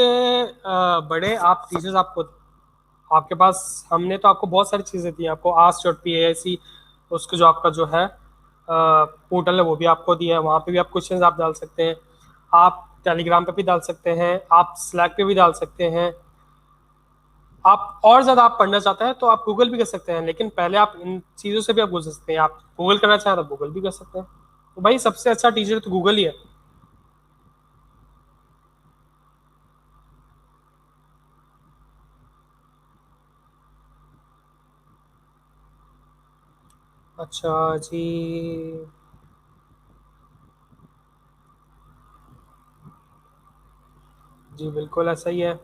बड़े आप टीचर्स आपको, आपके पास हमने तो आपको बहुत सारी चीज़ें दी, आपको आस्क डॉट पी आई सी, उसको जो आपका जो है पोर्टल है वो भी आपको दिया है, वहाँ पे भी आप क्वेश्चंस आप डाल सकते हैं, आप टेलीग्राम पे भी डाल सकते हैं, आप स्लैक पे भी डाल सकते हैं। आप और ज़्यादा आप पढ़ना चाहते हैं तो आप गूगल भी कर सकते हैं, लेकिन पहले आप इन चीज़ों से भी आप गुजर सकते हैं। आप गूगल करना चाहें तो गूगल भी कर सकते हैं। तो भाई सबसे अच्छा टीचर तो गूगल ही है। अच्छा जी, जी बिल्कुल ऐसा ही है।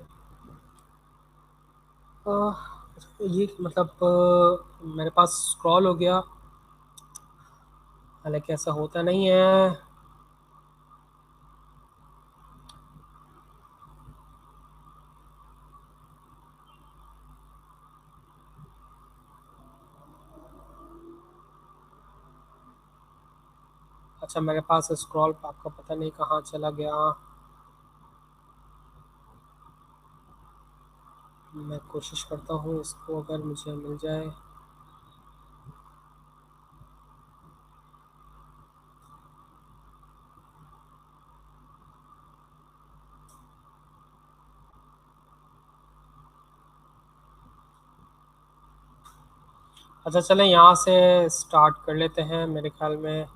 ये मतलब मेरे पास स्क्रॉल हो गया, हालांकि ऐसा होता नहीं है। अच्छा, मेरे पास स्क्रॉल आपका पता नहीं कहाँ चला गया, मैं कोशिश करता हूँ इसको अगर मुझे मिल जाए। अच्छा चलें, यहाँ से स्टार्ट कर लेते हैं मेरे ख्याल में।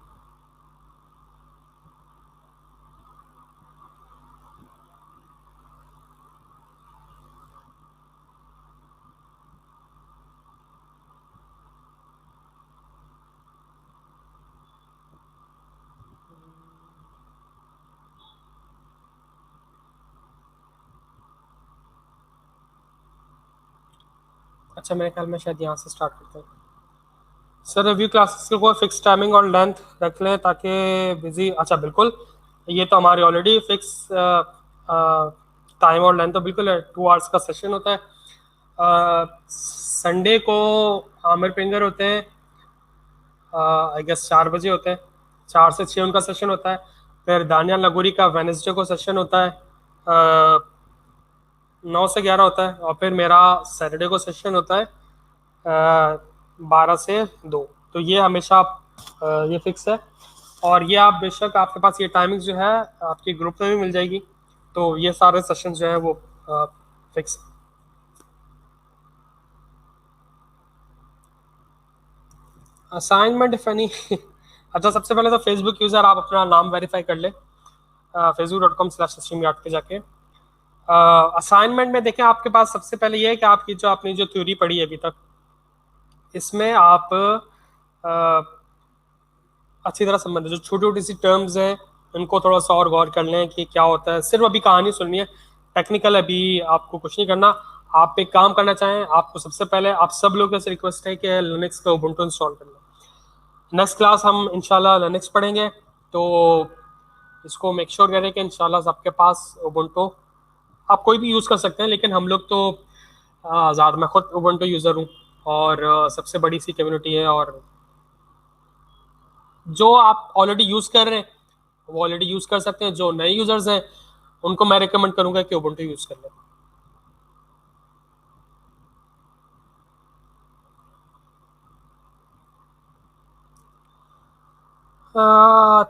अच्छा, मेरे ख्याल में शायद यहाँ से स्टार्ट करते हैं। सर रिव्यू क्लासेस के कोई फिक्स टाइमिंग और लेंथ रख लें ताकि बिजी, अच्छा बिल्कुल, ये तो हमारी ऑलरेडी फिक्स टाइम और लेंथ तो बिल्कुल है, 2 आवर्स का सेशन होता है। संडे को आमिर पिंगर होते हैं, आई गेस 4 बजे होते हैं, 4 से 6 उनका सेशन होता है। फिर दानिया लगोरी का वेनेसडे को सेशन होता है, 9 से 11 होता है। और फिर मेरा सैटरडे को सेशन होता है 12 से 2। तो ये हमेशा ये फिक्स है। और ये आप बेशक, आपके पास ये टाइमिंग जो है आपके ग्रुप में भी मिल जाएगी। तो ये सारे सेशन जो है वो फिक्स। असाइनमेंट इफ एनी अच्छा, सबसे पहले तो फेसबुक यूज़र आप अपना नाम वेरीफाई कर ले, facebook.com/streamyard पे जाके। असाइनमेंट में देखें, आपके पास सबसे पहले ये है कि आपकी जो आपने जो थ्योरी पढ़ी है अभी तक, इसमें आप अच्छी तरह समझ, जो छोटी छोटी सी टर्म्स हैं उनको थोड़ा सा और गौर कर लें कि क्या होता है। सिर्फ अभी कहानी सुननी है, टेक्निकल अभी आपको कुछ नहीं करना। आप एक काम करना चाहें, आपको सबसे पहले आप सब लोगों से रिक्वेस्ट है कि लिनक्स का उबुंटू इंस्टॉल कर लें। नेक्स्ट क्लास हम इंशाल्लाह लिनक्स पढ़ेंगे, तो इसको मेक श्योर करें कि इंशाल्लाह सबके पास उबुंटू, आप कोई भी यूज़ कर सकते हैं, लेकिन हम लोग तो ज़्यादा, मैं खुद उबुंटू यूज़र हूँ और सबसे बड़ी सी कम्युनिटी है। और जो आप ऑलरेडी यूज़ कर रहे हैं वो ऑलरेडी यूज़ कर सकते हैं, जो नए यूज़र्स हैं उनको मैं रिकमेंड करूँगा कि उबुंटू यूज़ कर लें।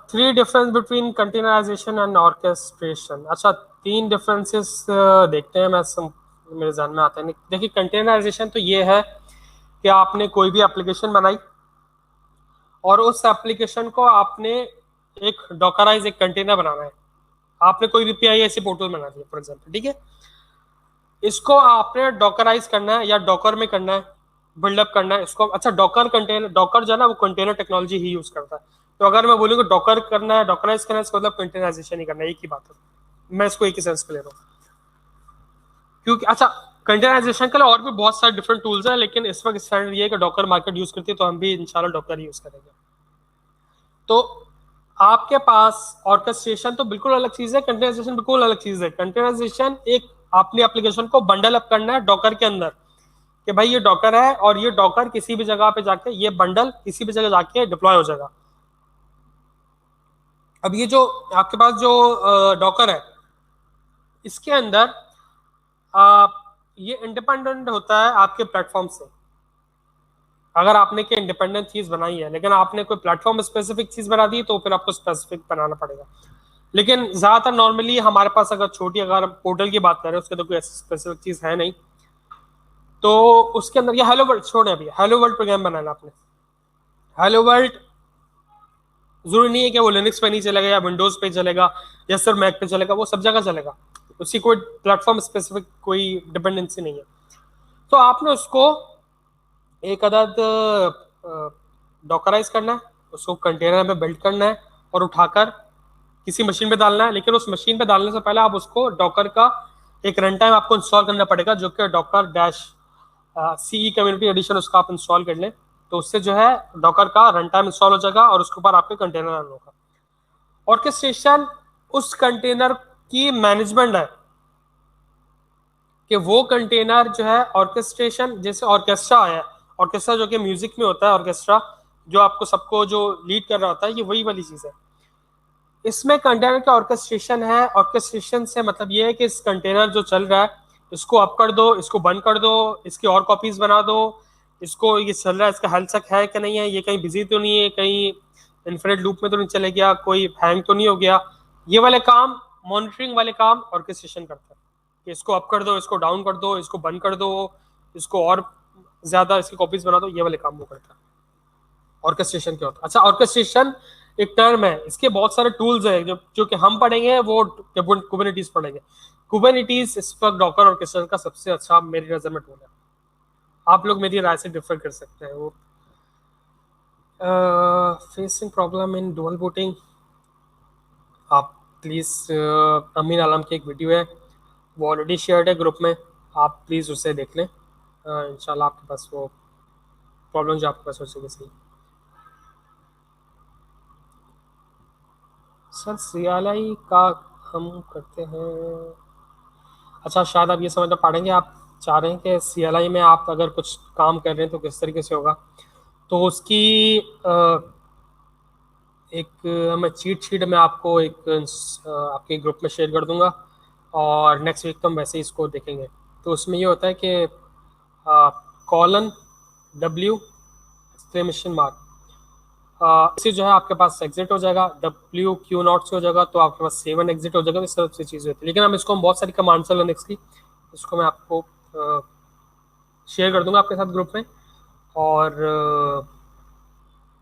Three difference between containerization and orchestration. अच्छा, 3 डिफरेंसेस देखते हैं, मेरे जहन में आते हैं। देखिए, कंटेनराइजेशन तो ये है कि आपने कोई भी एप्लीकेशन बनाई और उस एप्लीकेशन को आपने एक डॉकराइज, एक कंटेनर बनाना है। आपने कोई भी PIIC पोर्टल बना दिया फॉर एग्जाम्पल, ठीक है, इसको आपने डॉकराइज करना है या डॉकर में करना है, बिल्डअप करना है इसको। अच्छा, डॉकर कंटेनर, डॉकर जो है ना वो कंटेनर टेक्नोलॉजी ही यूज करता है। तो अगर मैं बोलूँगा डॉकर करना है, डॉकराइज करना है, इसका मतलब कंटेनराइजेशन ही करना है, एक ही बात है। मैं इसको एक ही सेंस पे ले रहा हूँ, क्योंकि अच्छा, कंटेनराइजेशन के लिए और भी बहुत सारे डिफरेंट टूल्स हैं, लेकिन इस वक्त स्टैंडर्ड ये है कि डॉकर मार्केट यूज करती है, तो हम भी इंशाल्लाह डॉकर यूज करेंगे। तो आपके पास ऑर्केस्ट्रेशन तो बिल्कुल अलग चीज है, कंटेनराइजेशन बिल्कुल अलग चीज है। कंटेनराइजेशन एक अपनी एप्लीकेशन को बंडल अप करना है डॉकर के अंदर, कि भाई ये डॉकर है और ये डॉकर किसी भी जगह पे जाके, ये बंडल किसी भी जगह जाके डिप्लॉय हो जाएगा। अब ये जो आपके पास जो डॉकर है, इसके अंदर ये इंडिपेंडेंट होता है आपके प्लेटफॉर्म से। अगर आपने कोई इंडिपेंडेंट चीज बनाई है, लेकिन आपने कोई प्लेटफॉर्म स्पेसिफिक चीज बना दी, तो फिर आपको स्पेसिफिक बनाना पड़ेगा। लेकिन ज्यादातर नॉर्मली हमारे पास, अगर छोटी, अगर पोर्टल की बात करें, उसके तो कोई ऐसी स्पेसिफिक चीज है नहीं। तो उसके अंदर ये हेलो वर्ल्ड, छोड़े अभी, हेलो वर्ल्ड प्रोग्राम बनाना आपने। हेलो वर्ल्ड जरूरी नहीं है कि वो लिनक्स पे नहीं चलेगा या विंडोज पे चलेगा या सिर्फ मैक पे चलेगा, वो सब जगह चलेगा। उसकी कोई प्लेटफॉर्म स्पेसिफिक कोई डिपेंडेंसी नहीं है। तो आपने उसको एक अदद डॉकराइज करना है, उसको कंटेनर में बिल्ड करना है और उठाकर किसी मशीन पे डालना है। लेकिन उस मशीन पे डालने से पहले आप उसको डॉकर का एक रन टाइम आपको इंस्टॉल करना पड़ेगा, जो कि Docker dash CE community addition, उसका आप इंस्टॉल कर लें। तो उससे जो है डॉकर का रन टाइम इंस्टॉल हो जाएगा और उसके ऊपर आपके कंटेनर रन होगा। ऑर्केस्ट्रेशन उस कंटेनर की मैनेजमेंट है, कि वो कंटेनर जो है, ऑर्केस्ट्रेशन जैसे ऑर्केस्ट्रा है, ऑर्केस्ट्रा जो कि म्यूजिक में होता है, ऑर्केस्ट्रा जो आपको सबको जो लीड कर रहा होता है, ये वही वाली चीज है। इसमें कंटेनर का ऑर्केस्ट्रेशन है। ऑर्केस्ट्रेशन से मतलब ये है कि इस कंटेनर जो चल रहा है, इसको अप कर दो, इसको बंद कर दो, इसकी और कॉपीज बना दो, इसको, ये चल रहा है, इसका हेल्थ चेक है कि नहीं है, ये कहीं बिजी तो नहीं है, कहीं इन्फिनिट लूप में तो नहीं चले गया, कोई हैंग तो नहीं हो गया। ये वाले काम, मॉनिटरिंग वाले काम ऑर्केस्ट्रेशन करता है, कि इसको अप कर दो, इसको डाउन कर दो, इसको बंद कर दो, इसको और ज्यादा इसकी कॉपीज बना दो, ये वाले काम वो करता है। ऑर्केस्ट्रेशन क्या होता है? अच्छा, ऑर्केस्ट्रेशन एक टर्म है, इसके बहुत सारे टूल्स हैं जो कि हम पढ़ेंगे, वो कुबरनेटिस पढ़ेंगे। कुबरनेटिस इस वक्त डॉकर ऑर्केस्ट्रेशन का सबसे अच्छा मेरी नजर में टूल है। आप लोग मेरी राय से डिफर कर सकते हैं। वो facing problem in dual booting, आप प्लीज़, अमीन आलम की एक वीडियो है, वो ऑलरेडी शेयर्ड है ग्रुप में, आप प्लीज़ उसे देख लें। इंशाल्लाह आपके पास वो प्रॉब्लम जो आपके पास हो सके सही। सर CLI का हम करते हैं। अच्छा, शायद आप ये समझना पड़ेंगे, आप चाह रहे हैं कि CLI में आप अगर कुछ काम कर रहे हैं तो किस तरीके से होगा। तो उसकी एक मैं चीट शीट में आपको एक आपके ग्रुप में शेयर कर दूंगा, और नेक्स्ट वीक तो हम वैसे ही इसको देखेंगे। तो उसमें ये होता है कि कॉलन W! इससे जो है आपके पास एग्जिट हो जाएगा, WQ0 से हो जाएगा, तो आपके पास 7 एग्जिट हो जाएगा। तो इस तरह से चीज़ होती है, लेकिन हम बहुत सारी कमांड्स है लिनक्स की, इसको मैं आपको शेयर कर दूंगा आपके साथ ग्रुप में। और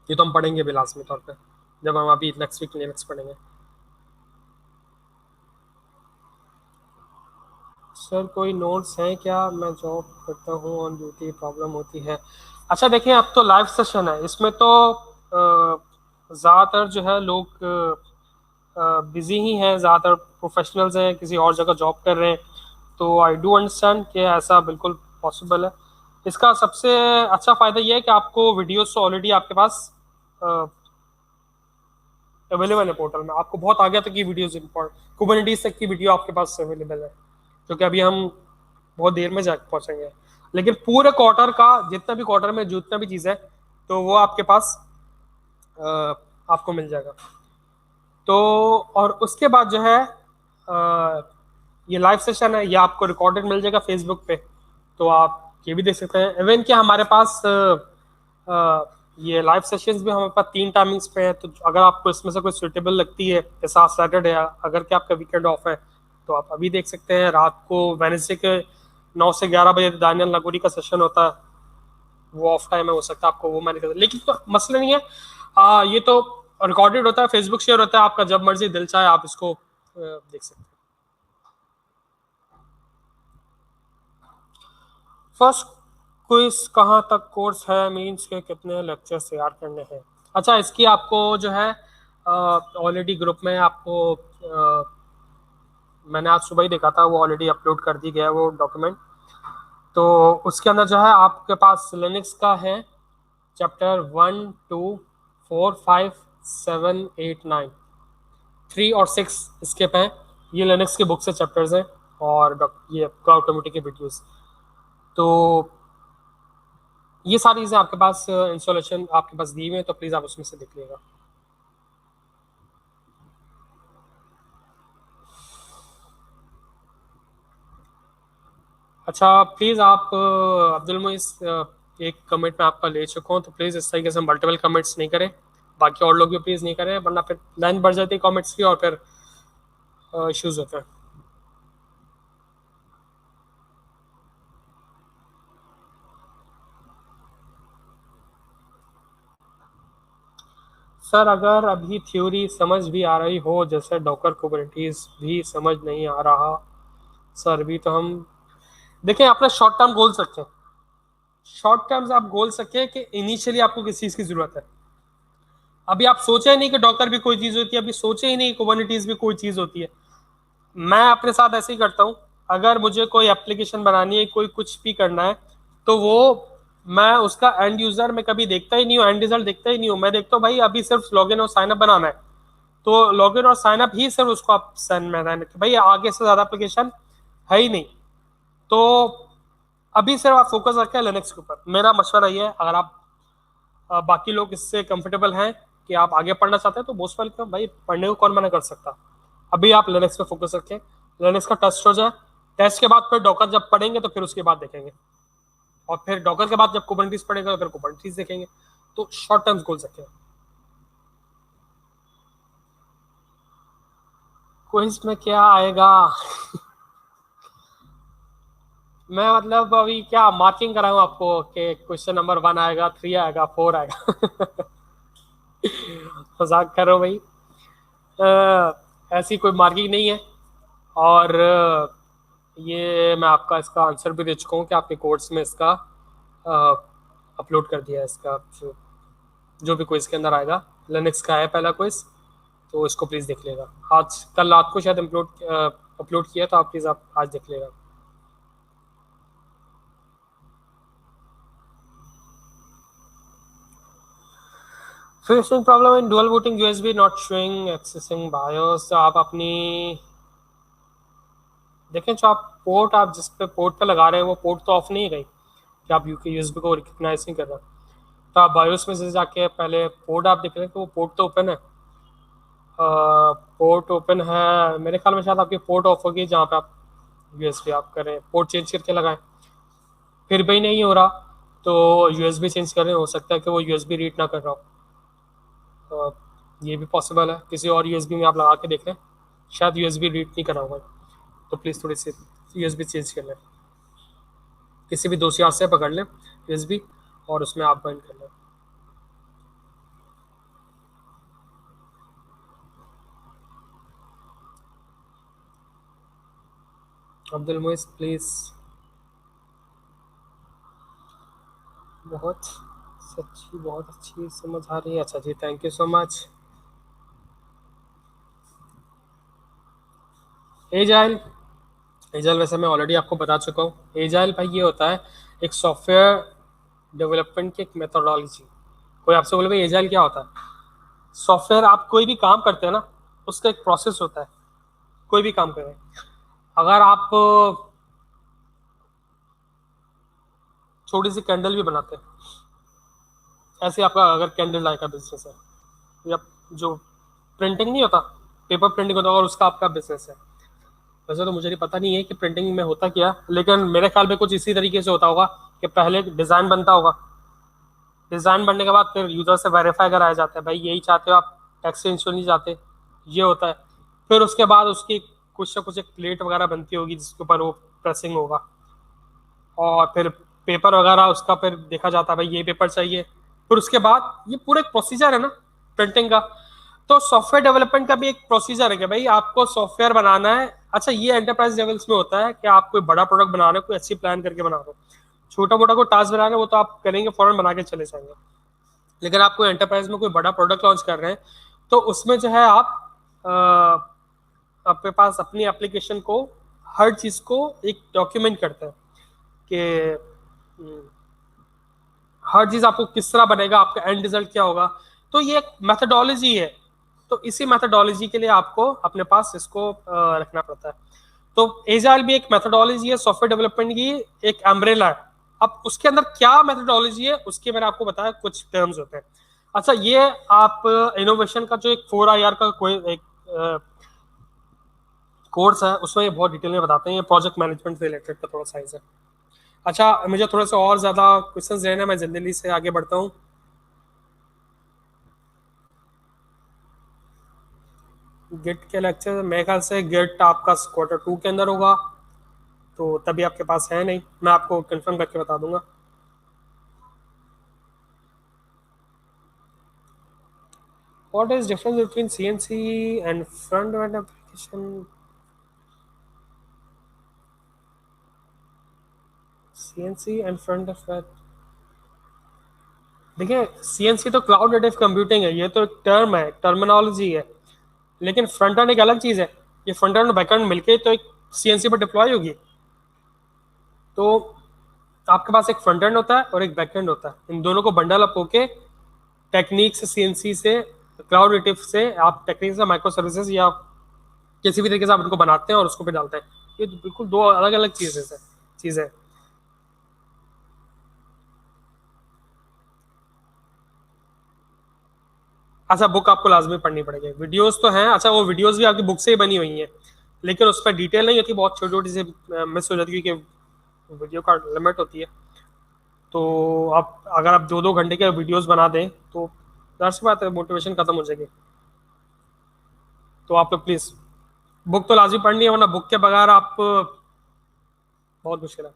ये तो हम पढ़ेंगे भी लाजमी तौर पे, जब हम अभी नेक्स्ट वीक लिनक्स पढ़ेंगे। सर कोई नोट्स हैं क्या? मैं जॉब करता हूँ, ऑन ड्यूटी प्रॉब्लम होती है। अच्छा देखिए, अब तो लाइव सेशन है, इसमें तो ज़्यादातर जो है लोग बिजी ही हैं, ज़्यादातर प्रोफेशनल्स हैं, किसी और जगह जॉब कर रहे हैं। तो आई डू अंडरस्टैंड कि ऐसा बिल्कुल पॉसिबल है। इसका सबसे अच्छा फ़ायदा ये है कि आपको वीडियोस तो ऑलरेडी आपके पास अवेलेबल है पोर्टल में। आपको बहुत आगे तक की वीडियोस, कुबरनेटिस तक की वीडियो आपके पास अवेलेबल है, जो कि अभी हम बहुत देर में जा पहुंचेंगे। लेकिन पूरे क्वार्टर का जितना भी क्वार्टर में जितना भी चीज़ है, तो वो आपके पास आपको मिल जाएगा। तो और उसके बाद जो है ये लाइव सेशन है, ये आपको रिकॉर्डेड मिल जाएगा फेसबुक पे, तो आप ये भी देख सकते हैं। इवन कि हमारे पास ये लाइव सेशंस भी हमारे पास 3 टाइमिंग्स पे है। तो अगर आपको इसमें से कोई सुटेबल लगती है, जैसा आज सैटरडे है, अगर कि आपका वीकेंड ऑफ है, तो आप अभी देख सकते हैं। रात को वेडनेसडे के 9 से 11 बजे दानियल नगोरी का सेशन होता है, वो ऑफ टाइम है, हो सकता है आपको वो मैंने कर, लेकिन तो मसला नहीं है। ये तो रिकॉर्डेड होता है, फेसबुक शेयर होता है, आपका जब मर्जी दिल चाहे आप इसको देख सकते हैं। फर्स्ट क्विज कहाँ तक कोर्स है, मींस के कितने लेक्चर्स तैयार करने हैं? अच्छा, इसकी आपको जो है ऑलरेडी ग्रुप में आपको मैंने आज सुबह ही देखा था, वो ऑलरेडी अपलोड कर दी गया है वो डॉक्यूमेंट। तो उसके अंदर जो है आपके पास लिनक्स का है चैप्टर 1, 2, 4, 5, 7, 8, 9, 3 और 6 स्किप हैं। ये लिनक्स के बुक से चैप्टर्स हैं, और ये क्लाउड कम्युनिटी के वीडियोस। तो ये सारी चीज़ें आपके पास इंस्टॉलेशन आपके पास दी हुई है, तो प्लीज़ आप उसमें से देख लीजिएगा। अच्छा प्लीज़ आप अब्दुल मोइस, एक कमेंट में आपका ले चुका हूँ, तो प्लीज़ इस तरीके से मल्टीपल कमेंट्स नहीं करें, बाकी और लोग भी प्लीज़ नहीं करें, वरना फिर लाइन बढ़ जाती है कमेंट्स की और फिर इश्यूज होते हैं। सर अगर अभी थ्योरी समझ भी आ रही हो, जैसे डॉकर कुबरनेटिस भी समझ नहीं आ रहा सर, भी तो हम देखें अपना शॉर्ट टर्म गोल रखें। शॉर्ट टर्म्स आप गोल सके कि इनिशियली आपको किस चीज़ की ज़रूरत है। अभी आप सोचे ही नहीं कि डॉकर भी कोई चीज़ होती है, अभी सोचे ही नहीं कुबरनेटिस भी कोई चीज़ होती है। मैं अपने साथ ऐसे ही करता हूँ, अगर मुझे कोई एप्लीकेशन बनानी है, कोई कुछ भी करना है, तो वो मैं उसका एंड यूजर में कभी देखता ही नहीं हूँ, एंड रिजल्ट देखता ही नहीं हूँ। मैं देखता हूँ भाई अभी सिर्फ लॉगिन और साइन अप बनाना है, तो लॉगिन और साइन अप ही सिर्फ उसको आप सेंड में रहना, भाई आगे से ज़्यादा एप्लीकेशन है ही नहीं। तो अभी सिर्फ आप फोकस रखें लिनक्स के ऊपर। मेरा मशवरा ये है, अगर आप बाकी लोग इससे कंफर्टेबल हैं कि आप आगे पढ़ना चाहते हैं, तो मोस्ट वेलकम भाई, पढ़ने को कौन मना कर सकता। अभी आप लिनक्स पे फोकस रखें, लिनक्स का टेस्ट हो जाए, टेस्ट के बाद फिर डॉकर जब पढ़ेंगे तो फिर उसके बाद देखेंगे, और फिर डॉकर के बाद जब कुबरनेटिस पढ़ेंगे तो फिर कुबरनेटिस देखेंगे। तो शॉर्ट टर्म्स गोल रखें। क्विज में क्या आएगा? मैं मतलब अभी क्या मार्किंग कराऊं आपको कि क्वेश्चन नंबर 1 आएगा, 3 आएगा, 4 आएगा? मजाक करो भाई, ऐसी कोई मार्किंग नहीं है। और ये मैं आपका इसका आंसर भी दे चुका हूँ कि आपके कोर्स में इसका अपलोड कर दिया है। इसका जो भी क्विज के अंदर आएगा, लिनक्स का है पहला क्विज, तो इसको प्लीज़ देख लेगा। आज कल रात को शायद अपलोड किया, तो आप प्लीज़ आप आज देख लेगा। Facing problem in dual booting USB not showing accessing BIOS. आप अपनी देखें, जो आप पोर्ट आप जिस पे पोर्ट पे लगा रहे हैं वो पोर्ट तो ऑफ नहीं है कहीं कि आप यूके यूएसबी को रिकग्नाइज नहीं कर रहे। तो आप बायोस में से जाके पहले पोर्ट आप देख रहे हैं तो वो पोर्ट तो ओपन है। पोर्ट ओपन है, मेरे ख्याल में शायद आपकी पोर्ट ऑफ होगी जहाँ पे आप यूएसबी आप करें, पोर्ट चेंज करके लगाएं। फिर भी नहीं हो रहा तो यूएसबी चेंज करें, हो सकता है कि वो यूएसबी रीड ना कर रहा हो। तो ये भी पॉसिबल है, किसी और यूएसबी में आप लगा के देख लें, शायद यूएसबी रीड नहीं कर रहा होगा। तो प्लीज़ थोड़ी सी यूएसबी चेंज कर लें, किसी भी दूसरी हाथ से पकड़ लें यूएसबी और उसमें आप बंद कर लें। अब्दुल मोइस प्लीज़। बहुत सच्ची, बहुत अच्छी समझ आ रही है। अच्छा जी, thank you so much. Agile, agile वैसे मैं ऑलरेडी आपको बता चुका हूँ। एजाइल भाई ये होता है एक सॉफ्टवेयर डेवलपमेंट की एक मेथोडोलॉजी। कोई आपसे बोले भाई एजाइल क्या होता है, सॉफ्टवेयर आप कोई भी काम करते हैं ना उसका एक प्रोसेस होता है। कोई भी काम करें, अगर आप छोटी सी कैंडल भी बनाते हैं, ऐसे आपका अगर कैंडल लाइट का बिजनेस है, या जो प्रिंटिंग नहीं होता, पेपर प्रिंटिंग होता है और उसका आपका बिजनेस है। वैसे तो मुझे नहीं पता नहीं है कि प्रिंटिंग में होता क्या, लेकिन मेरे ख्याल में कुछ इसी तरीके से होता होगा कि पहले डिज़ाइन बनता होगा, डिज़ाइन बनने के बाद फिर यूज़र से वेरीफाई कराया जाता है, भाई यही चाहते हो आप, टैक्स इंश्योर नहीं चाहते, ये होता है। फिर उसके बाद उसकी कुछ ना कुछ एक प्लेट वगैरह बनती होगी जिसके ऊपर वो प्रेसिंग होगा, और फिर पेपर वगैरह उसका फिर देखा जाता है भाई ये पेपर चाहिए। फिर उसके बाद ये पूरा एक प्रोसीजर है ना प्रिंटिंग का। तो सॉफ्टवेयर डेवलपमेंट का भी एक प्रोसीजर है कि भाई आपको सॉफ्टवेयर बनाना है। अच्छा, ये एंटरप्राइज लेवल्स में होता है कि आप कोई बड़ा प्रोडक्ट बना रहे हो, कोई अच्छी प्लान करके बना रहे हो। छोटा मोटा कोई टास्क बना रहे हो वो तो आप करेंगे, फौरन बना के चले जाएंगे। लेकिन आप कोई एंटरप्राइज में कोई बड़ा प्रोडक्ट लॉन्च कर रहे हैं तो उसमें जो है आप आपके पास अपनी एप्लीकेशन को, हर चीज़ को एक डॉक्यूमेंट करते हैं कि हर चीज़ आपको किस तरह बनेगा, आपका एंड रिजल्ट क्या होगा। तो ये एक मेथडोलॉजी है। तो इसी मेथडोलॉजी के लिए आपको अपने पास इसको रखना पड़ता है। तो एजाइल भी एक मेथडोलॉजी है सॉफ्टवेयर डेवलपमेंट की, एक अम्ब्रेला है। अब उसके अंदर क्या मेथडोलॉजी है उसके मैंने आपको बताया, कुछ टर्म्स होते हैं। अच्छा, ये आप इनोवेशन का जो एक 4IR का कोई एक कोर्स है उसमें ये बहुत डिटेल में बताते हैं, ये प्रोजेक्ट मैनेजमेंट से रिलेटेड का थोड़ा साइज है। अच्छा, मुझे थोड़ा सा और ज़्यादा क्वेश्चंस लेना है, मैं जल्दी से आगे बढ़ता हूँ। गिट के लेक्चर मेरे ख्याल से गिट आपका Q2 के अंदर होगा, तो तभी आपके पास है नहीं, मैं आपको कंफर्म करके बता दूंगा। What is difference between CNC and front end application? CNC and front end, देखिए CNC तो क्लाउड नेटिव कंप्यूटिंग है, ये तो एक टर्म है, टर्मिनोलॉजी है। लेकिन फ्रंट एंड एक अलग चीज़ है, ये फ्रंट एंड और बैक एंड मिलके तो एक CNC पर डिप्लॉय होगी। तो आपके पास एक फ्रंट एंड होता है और एक बैक एंड होता है, इन दोनों को बंडल अप होके टेक्निक से, CNC से, क्लाउड नेटिव से, आप टेक्निक से माइक्रो सर्विसेज या किसी भी तरीके से आप इनको बनाते हैं और उसको पे डालते हैं। ये बिल्कुल दो अलग अलग चीज़ें। अच्छा, बुक आपको लाजमी पढ़नी पड़ेगी, वीडियोस तो हैं। अच्छा, वो वीडियोस भी आपकी बुक से ही बनी हुई हैं, लेकिन उस पर डिटेल नहीं होती, बहुत छोटी छोटी सी मिस हो जाती है क्योंकि वीडियो का लिमिट होती है। तो आप अगर आप 2-2 घंटे के वीडियोस बना दें तो जाहिर सी बात है मोटिवेशन खत्म हो जाएगी। तो आप लोग प्लीज़ बुक तो लाजमी पढ़नी है, वरना बुक के बगैर आप बहुत मुश्किल है।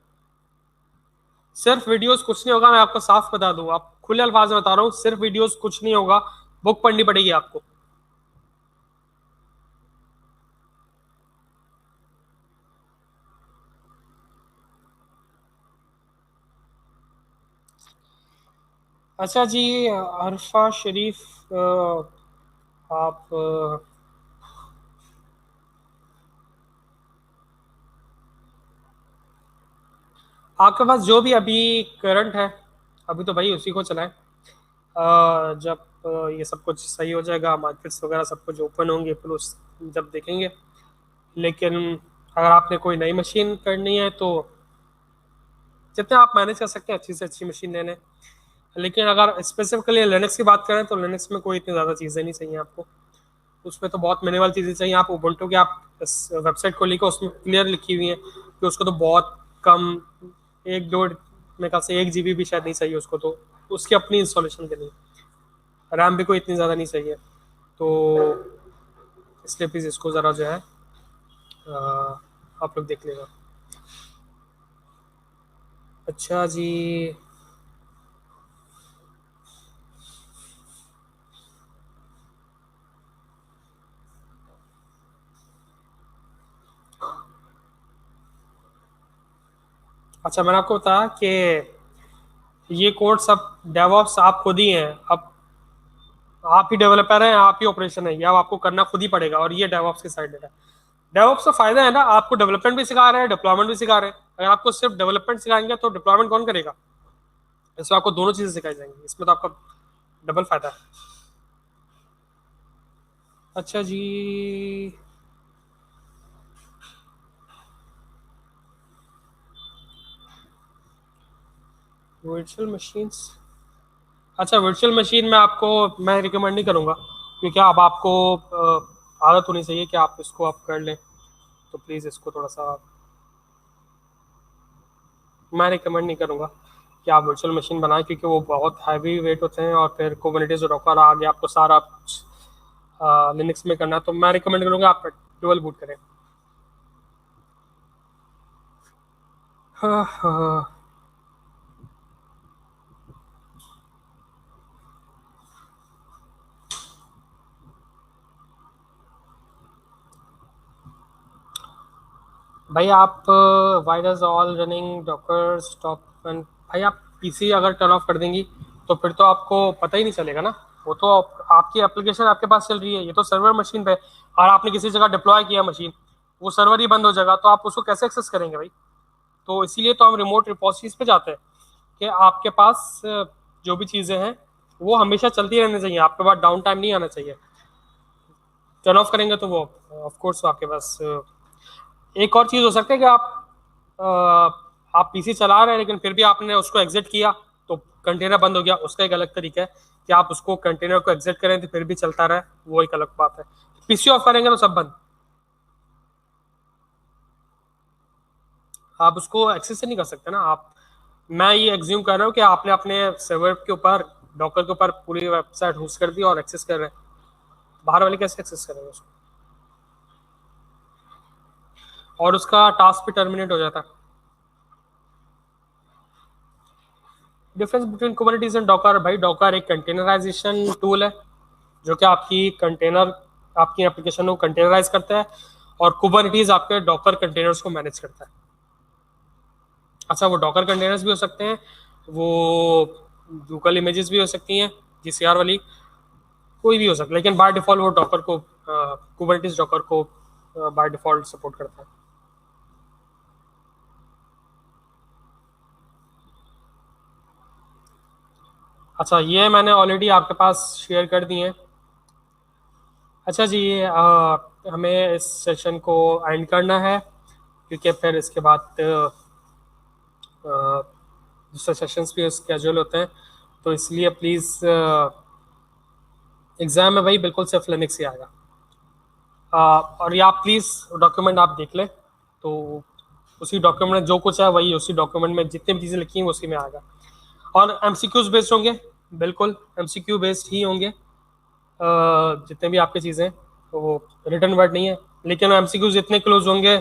सिर्फ वीडियोस कुछ नहीं होगा, मैं आपको साफ बता दूं, आप खुले अल्फाज में बता रहा हूँ, सिर्फ वीडियोस कुछ नहीं होगा, बुक पढ़नी पड़ेगी आपको। अच्छा जी, अरफा शरीफ, आप आपके पास जो भी अभी करंट है, अभी तो भाई उसी को चलाएं। जब ये सब कुछ सही हो जाएगा, मार्केट्स वगैरह सब कुछ ओपन होंगे, फिर उस जब देखेंगे। लेकिन अगर आपने कोई नई मशीन करनी है तो जितने आप मैनेज कर सकते हैं अच्छी से अच्छी मशीन लेने। लेकिन अगर स्पेसिफिकली लिनक्स की बात करें तो लिनक्स में कोई इतनी ज़्यादा चीज़ें नहीं चाहिए आपको। उसमें तो बहुत मिनिमल चीज़ें चाहिए। आप उबुंटू की आप इस वेबसाइट को लिखो, उसमें क्लियर लिखी हुई है कि उसको तो बहुत कम, एक दो, मेरे ख्याल से 1 GB भी शायद नहीं चाहिए उसको, तो उसकी अपनी इंस्टॉलेशन के लिए रैम भी कोई इतनी ज़्यादा नहीं चाहिए। तो इसलिए प्लीज़ इसको ज़रा जो है आप लोग देख लेना। अच्छा जी। अच्छा, मैंने आपको बताया कि ये कोड सब डेवऑप्स आप खुद ही हैं। अब आप ही डेवलपर हैं, आप ही ऑपरेशन है, ये अब आपको करना खुद ही पड़ेगा, और ये डेवऑप्स की साइड है। डेवऑप्स का फायदा है ना, आपको डेवलपमेंट भी सिखा रहे हैं, डिप्लॉयमेंट भी सिखा रहे हैं। अगर आपको सिर्फ डेवलपमेंट सिखाएंगे तो डिप्लॉयमेंट कौन करेगा? इसमें आपको दोनों चीजें सिखाई जाएंगी, इसमें तो आपका डबल फायदा है। अच्छा जी। Virtual machines. अच्छा, वर्चुअल मशीन में आपको मैं रिकमेंड नहीं करूँगा, क्योंकि अब आपको आदत होनी चाहिए कि आप इसको आप कर लें। तो प्लीज़ इसको थोड़ा सा मैं रिकमेंड नहीं करूँगा कि आप वर्चुअल मशीन बनाएं, क्योंकि वो बहुत हैवी वेट होते हैं, और फिर कुबरनेटिस रॉकर आगे आपको सारा लिनक्स में करना है। तो मैं रिकमेंड करूँगा आप डुअल बूट करें। हाँ हाँ। भाई आप why does all running Docker stop and भाई आप पीसी अगर टर्न ऑफ कर देंगी तो फिर तो आपको पता ही नहीं चलेगा ना। वो तो आपकी एप्लीकेशन आपके पास चल रही है, ये तो सर्वर मशीन पे, और आपने किसी जगह डिप्लॉय किया मशीन, वो सर्वर ही बंद हो जाएगा, तो आप उसको कैसे एक्सेस करेंगे भाई? तो इसीलिए तो हम रिमोट रिपोजिटरीज पे जाते हैं कि आपके पास जो भी चीज़ें हैं वो हमेशा चलती रहनी चाहिए, आपके पास डाउन टाइम नहीं आना चाहिए। टर्न ऑफ करेंगे तो वो ऑफ कोर्स आपके पास एक और चीज़ हो सकता है कि आप पीसी चला रहे हैं लेकिन फिर भी आपने उसको एग्जिट किया तो कंटेनर बंद हो गया। उसका एक अलग तरीका है कि आप उसको कंटेनर को एग्जिट करें तो फिर भी चलता रहे, वो एक अलग बात है। पीसी ऑफ करेंगे तो सब बंद, आप उसको एक्सेस से नहीं कर सकते ना आप। मैं ये एग्ज्यूम कर रहा हूँ कि आपने अपने सर्वर के ऊपर, डॉकर के ऊपर पूरी वेबसाइट होस्ट कर दी और एक्सेस कर रहे हैं, बाहर वाले कैसे एक्सेस करेंगे उसको? और उसका टास्क भी टर्मिनेट हो जाता है। Difference between Kubernetes and Docker, भाई डॉकर एक कंटेनराइजेशन टूल है जो कि आपकी एप्लीकेशन को कंटेनराइज करता है, और कुबरनेटिस आपके डॉकर कंटेनर्स को मैनेज करता है। अच्छा, वो डॉकर कंटेनर्स भी हो सकते हैं, वो गूगल इमेजेस भी हो सकती हैं, जीसीआर वाली, कोई भी हो सकता है, लेकिन बाय डिफॉल्ट वो डॉकर को, कुबरनेटिस डॉकर को बाय डिफॉल्ट सपोर्ट करता है। अच्छा, ये मैंने ऑलरेडी आपके पास शेयर कर दिए हैं। अच्छा जी, हमें इस सेशन को एंड करना है, क्योंकि फिर इसके बाद दूसरे सेशंस भी स्केड्यूल होते हैं। तो इसलिए प्लीज़ एग्ज़ाम में भाई बिल्कुल सिर्फ लिनक्स ही आएगा। और ये आप प्लीज़ डॉक्यूमेंट आप देख लें, तो उसी डॉक्यूमेंट में जो कुछ है वही उसी डॉक्यूमेंट में जितनी भी चीज़ें लिखी हैं उसी में आएगा। और एमसीक्यूज बेस्ड होंगे, बिल्कुल एमसीक्यू बेस्ड ही होंगे। जितने भी आपकी चीज़ें तो वो रिटर्न वर्ड नहीं है, लेकिन एमसीक्यूज इतने क्लोज होंगे,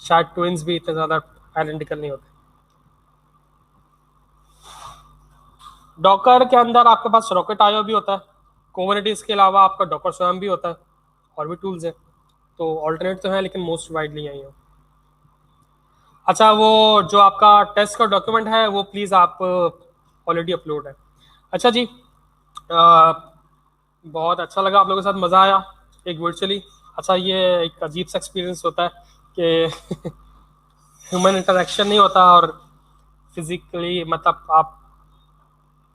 शायद ट्विंस भी इतने ज़्यादा आइडेंटिकल नहीं होते। डॉकर के अंदर आपके पास रॉकेट आयो भी होता है, कुबरनेटिस के अलावा आपका डॉकर स्वयं भी होता है, और भी टूल्स हैं। तो ऑल्टरनेट तो है लेकिन मोस्ट वाइडली आई है। अच्छा, वो जो आपका टेस्ट का डॉक्यूमेंट है वो प्लीज़ आप ऑलरेडी अपलोड है। अच्छा जी, बहुत अच्छा लगा, आप लोगों के साथ मज़ा आया एक वर्चुअली। अच्छा, ये एक अजीब सा एक्सपीरियंस होता है कि ह्यूमन इंटरेक्शन नहीं होता, और फिजिकली मतलब आप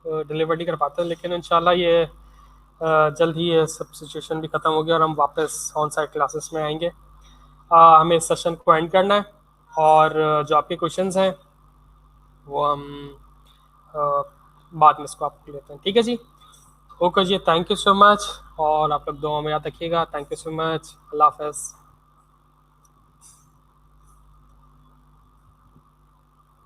डिलीवर नहीं कर पाते, लेकिन इंशाल्लाह ये जल्द ही ये सब सिचुएशन भी ख़त्म हो गया और हम वापस ऑन साइट क्लासेस में आएंगे। हमें इस सेशन को एंड करना है, और जो आपके क्वेश्चंस हैं वो हम अ, बाद में इसको आपको लेते हैं। ठीक है जी, ओके जी, थैंक यू सो मच, और आप लोग दुआ में याद रखिएगा। थैंक यू सो मच, अल्लाह हाफ़िज़।